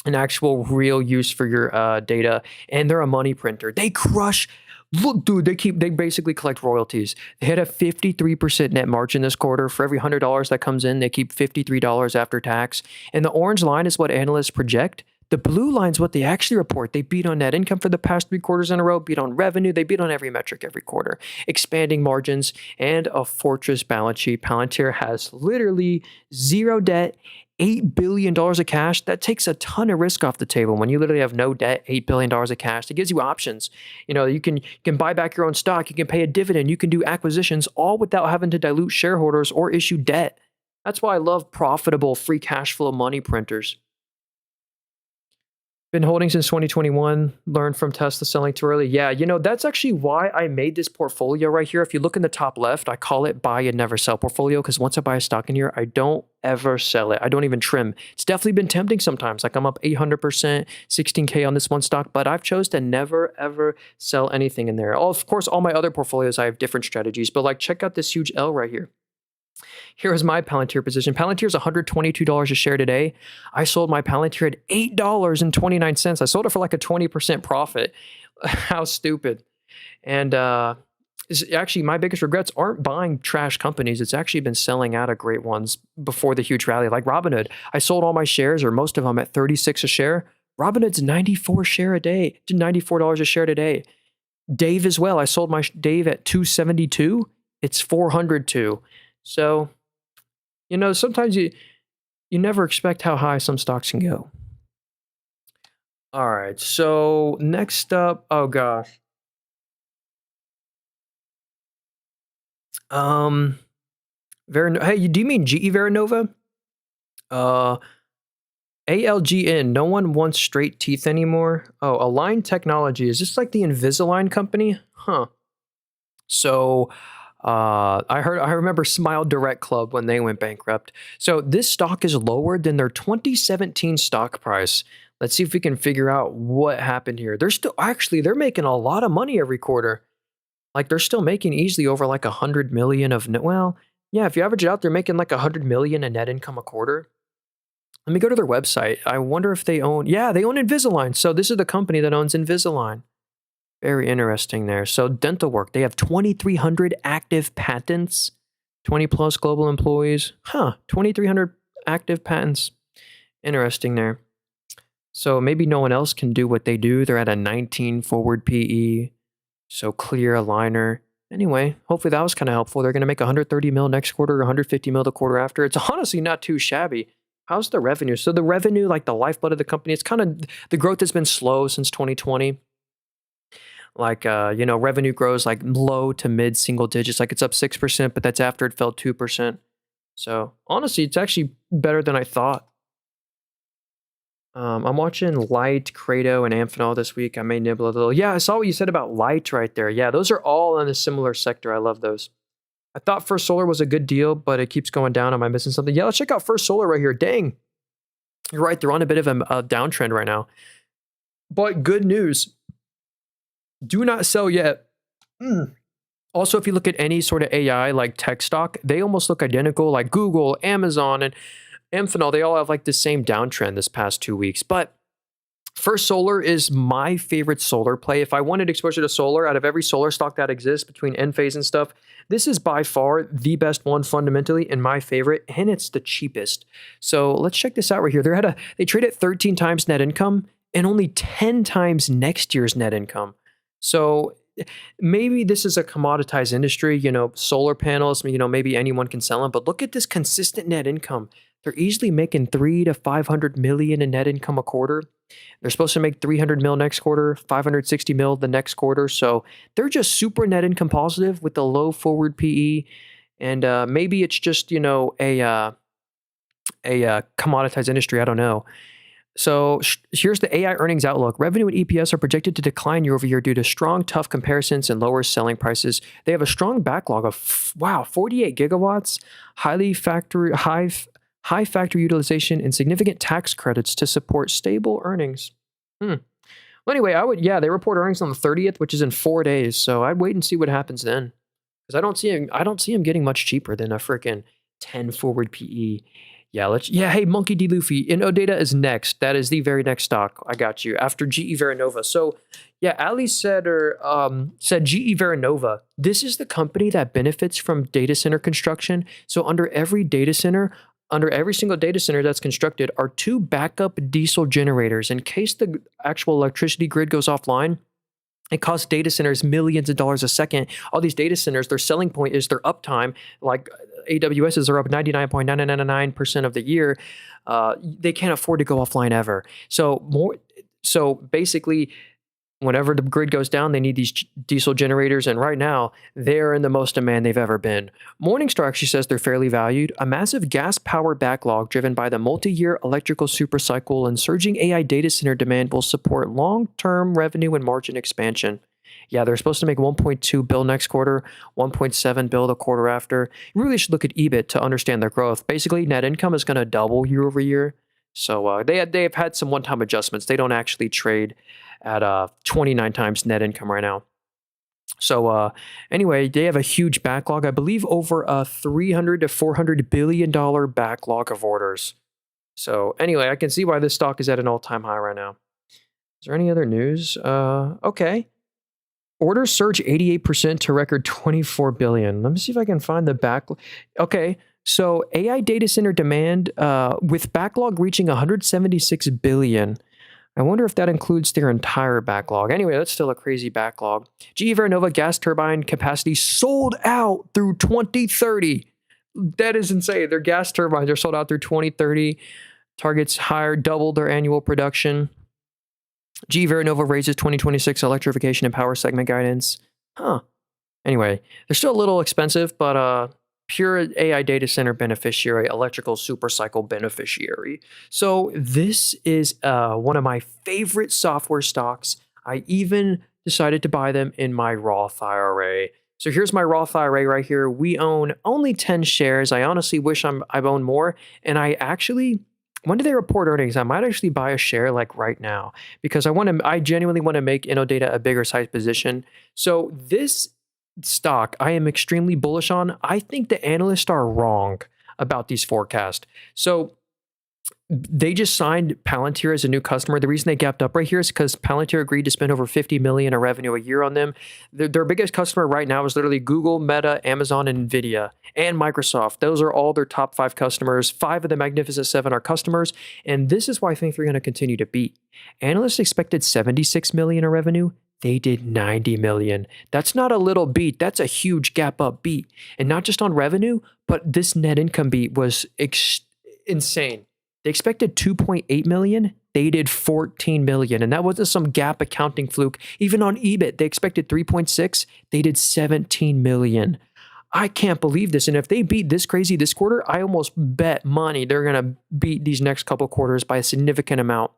S1: An actual real use for your data. And they're a money printer. They crush. Look, dude, they basically collect royalties. They had a 53% net margin this quarter. For every $100 that comes in, they keep $53 after tax. And the orange line is what analysts project. The blue line is what they actually report. They beat on net income for the past 3 quarters in a row, beat on revenue. They beat on every metric every quarter, expanding margins and a fortress balance sheet. Palantir has literally zero debt, $8 billion of cash. That takes a ton of risk off the table. When you literally have no debt, $8 billion of cash, it gives you options. You can buy back your own stock. You can pay a dividend. You can do acquisitions all without having to dilute shareholders or issue debt. That's why I love profitable free cash flow money printers. Been holding since 2021, learned from Tesla selling too early. Yeah, that's actually why I made this portfolio right here. If you look in the top left, I call it buy and never sell portfolio because once I buy a stock in here, I don't ever sell it. I don't even trim. It's definitely been tempting sometimes. Like I'm up 800%, 16K on this one stock, but I've chose to never, ever sell anything in there. Of course, all my other portfolios, I have different strategies, but like check out this huge L right here. Here is my Palantir position. Palantir is $122 a share today. I sold my Palantir at $8.29. I sold it for like a 20% profit. How stupid. And actually, my biggest regrets aren't buying trash companies. It's actually been selling out of great ones before the huge rally, like Robinhood. I sold all my shares, or most of them, at 36 a share. Robinhood's $94 a share today. Dave as well. I sold my Dave at 272. It's 402. So, sometimes you never expect how high some stocks can go. All right. So next up, oh gosh. Um, Hey, do you mean GE Veranova? Uh, ALGN. No one wants straight teeth anymore. Oh, Align Technology. Is this like the Invisalign company? Huh. So, I remember Smile Direct Club when they went bankrupt. So this stock is lower than their 2017 stock price. Let's see if we can figure out what happened here. They're making a lot of money every quarter. Like they're still making easily over like 100 million of net. Well, yeah, if you average it out, they're making like 100 million in net income a quarter. Let me go to their website. I wonder if they own. Yeah, they own Invisalign. So this is the company that owns Invisalign. Very interesting there. So dental work, they have 2,300 active patents, 20 plus global employees. Huh, 2,300 active patents. Interesting there. So maybe no one else can do what they do. They're at a 19 forward PE. So clear aligner. Anyway, hopefully that was kind of helpful. They're going to make 130 mil next quarter, 150 mil the quarter after. It's honestly not too shabby. How's the revenue? So the revenue, like the lifeblood of the company, it's kind of the growth has been slow since 2020. Like, revenue grows like low to mid single digits. Like it's up 6%, but that's after it fell 2%. So honestly, it's actually better than I thought. I'm watching Light, Credo, and Amphenol this week. I may nibble a little. Yeah, I saw what you said about Light right there. Yeah, those are all in a similar sector. I love those. I thought First Solar was a good deal, but it keeps going down. Am I missing something? Yeah, let's check out First Solar right here. Dang, you're right. They're on a bit of a downtrend right now. But good news. Do not sell yet. Also, if you look at any sort of AI like tech stock, they almost look identical, like Google, Amazon, and Amphenol. They all have like the same downtrend this past 2 weeks. But First Solar is my favorite solar play. If I wanted exposure to solar out of every solar stock that exists between Enphase and stuff, this is by far the best one fundamentally and my favorite, and it's the cheapest. So let's check this out right here. They trade at 13 times net income and only 10 times next year's net income. So maybe this is a commoditized industry, solar panels, maybe anyone can sell them, but look at this consistent net income. They're easily making 3 to 500 million in net income a quarter. They're supposed to make 300 mil next quarter, 560 mil the next quarter. So they're just super net income positive with the low forward PE. And maybe it's just, a commoditized industry. I don't know. So here's the AI earnings outlook. Revenue and EPS are projected to decline year over year due to strong, tough comparisons and lower selling prices. They have a strong backlog of 48 gigawatts, high factory utilization, and significant tax credits to support stable earnings. Well, anyway, they report earnings on the 30th, which is in 4 days. So I'd wait and see what happens then, because I don't see him getting much cheaper than a freaking 10 forward PE. Hey, Monkey D. Luffy. InnoData is next. That is the very next stock. I got you. After GE Veranova. So, yeah, Ali said GE Veranova. This is the company that benefits from data center construction. So under every single data center that's constructed are 2 backup diesel generators in case the actual electricity grid goes offline. It costs data centers millions of dollars a second. All these data centers, their selling point is their uptime. Like AWS's are up 99.9999% of the year. They can't afford to go offline ever. So basically, whenever the grid goes down, they need these diesel generators. And right now, they're in the most demand they've ever been. Morningstar actually says they're fairly valued. A massive gas power backlog driven by the multi-year electrical supercycle and surging AI data center demand will support long-term revenue and margin expansion. Yeah, they're supposed to make 1.2 bill next quarter, 1.7 bill the quarter after. You really should look at EBIT to understand their growth. Basically, net income is going to double year over year. So they've had some one-time adjustments. They don't actually trade at 29 times net income right now. So anyway, they have a huge backlog. I believe over a $300 to $400 billion backlog of orders. So anyway, I can see why this stock is at an all-time high right now. Is there any other news? Okay. Orders surge 88% to record 24 billion. Let me see if I can find the backlog. Okay. So AI data center demand with backlog reaching 176 billion. I wonder if that includes their entire backlog. Anyway, that's still a crazy backlog. GE Veranova gas turbine capacity sold out through 2030. That is insane. Their gas turbines are sold out through 2030. Targets higher, double their annual production. GE Veranova raises 2026 electrification and power segment guidance. Anyway, they're still a little expensive, but pure AI data center beneficiary, electrical supercycle beneficiary. So this is one of my favorite software stocks. I even decided to buy them in my Roth IRA. So here's my Roth IRA right here. We own only 10 shares. I honestly wish I've owned more. And I actually, when do they report earnings? I might actually buy a share like right now because I genuinely want to make Innodata a bigger size position. So this stock I am extremely bullish on. I think the analysts are wrong about these forecasts. So they just signed Palantir as a new customer. The reason they gapped up right here is because Palantir agreed to spend over $50 million in revenue a year on them. Their biggest customer right now is literally Google, Meta, Amazon, and Nvidia, and Microsoft. Those are all their top 5 customers. 5 of the Magnificent 7 are customers, and this is why I think they're going to continue to beat. Analysts expected $76 million in revenue. They did $90 million. That's not a little beat. That's a huge gap up beat. And not just on revenue, but this net income beat was insane. They expected 2.8 million. They did 14 million. And that wasn't some gap accounting fluke. Even on EBIT, they expected 3.6. They did 17 million. I can't believe this. And if they beat this crazy this quarter, I almost bet money they're going to beat these next couple quarters by a significant amount.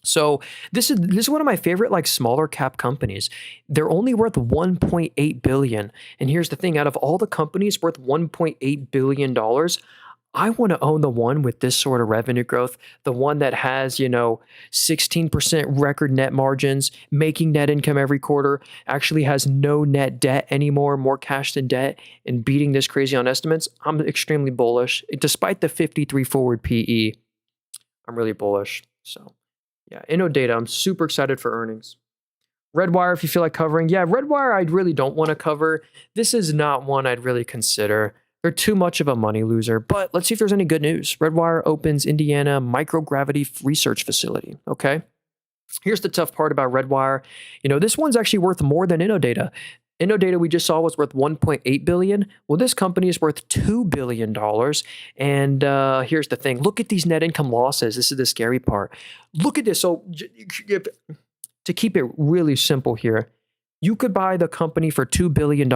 S1: So this is one of my favorite like smaller cap companies. They're only worth 1.8 billion. And here's the thing, out of all the companies worth 1.8 billion dollars, I want to own the one with this sort of revenue growth, the one that has, 16% record net margins, making net income every quarter, actually has no net debt anymore, more cash than debt, and beating this crazy on estimates. I'm extremely bullish. Despite the 53 forward PE, I'm really bullish. So yeah, Innodata, I'm super excited for earnings. Redwire, if you feel like covering. Yeah, Redwire, I really don't want to cover. This is not one I'd really consider. They're too much of a money loser, but let's see if there's any good news. Redwire opens Indiana microgravity research facility. Okay. Here's the tough part about Redwire. This one's actually worth more than Innodata. Innodata we just saw was worth 1.8 billion. Well, this company is worth $2 billion. And here's the thing. Look at these net income losses. This is the scary part. Look at this. So to keep it really simple here, you could buy the company for $2 billion.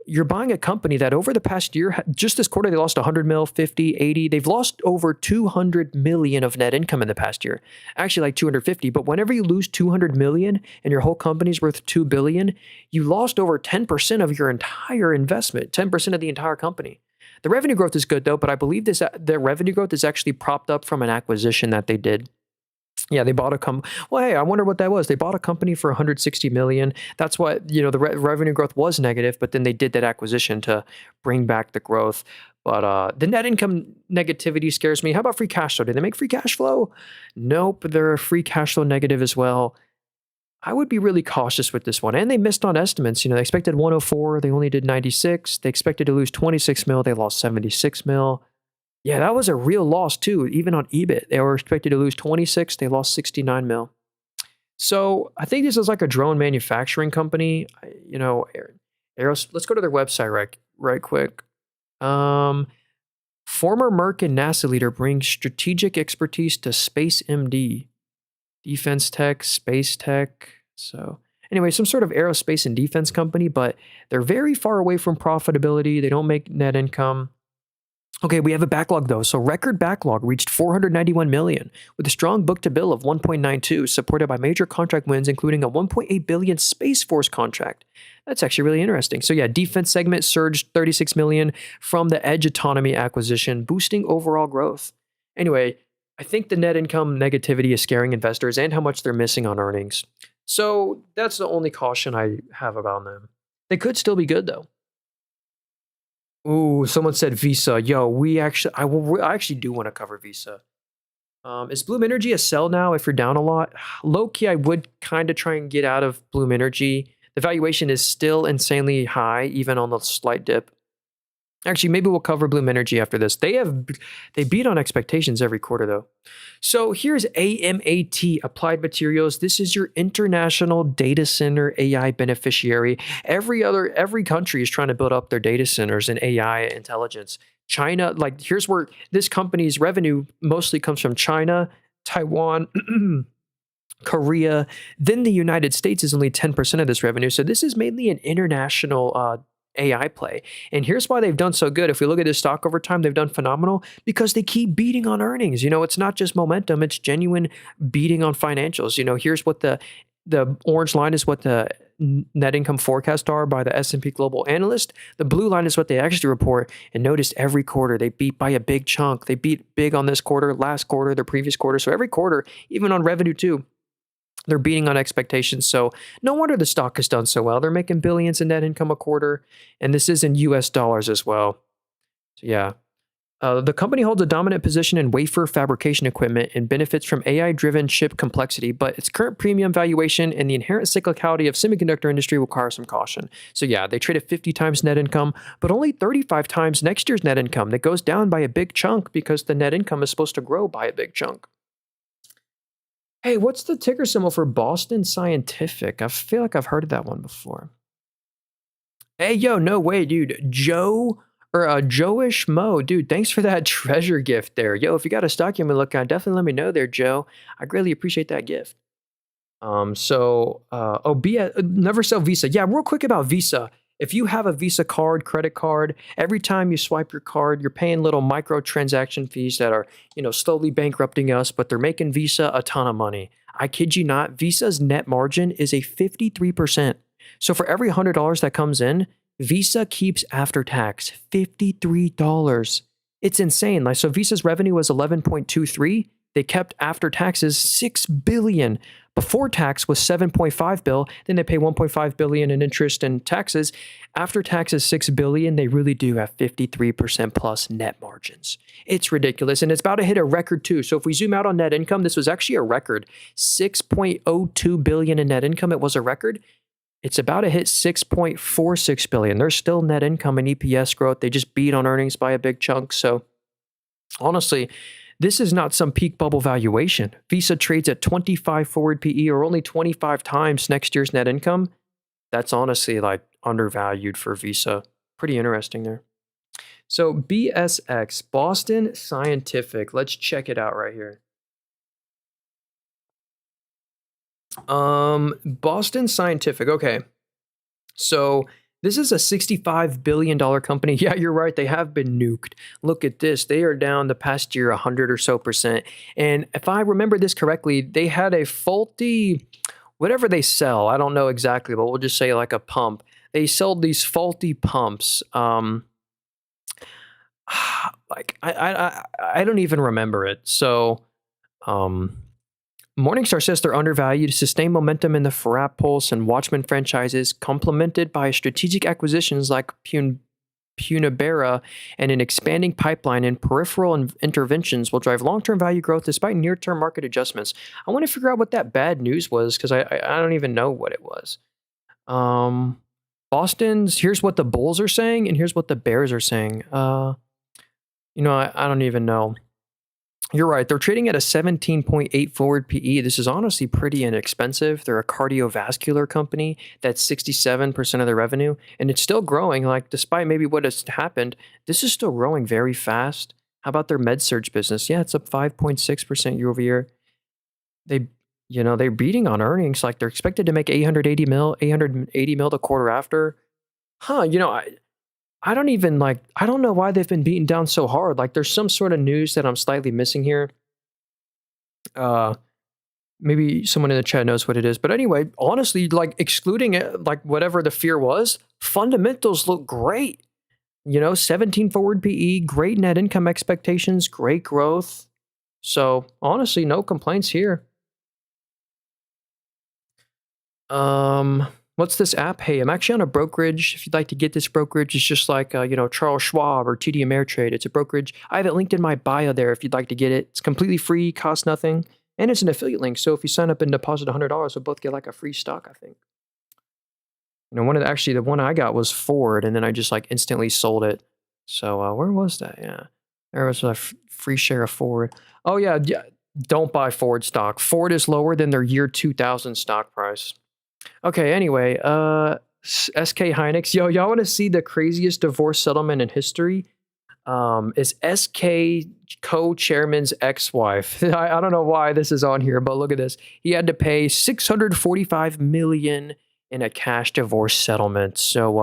S1: You're buying a company that over the past year, just this quarter, they lost 100 mil, 50, 80. They've lost over 200 million of net income in the past year. Actually like 250. But whenever you lose 200 million and your whole company's worth 2 billion, you lost over 10% of your entire investment, 10% of the entire company. The revenue growth is good though, but I believe the revenue growth is actually propped up from an acquisition that they did. Yeah, they bought a company. Well, hey, I wonder what that was. They bought a company for 160 million. That's what, the revenue growth was negative, but then they did that acquisition to bring back the growth. But the net income negativity scares me. How about free cash flow? Did they make free cash flow? Nope, they're free cash flow negative as well. I would be really cautious with this one. And they missed on estimates. They expected 104, they only did 96. They expected to lose 26 mil, they lost 76 mil. Yeah, that was a real loss too, even on EBIT. They were expected to lose 26, they lost 69 mil. So I think this is like a drone manufacturing company. Let's go to their website right quick. Former Merck and NASA leader brings strategic expertise to Space MD. Defense tech, space tech. So anyway, some sort of aerospace and defense company, but they're very far away from profitability. They don't make net income. Okay, we have a backlog though. So record backlog reached 491 million with a strong book-to-bill of 1.92, supported by major contract wins, including a 1.8 billion Space Force contract. That's actually really interesting. So yeah, defense segment surged 36 million from the Edge Autonomy acquisition, boosting overall growth. Anyway, I think the net income negativity is scaring investors and how much they're missing on earnings. So that's the only caution I have about them. They could still be good though. Ooh, someone said Visa. Yo, I actually do want to cover Visa. Is Bloom Energy a sell now if you're down a lot? Low key, I would kind of try and get out of Bloom Energy. The valuation is still insanely high, even on the slight dip. Actually, maybe we'll cover Bloom Energy after this. They beat on expectations every quarter though. So here's AMAT, Applied Materials. This is your international data center AI beneficiary. Every country is trying to build up their data centers and AI intelligence. China, here's where this company's revenue mostly comes from: China, Taiwan, Korea. Then the United States is only 10% of this revenue. So this is mainly an international AI play. And here's why they've done so good. If we look at this stock over time, they've done phenomenal because they keep beating on earnings. It's not just momentum, it's genuine beating on financials. Here's what the orange line is what the net income forecasts are by the S&P Global Analyst. The blue line is what they actually report. And notice every quarter they beat by a big chunk. They beat big on this quarter, last quarter, the previous quarter. So every quarter, even on revenue too, they're beating on expectations. So no wonder the stock has done so well. They're making billions in net income a quarter. And this is in US dollars as well. So yeah. The company holds a dominant position in wafer fabrication equipment and benefits from AI-driven chip complexity, but its current premium valuation and the inherent cyclicality of semiconductor industry require some caution. So yeah, they trade at 50 times net income, but only 35 times next year's net income. That goes down by a big chunk because the net income is supposed to grow by a big chunk. Hey, what's the ticker symbol for Boston Scientific? I feel like I've heard of that one before. Hey, yo, no way, dude. Joeish Mo, dude, thanks for that treasure gift there. Yo, if you got a stock you want me to look at, definitely let me know there, Joe. I greatly appreciate that gift. Never sell Visa. Yeah, real quick about Visa. If you have a Visa card, credit card, every time you swipe your card, you're paying little micro transaction fees that are, slowly bankrupting us, but they're making Visa a ton of money. I kid you not, Visa's net margin is a 53%. So for every $100 that comes in, Visa keeps after tax $53. It's insane. So Visa's revenue was 11.23. They kept after taxes $6 billion. Before tax was $7.5 billion. Then they pay $1.5 billion in interest and taxes. After taxes $6 billion. They really do have 53% plus net margins. It's ridiculous, and it's about to hit a record too. So if we zoom out on net income, this was actually a record, $6.02 billion in net income. It was a record. It's about to hit $6.46 billion. There's still net income and EPS growth. They just beat on earnings by a big chunk. So honestly, this is not some peak bubble valuation. Visa trades at 25 forward PE or only 25 times next year's net income. That's honestly like undervalued for Visa. Pretty interesting there. So BSX, Boston Scientific. Let's check it out right here. Boston Scientific. Okay. So this is a $65 billion company. Yeah, you're right. They have been nuked. Look at this. They are down the past year 100 or so percent. And if I remember this correctly, they had a faulty, whatever they sell, I don't know exactly, but we'll just say like a pump. They sold these faulty pumps. Like I don't even remember it. So, Morningstar says they're undervalued, sustained momentum in the Farap Pulse and Watchmen franchises, complemented by strategic acquisitions like Punibera and an expanding pipeline in peripheral interventions will drive long-term value growth despite near-term market adjustments. I want to figure out what that bad news was because I don't even know what it was. Boston's, here's what the Bulls are saying and here's what the Bears are saying. I don't even know. You're right. They're trading at a 17.8 forward PE. This is honestly pretty inexpensive. They're a cardiovascular company. That's 67% of their revenue. And it's still growing. Like, despite maybe what has happened, this is still growing very fast. How about their med-surg business? Yeah, it's up 5.6% year over year. They're beating on earnings. Like, they're expected to make 880 mil the quarter after. I don't know why they've been beaten down so hard. Like, there's some sort of news that I'm slightly missing here. Maybe someone in the chat knows what it is. But anyway, honestly, like, excluding it, like, whatever the fear was, fundamentals look great. 17 forward PE, great net income expectations, great growth. So, honestly, no complaints here. What's this app? Hey, I'm actually on a brokerage. If you'd like to get this brokerage, it's just like, Charles Schwab or TD Ameritrade. It's a brokerage. I have it linked in my bio there if you'd like to get it. It's completely free, costs nothing. And it's an affiliate link. So if you sign up and deposit $100, we'll both get like a free stock, I think. The one I got was Ford, and then I just like instantly sold it. So where was that? Yeah. There was a free share of Ford. Oh, yeah. Don't buy Ford stock. Ford is lower than their year 2000 stock price. Okay, anyway, SK Hynix. Yo, y'all want to see the craziest divorce settlement in history? is SK co-chairman's ex-wife. I don't know why this is on here, but look at this. He had to pay $645 million in a cash divorce settlement. So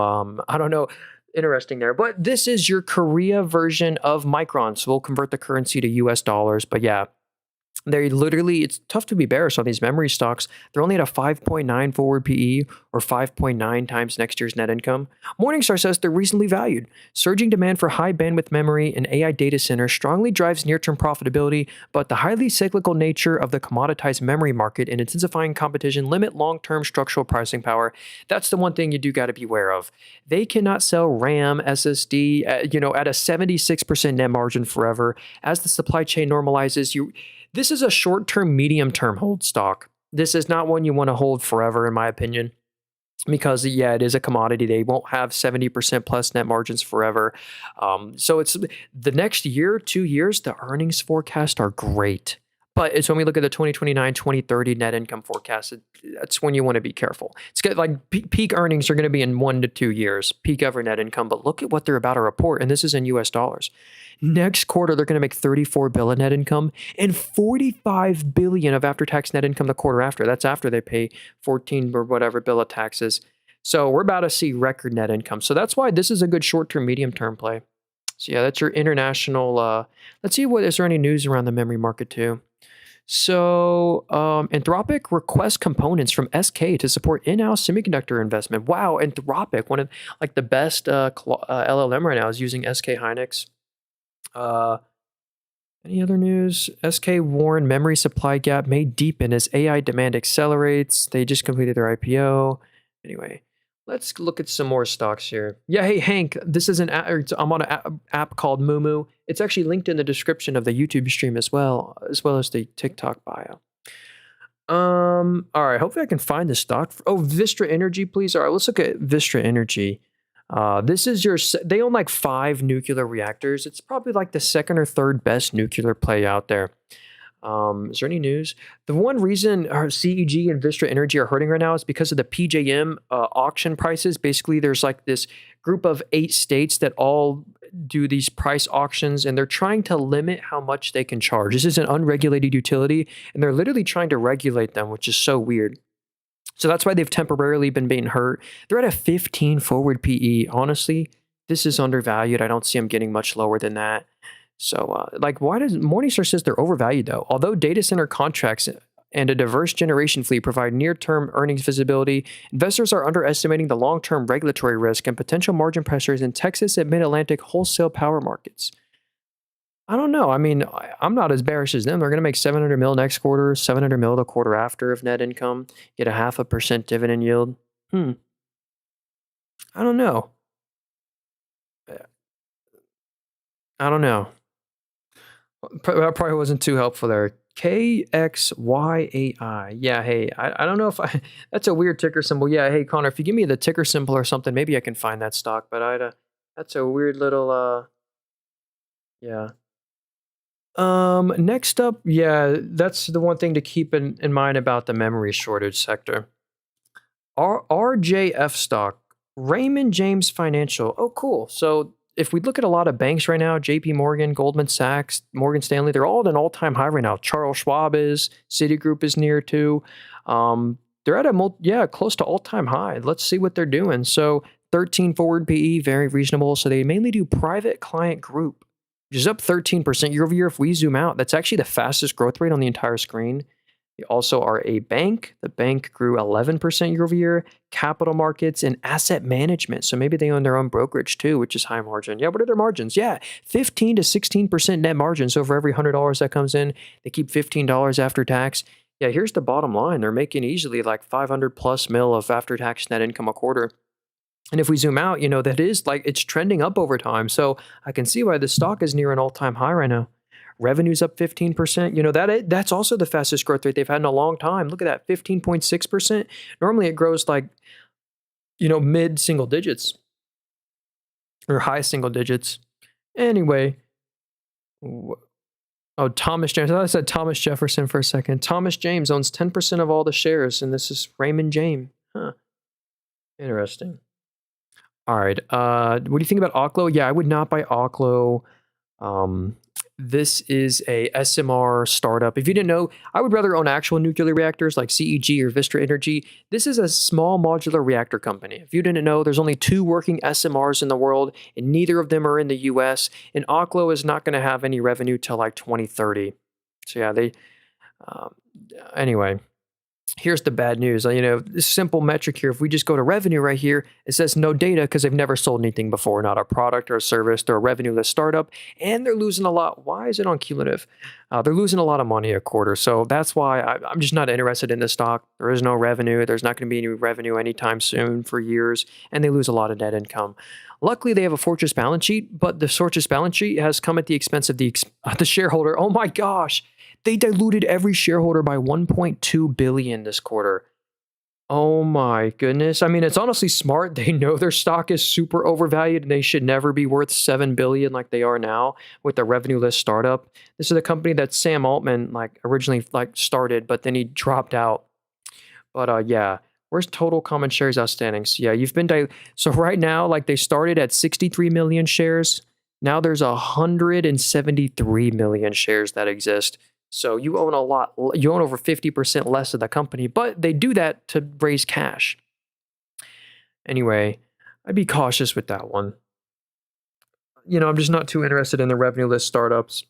S1: I don't know. Interesting there. But this is your Korea version of Micron. So we'll convert the currency to US dollars. But yeah, they literally, it's tough to be bearish on these memory stocks. They're only at a 5.9 forward PE or 5.9 times next year's net income. Morningstar says they're recently valued. Surging demand for high bandwidth memory and AI data centers strongly drives near-term profitability, but the highly cyclical nature of the commoditized memory market and intensifying competition limit long-term structural pricing power. That's the one thing you do got to be aware of. They cannot sell RAM, SSD, at a 76% net margin forever. As the supply chain normalizes, this is a short-term, medium-term hold stock. This is not one you want to hold forever, in my opinion, because, yeah, it is a commodity. They won't have 70% plus net margins forever. So it's the next year, 2 years, the earnings forecast are great. But it's when we look at the 2029, 2030 net income forecast, that's when you want to be careful. It's good, like peak earnings are going to be in 1 to 2 years, peak ever net income. But look at what they're about to report, and this is in US dollars. Next quarter, they're going to make $34 billion net income and $45 billion of after-tax net income the quarter after. That's after they pay 14 or whatever bill of taxes. So we're about to see record net income. So that's why this is a good short-term, medium-term play. So yeah, that's your international. Let's see, is there any news around the memory market too? So Anthropic requests components from SK to support in-house semiconductor investment. Wow, Anthropic, one of like the best LLM right now, is using SK Hynix. Any other news? SK warn memory supply gap may deepen as AI demand accelerates. They just completed their IPO. Anyway, let's look at some more stocks here. Yeah, hey Hank, this is I'm on an app called Moomoo. It's actually linked in the description of the YouTube stream as well as the TikTok bio. All right, hopefully I can find the stock. Oh, Vistra Energy, please. All right, let's look at Vistra Energy. This is they own like 5 nuclear reactors. It's probably like the second or third best nuclear play out there. Is there any news? The one reason our CEG and Vistra Energy are hurting right now is because of the PJM auction prices. Basically, there's like this group of 8 states that all do these price auctions, and they're trying to limit how much they can charge. This is an unregulated utility, and they're literally trying to regulate them, which is so weird. So that's why they've temporarily been being hurt. They're at a 15 forward PE. Honestly, this is undervalued. I don't see them getting much lower than that. So, why does Morningstar says they're overvalued though? Although data center contracts and a diverse generation fleet provide near-term earnings visibility, investors are underestimating the long-term regulatory risk and potential margin pressures in Texas and Mid-Atlantic wholesale power markets. I don't know. I mean, I'm not as bearish as them. They're going to make 700 mil next quarter, 700 mil the quarter after of net income, get a 0.5% dividend yield. I don't know. I don't know. That probably wasn't too helpful there. KXYAI. Yeah, hey, I don't know if that's a weird ticker symbol. Yeah, hey, Connor, if you give me the ticker symbol or something, maybe I can find that stock. But that's a weird little, yeah. Next up, yeah, that's the one thing to keep in mind about the memory shortage sector. RJF stock, Raymond James Financial. Oh, cool. So if we look at a lot of banks right now, JP Morgan, Goldman Sachs, Morgan Stanley, they're all at an all-time high right now. Charles Schwab is, Citigroup is near too. They're at close to all-time high. Let's see what they're doing. So 13 forward PE, very reasonable. So they mainly do private client group, which is up 13% year over year. If we zoom out, that's actually the fastest growth rate on the entire screen. They also are a bank. The bank grew 11% year over year. Capital markets and asset management. So maybe they own their own brokerage too, which is high margin. Yeah, what are their margins? Yeah, 15 to 16% net margins. So for every $100 that comes in, they keep $15 after tax. Yeah, here's the bottom line. They're making easily like 500 plus mil of after-tax net income a quarter. And if we zoom out, that is like it's trending up over time. So I can see why the stock is near an all-time high right now. Revenue's up 15%. That's also the fastest growth rate they've had in a long time. Look at that, 15.6%. Normally it grows like, mid single digits or high single digits. Anyway, Thomas James. I thought I said Thomas Jefferson for a second. Thomas James owns 10% of all the shares, and this is Raymond James. Huh. Interesting. All right. What do you think about Oklo? Yeah, I would not buy Oklo. Um, this is a SMR startup. If you didn't know, I would rather own actual nuclear reactors like CEG or Vistra Energy. This is a small modular reactor company. If you didn't know, there's only two working SMRs in the world, and neither of them are in the US. And Oklo is not going to have any revenue till like 2030. So yeah, they. Um, anyway, here's the bad news. This simple metric here, if we just go to revenue right here, it says no data because they've never sold anything before, not a product or a service. They're a revenue-less startup, and they're losing a lot. Why is it on cumulative? They're losing a lot of money a quarter. So that's why I'm just not interested in this stock. There is no revenue. There's not going to be any revenue anytime soon for years, and they lose a lot of net income. Luckily, they have a fortress balance sheet, but the fortress balance sheet has come at the expense of the shareholder. Oh my gosh. They diluted every shareholder by 1.2 billion this quarter. Oh my goodness. I mean, it's honestly smart. They know their stock is super overvalued and they should never be worth 7 billion like they are now with the revenue-less startup. This is a company that Sam Altman originally started, but then he dropped out. But yeah, where's total common shares outstanding? So yeah, so right now they started at 63 million shares. Now there's 173 million shares that exist. So you own a lot. You own over 50% less of the company, but they do that to raise cash. Anyway, I'd be cautious with that one. I'm just not too interested in the revenue-less startups.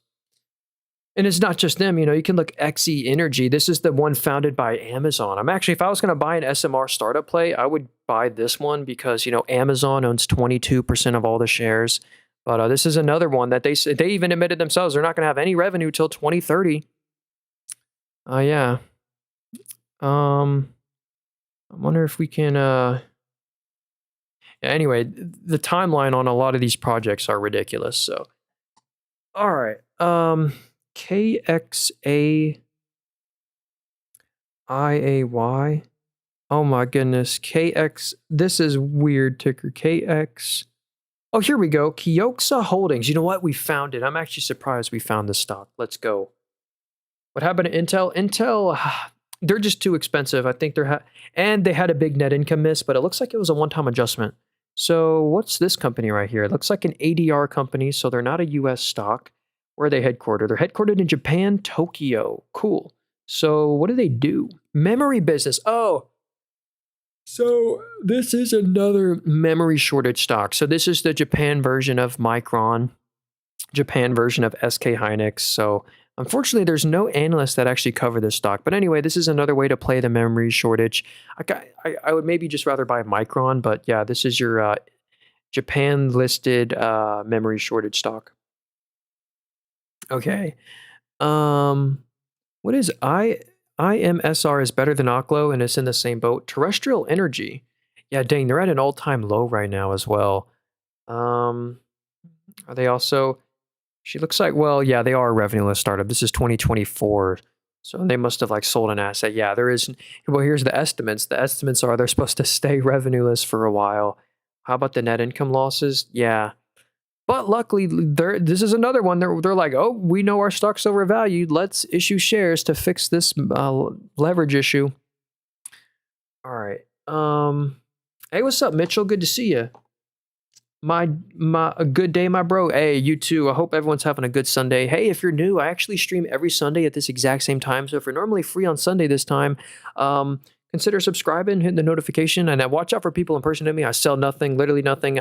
S1: And it's not just them. You can look XE Energy. This is the one founded by Amazon. If I was going to buy an SMR startup play, I would buy this one because, Amazon owns 22% of all the shares. But this is another one that they even admitted themselves they're not going to have any revenue till 2030. Yeah. I wonder if we can. Anyway, the timeline on a lot of these projects are ridiculous. So, all right. KXAIAY. Oh my goodness. KX. This is weird ticker. KX. Oh, here we go. Kioxia Holdings. You know what? We found it. I'm actually surprised we found this stock. Let's go. What happened to Intel? Intel, they're just too expensive. I think and they had a big net income miss, but it looks like it was a one-time adjustment. So what's this company right here? It looks like an ADR company, so they're not a US stock. Where are they headquartered? They're headquartered in Japan, Tokyo. Cool. So what do they do? Memory business. Oh, so this is another memory shortage stock. So this is the Japan version of Micron, Japan version of SK Hynix. So unfortunately, there's no analysts that actually cover this stock. But anyway, this is another way to play the memory shortage. I would maybe just rather buy Micron, but yeah, this is your Japan listed memory shortage stock. Okay. What is IMSR is better than Oklo and it's in the same boat. Terrestrial Energy. Yeah, dang, they're at an all-time low right now as well. Are they also... She looks like, well, yeah, they are a revenue-less startup. This is 2024. So they must have sold an asset. Yeah, there is... Well, here's the estimates. The estimates are they're supposed to stay revenue-less for a while. How about the net income losses? Yeah. But luckily, this is another one. They're like, oh, we know our stock's overvalued. Let's issue shares to fix this leverage issue. All right. Hey, what's up, Mitchell? Good to see you. A good day, my bro. Hey, you too. I hope everyone's having a good Sunday. Hey, if you're new, I actually stream every Sunday at this exact same time. So if you're normally free on Sunday this time, consider subscribing, hitting the notification, and watch out for people impersonating me. I sell nothing, literally nothing.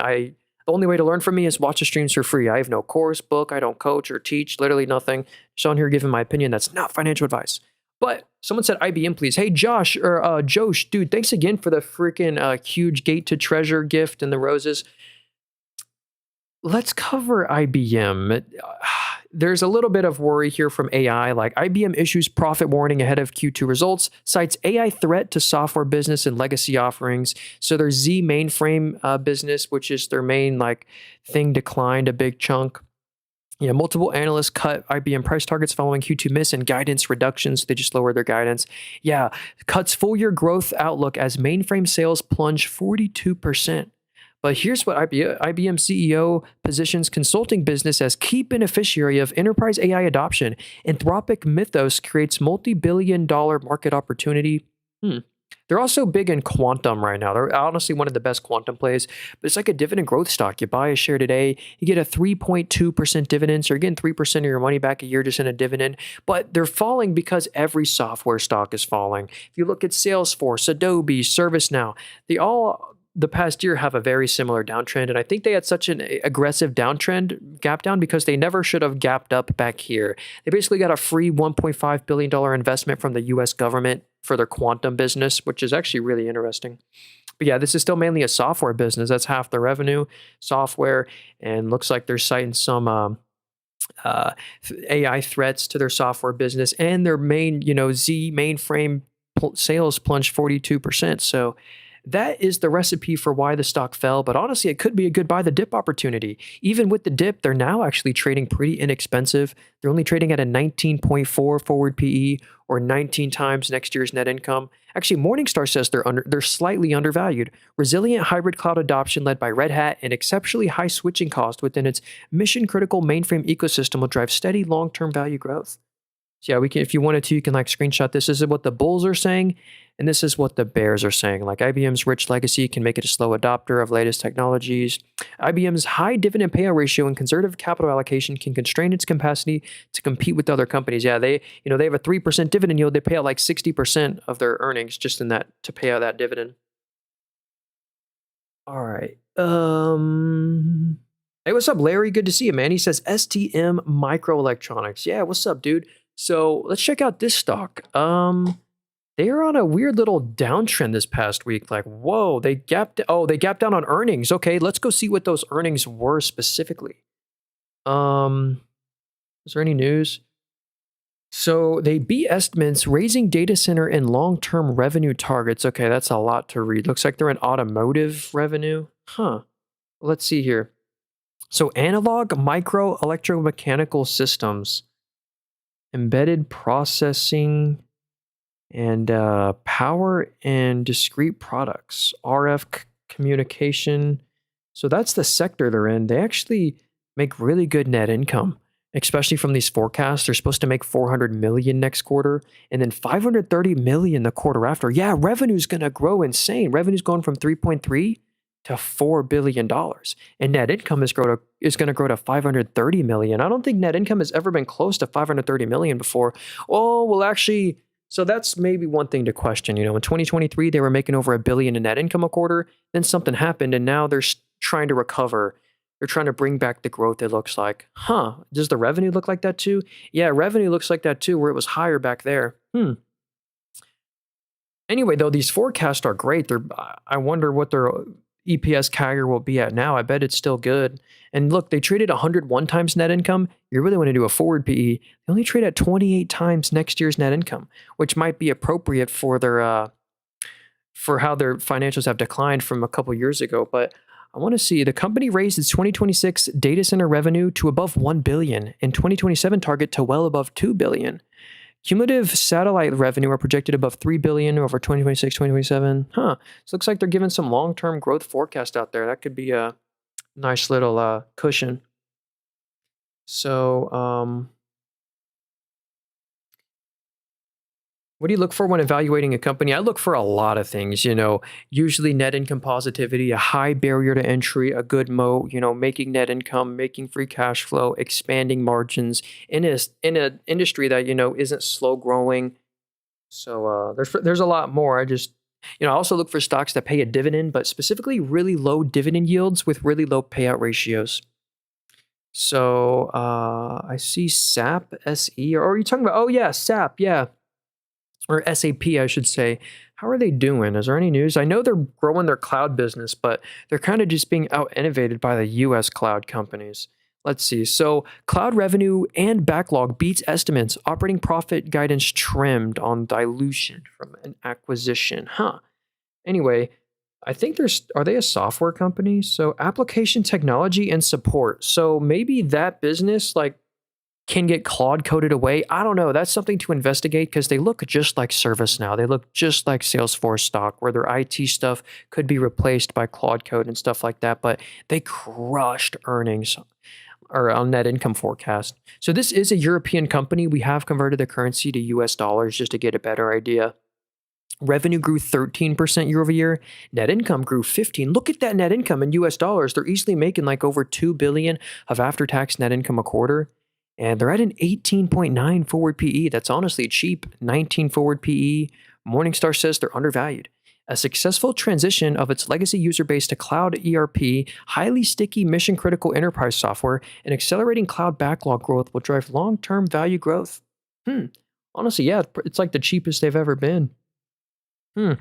S1: The only way to learn from me is watch the streams for free. I have no course, book. I don't coach or teach, literally nothing. Just on here giving my opinion. That's not financial advice. But someone said IBM, please. Hey, Josh, or Josh, dude, thanks again for the freaking huge Gate to Treasure gift and the roses. Let's cover IBM. There's a little bit of worry here from AI, like IBM issues profit warning ahead of Q2 results, cites AI threat to software business and legacy offerings. So their Z mainframe business, which is their main thing, declined a big chunk. Yeah, multiple analysts cut IBM price targets following Q2 miss and guidance reductions. They just lowered their guidance. Yeah, cuts full year growth outlook as mainframe sales plunge 42%. But here's what IBM CEO positions consulting business as key beneficiary of enterprise AI adoption. Anthropic Mythos creates multi-billion-dollar market opportunity. They're also big in quantum right now. They're honestly one of the best quantum plays, but it's like a dividend growth stock. You buy a share today, you get a 3.2% dividend. So you're getting 3% of your money back a year just in a dividend, but they're falling because every software stock is falling. If you look at Salesforce, Adobe, ServiceNow, they all the past year have a very similar downtrend. And I think they had such an aggressive downtrend, gap down, because they never should have gapped up back here. They basically got a free $1.5 billion investment from the US government for their quantum business, which is actually really interesting. But yeah, this is still mainly a software business. That's half the revenue, software, and looks like they're citing some AI threats to their software business, and their main, Z mainframe sales plunged 42%. So that is the recipe for why the stock fell. But honestly, it could be a good buy the dip opportunity. Even with the dip, they're now actually trading pretty inexpensive. They're only trading at a 19.4 forward PE or 19 times next year's net income. Actually, Morningstar says they're slightly undervalued. Resilient hybrid cloud adoption led by Red Hat and exceptionally high switching cost within its mission-critical mainframe ecosystem will drive steady long-term value growth. So yeah, we can, if you wanted to, you can screenshot this. This is what the bulls are saying, and this is what the bears are saying. Like IBM's rich legacy can make it a slow adopter of latest technologies. IBM's high dividend payout ratio and conservative capital allocation can constrain its capacity to compete with other companies. Yeah, they have a 3% dividend yield. They pay out 60% of their earnings just in that to pay out that dividend. All right. Hey, what's up, Larry? Good to see you, man. He says STM Microelectronics. Yeah, what's up, dude? So let's check out this stock. They are on a weird little downtrend this past week. Like, whoa, they gapped down on earnings. Okay, let's go see what those earnings were specifically. Is there any news? So they beat estimates, raising data center and long-term revenue targets. Okay, that's a lot to read. Looks like they're in automotive revenue. Huh. Let's see here. So analog micro electromechanical systems, embedded processing, and power and discrete products, RF communication. So that's the sector they're in. They actually make really good net income, especially from these forecasts. They're supposed to make $400 million next quarter and then $530 million the quarter after. Yeah, revenue's going to grow insane. Revenue's going from 3.3 to $4 billion. And net income is going to grow to $530 million. I don't think net income has ever been close to $530 million before. Oh, well, actually, so that's maybe one thing to question. In 2023, they were making over $1 billion in net income a quarter. Then something happened, and now they're trying to recover. They're trying to bring back the growth, it looks like. Huh, does the revenue look like that too? Yeah, revenue looks like that too, where it was higher back there. Anyway, though, these forecasts are great. I wonder what their EPS CAGR will be at now. I bet it's still good. And look, they traded 101 times net income. You really want to do a forward PE. They only trade at 28 times next year's net income, which might be appropriate for their for how their financials have declined from a couple years ago. But I want to see, the company raised its 2026 data center revenue to above $1 billion and 2027 target to well above $2 billion. Cumulative satellite revenue are projected above $3 billion over 2026, 2027. So looks like they're giving some long-term growth forecast out there. That could be a nice little cushion. So, what do you look for when evaluating a company? I look for a lot of things, usually net income positivity, a high barrier to entry, a good moat, making net income, making free cash flow, expanding margins in an industry that, isn't slow growing. So there's a lot more. I also look for stocks that pay a dividend, but specifically really low dividend yields with really low payout ratios. So I see SAP, SE, or are you talking about, oh yeah, SAP, yeah. Or SAP, I should say. How are they doing? Is there any news? I know they're growing their cloud business, but they're kind of just being out-innovated by the US cloud companies. Let's see. So cloud revenue and backlog beats estimates. Operating profit guidance trimmed on dilution from an acquisition. Anyway, I think are they a software company? So application technology and support. So maybe that business, can get Claude coded away. I don't know. That's something to investigate because they look just like ServiceNow. They look just like Salesforce stock, where their IT stuff could be replaced by Claude code and stuff like that. But they crushed earnings or on net income forecast. So this is a European company. We have converted the currency to US dollars just to get a better idea. Revenue grew 13% year over year. Net income grew 15. Look at that net income in US dollars. They're easily making like over 2 billion of after-tax net income a quarter. And they're at an 18.9 forward PE. That's honestly cheap. 19 forward PE. Morningstar says they're undervalued. A successful transition of its legacy user base to cloud ERP, highly sticky mission-critical enterprise software, and accelerating cloud backlog growth will drive long-term value growth. Honestly, yeah, it's like the cheapest they've ever been. Hmm.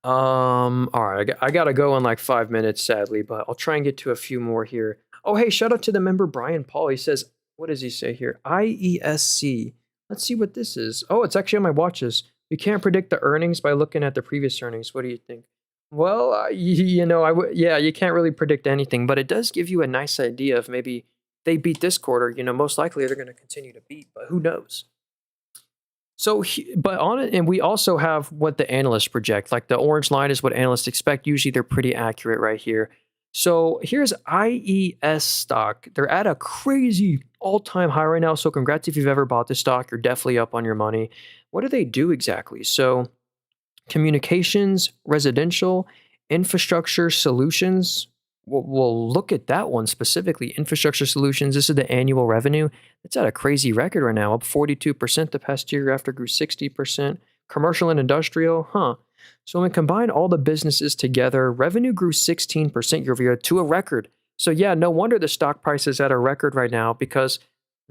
S1: All right, I gotta go in like 5 minutes, sadly, but I'll try and get to a few more here. Oh, hey, shout out to the member Brian Paul. He says, what does he say here? IESC. Let's see what this is. Oh, it's actually on my watches. You can't predict the earnings by looking at the previous earnings. What do you think? Well, yeah, you can't really predict anything, but it does give you a nice idea of maybe they beat this quarter. Most likely they're going to continue to beat, but who knows? So, but on it, and we also have what the analysts project. Like the orange line is what analysts expect. Usually they're pretty accurate right here. So here's IES stock. They're at a crazy all-time high right now. So congrats if you've ever bought this stock. You're definitely up on your money. What do they do exactly? So communications, residential, infrastructure solutions. We'll look at that one specifically. Infrastructure solutions. This is the annual revenue. It's at a crazy record right now, up 42% the past year after grew 60%. Commercial and industrial, So when we combine all the businesses together, revenue grew 16% year over year to a record. So yeah, no wonder the stock price is at a record right now because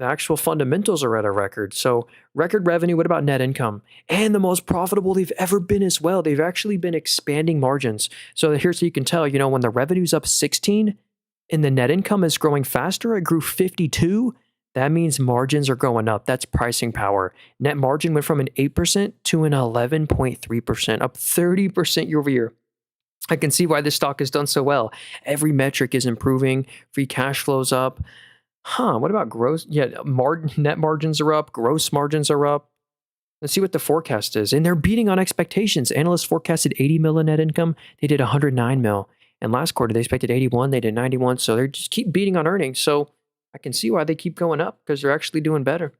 S1: the actual fundamentals are at a record. So record revenue, what about net income? And the most profitable they've ever been as well. They've actually been expanding margins. So here's so you can tell, when the revenue's up 16 and the net income is growing faster, it grew 52. That means margins are going up. That's pricing power. Net margin went from an 8% to an 11.3%, up 30% year over year. I can see why this stock has done so well. Every metric is improving. Free cash flow's up. What about gross? Yeah, net margins are up. Gross margins are up. Let's see what the forecast is. And they're beating on expectations. Analysts forecasted 80 mil in net income. They did 109 mil. And last quarter, they expected 81. They did 91. So they just keep beating on earnings. So I can see why they keep going up because they're actually doing better.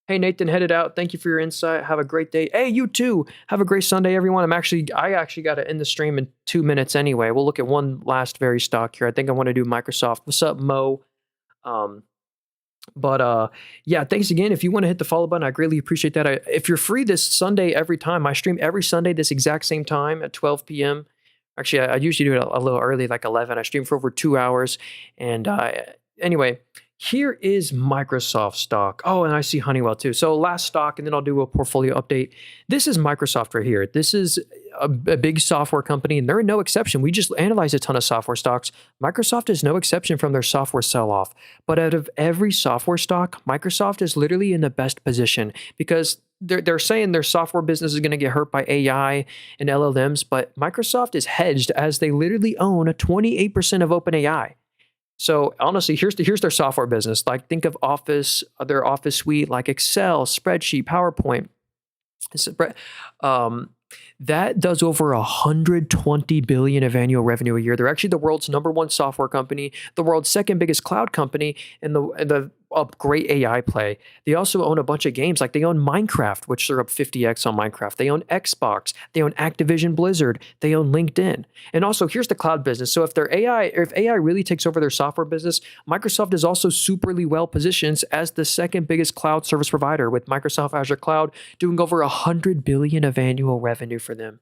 S1: Hey, Nathan, headed out. Thank you for your insight. Have a great day. Hey, you too. Have a great Sunday, everyone. I actually got to end the stream in 2 minutes anyway. We'll look at one last very stock here. I think I want to do Microsoft. What's up, Mo? Yeah, thanks again. If you want to hit the follow button, I greatly appreciate that. If you're free this Sunday every time, I stream every Sunday this exact same time at 12 p.m. Actually, I usually do it a little early, like 11. I stream for over 2 hours. And anyway, here is Microsoft stock. Oh, and I see Honeywell too. So last stock, and then I'll do a portfolio update. This is Microsoft right here. This is a big software company, and they're no exception. We just analyzed a ton of software stocks. Microsoft is no exception from their software sell-off. But out of every software stock, Microsoft is literally in the best position because they're saying their software business is going to get hurt by AI and LLMs, but Microsoft is hedged as they literally own 28% of OpenAI. So honestly, here's their software business. Like think of Office, their Office suite, like Excel, spreadsheet, PowerPoint. That does over 120 billion of annual revenue a year. They're actually the world's #1 software company, the world's second biggest cloud company, and a great AI play. They also own a bunch of games, like they own Minecraft, which they're up 50x on Minecraft. They own Xbox. They own Activision Blizzard. They own LinkedIn. And also, here's the cloud business. So if AI really takes over their software business, Microsoft is also superly well positioned as the second biggest cloud service provider, with Microsoft Azure Cloud doing over 100 billion of annual revenue for them.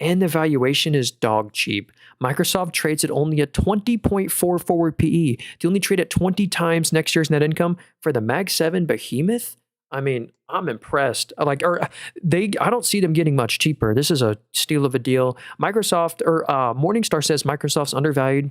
S1: And the valuation is dog cheap. Microsoft trades at only a 20.4 forward PE. They only trade at 20 times next year's net income for the Mag 7 behemoth. I mean, I'm impressed. I don't see them getting much cheaper. This is a steal of a deal. Morningstar says Microsoft's undervalued.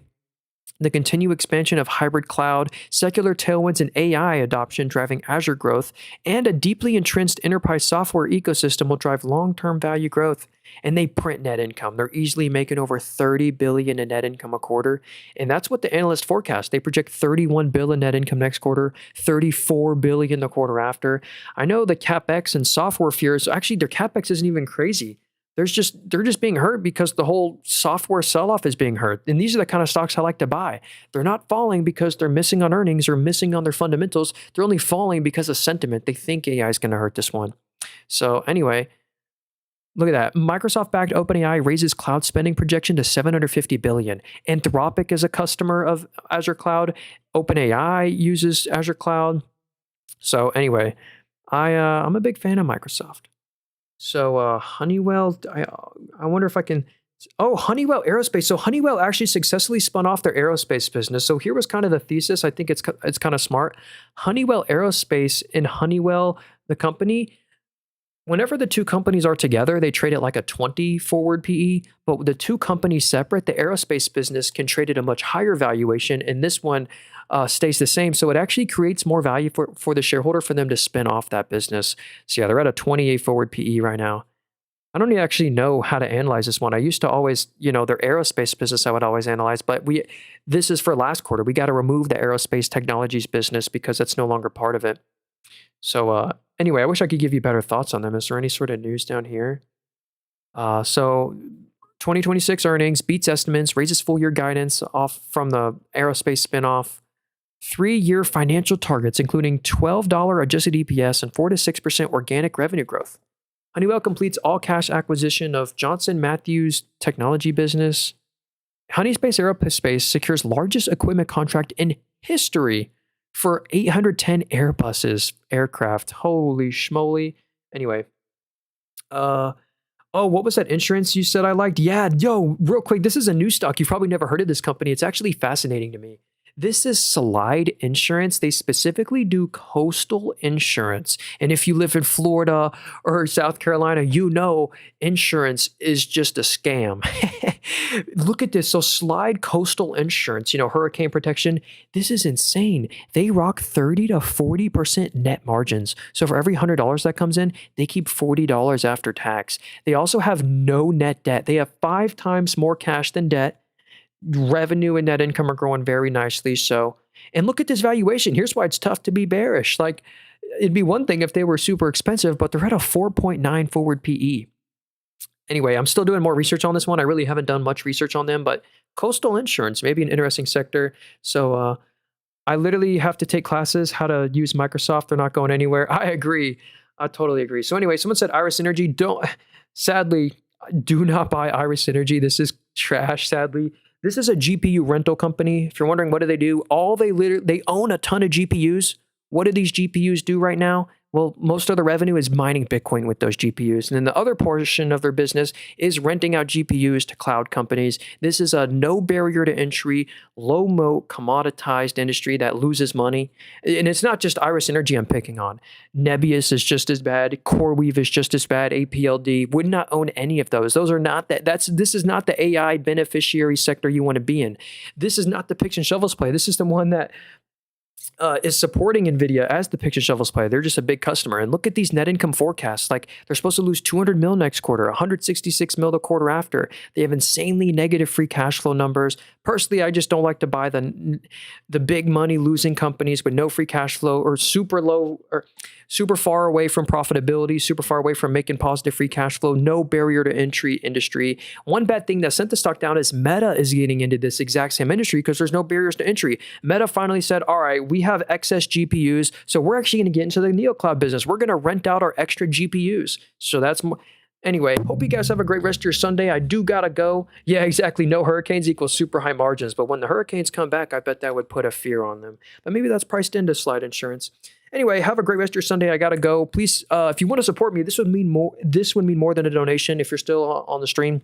S1: The continued expansion of hybrid cloud, secular tailwinds, and AI adoption driving Azure growth, and a deeply entrenched enterprise software ecosystem will drive long-term value growth. And they print net income. They're easily making over 30 billion in net income a quarter. And that's what the analysts forecast. They project 31 billion net income next quarter, 34 billion the quarter after. I know the CapEx and software fears, actually their CapEx isn't even crazy. They're just being hurt because the whole software sell-off is being hurt. And these are the kind of stocks I like to buy. They're not falling because they're missing on earnings or missing on their fundamentals. They're only falling because of sentiment. They think AI is going to hurt this one. So anyway, Look at that. Microsoft-backed OpenAI raises cloud spending projection to 750 billion. Anthropic is a customer of Azure Cloud. OpenAI uses Azure Cloud. So anyway, I'm a big fan of Microsoft. So Honeywell, I wonder if I can. Oh, Honeywell Aerospace. So Honeywell actually successfully spun off their aerospace business. So here was kind of the thesis. I think it's kind of smart. Honeywell Aerospace and Honeywell, the company, whenever the two companies are together, they trade at like a 20 forward PE. But with the two companies separate, the aerospace business can trade at a much higher valuation, and this one stays the same. So it actually creates more value for the shareholder for them to spin off that business. So yeah, they're at a 28 forward PE right now. I don't actually know how to analyze this one. I used to always, their aerospace business I would always analyze, but this is for last quarter. We got to remove the aerospace technologies business because it's no longer part of it. So anyway, I wish I could give you better thoughts on them. Is there any sort of news down here? So 2026 earnings beats estimates, raises full year guidance off from the aerospace spinoff. 3-year financial targets, including $12 adjusted EPS and 4 to 6% organic revenue growth. Honeywell completes all-cash acquisition of Johnson Matthey's technology business. Honeyspace Aerospace secures largest equipment contract in history for 810 Airbuses aircraft. Holy schmoly. Anyway. Oh, what was that insurance you said I liked? Yeah, yo, real quick, this is a new stock. You've probably never heard of this company. It's actually fascinating to me. This is Slide Insurance. They specifically do coastal insurance. And if you live in Florida or South Carolina, insurance is just a scam. Look at this. So Slide Coastal Insurance, hurricane protection. This is insane. They rock 30 to 40% net margins. So for every $100 that comes in, they keep $40 after tax. They also have no net debt. They have 5 times more cash than debt. Revenue and net income are growing very nicely. So, and look at this valuation. Here's why it's tough to be bearish. Like, it'd be one thing if they were super expensive, but they're at a 4.9 forward PE. Anyway, I'm still doing more research on this one. I really haven't done much research on them, but coastal insurance, maybe an interesting sector. So, I literally have to take classes how to use Microsoft. They're not going anywhere. I agree. I totally agree. So anyway, someone said Iris Energy. Sadly, do not buy Iris Energy. This is trash, sadly. This is a GPU rental company. If you're wondering what do, they own a ton of GPUs. What do these GPUs do right now? Well, most of the revenue is mining Bitcoin with those GPUs. And then the other portion of their business is renting out GPUs to cloud companies. This is a no barrier to entry, low moat, commoditized industry that loses money. And it's not just Iris Energy I'm picking on. Nebius is just as bad. CoreWeave is just as bad. APLD would not own any of those. Those are not this is not the AI beneficiary sector you want to be in. This is not the picks and shovels play. This is the one that is supporting NVIDIA as the picks and shovels play. They're just a big customer. And look at these net income forecasts. Like, they're supposed to lose 200 mil next quarter, 166 mil the quarter after. They have insanely negative free cash flow numbers. Personally, I just don't like to buy the big money losing companies with no free cash flow or super low or super far away from profitability, super far away from making positive free cash flow, no barrier to entry industry. One bad thing that sent the stock down is Meta is getting into this exact same industry because there's no barriers to entry. Meta finally said, all right, we have excess GPUs, so we're actually going to get into the NeoCloud business. We're going to rent out our extra GPUs. So that's more. Anyway, hope you guys have a great rest of your Sunday. I do gotta go. Yeah, exactly. No hurricanes equals super high margins. But when the hurricanes come back, I bet that would put a fear on them. But maybe that's priced into Slide Insurance. Anyway, have a great rest of your Sunday. I gotta go. Please, if you want to support me, this would mean more than a donation. If you're still on the stream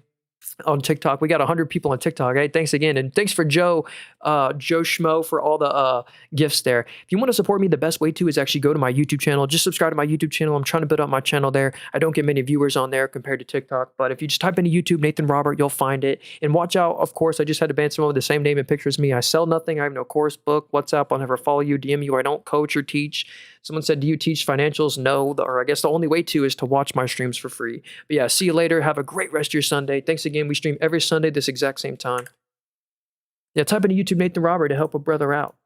S1: on TikTok, we got 100 people on TikTok. Hey, thanks again, and thanks for Joe Schmo for all the gifts there. If you want to support me, the best way to is actually go to my YouTube channel. Just subscribe to my YouTube channel. I'm trying to build up my channel there. I don't get many viewers on there compared to TikTok, but if you just type into YouTube Nathan Robert, you'll find it. And watch out, of course, I just had to ban someone with the same name and picture as me. I sell nothing. I have no course, book, WhatsApp. I'll never follow you, DM you. I don't coach or teach. Someone said, do you teach financials? No, or I guess the only way to is to watch my streams for free. But yeah, see you later. Have a great rest of your Sunday. Thanks again. We stream every Sunday this exact same time. Yeah, type into YouTube Nathan Robert to help a brother out.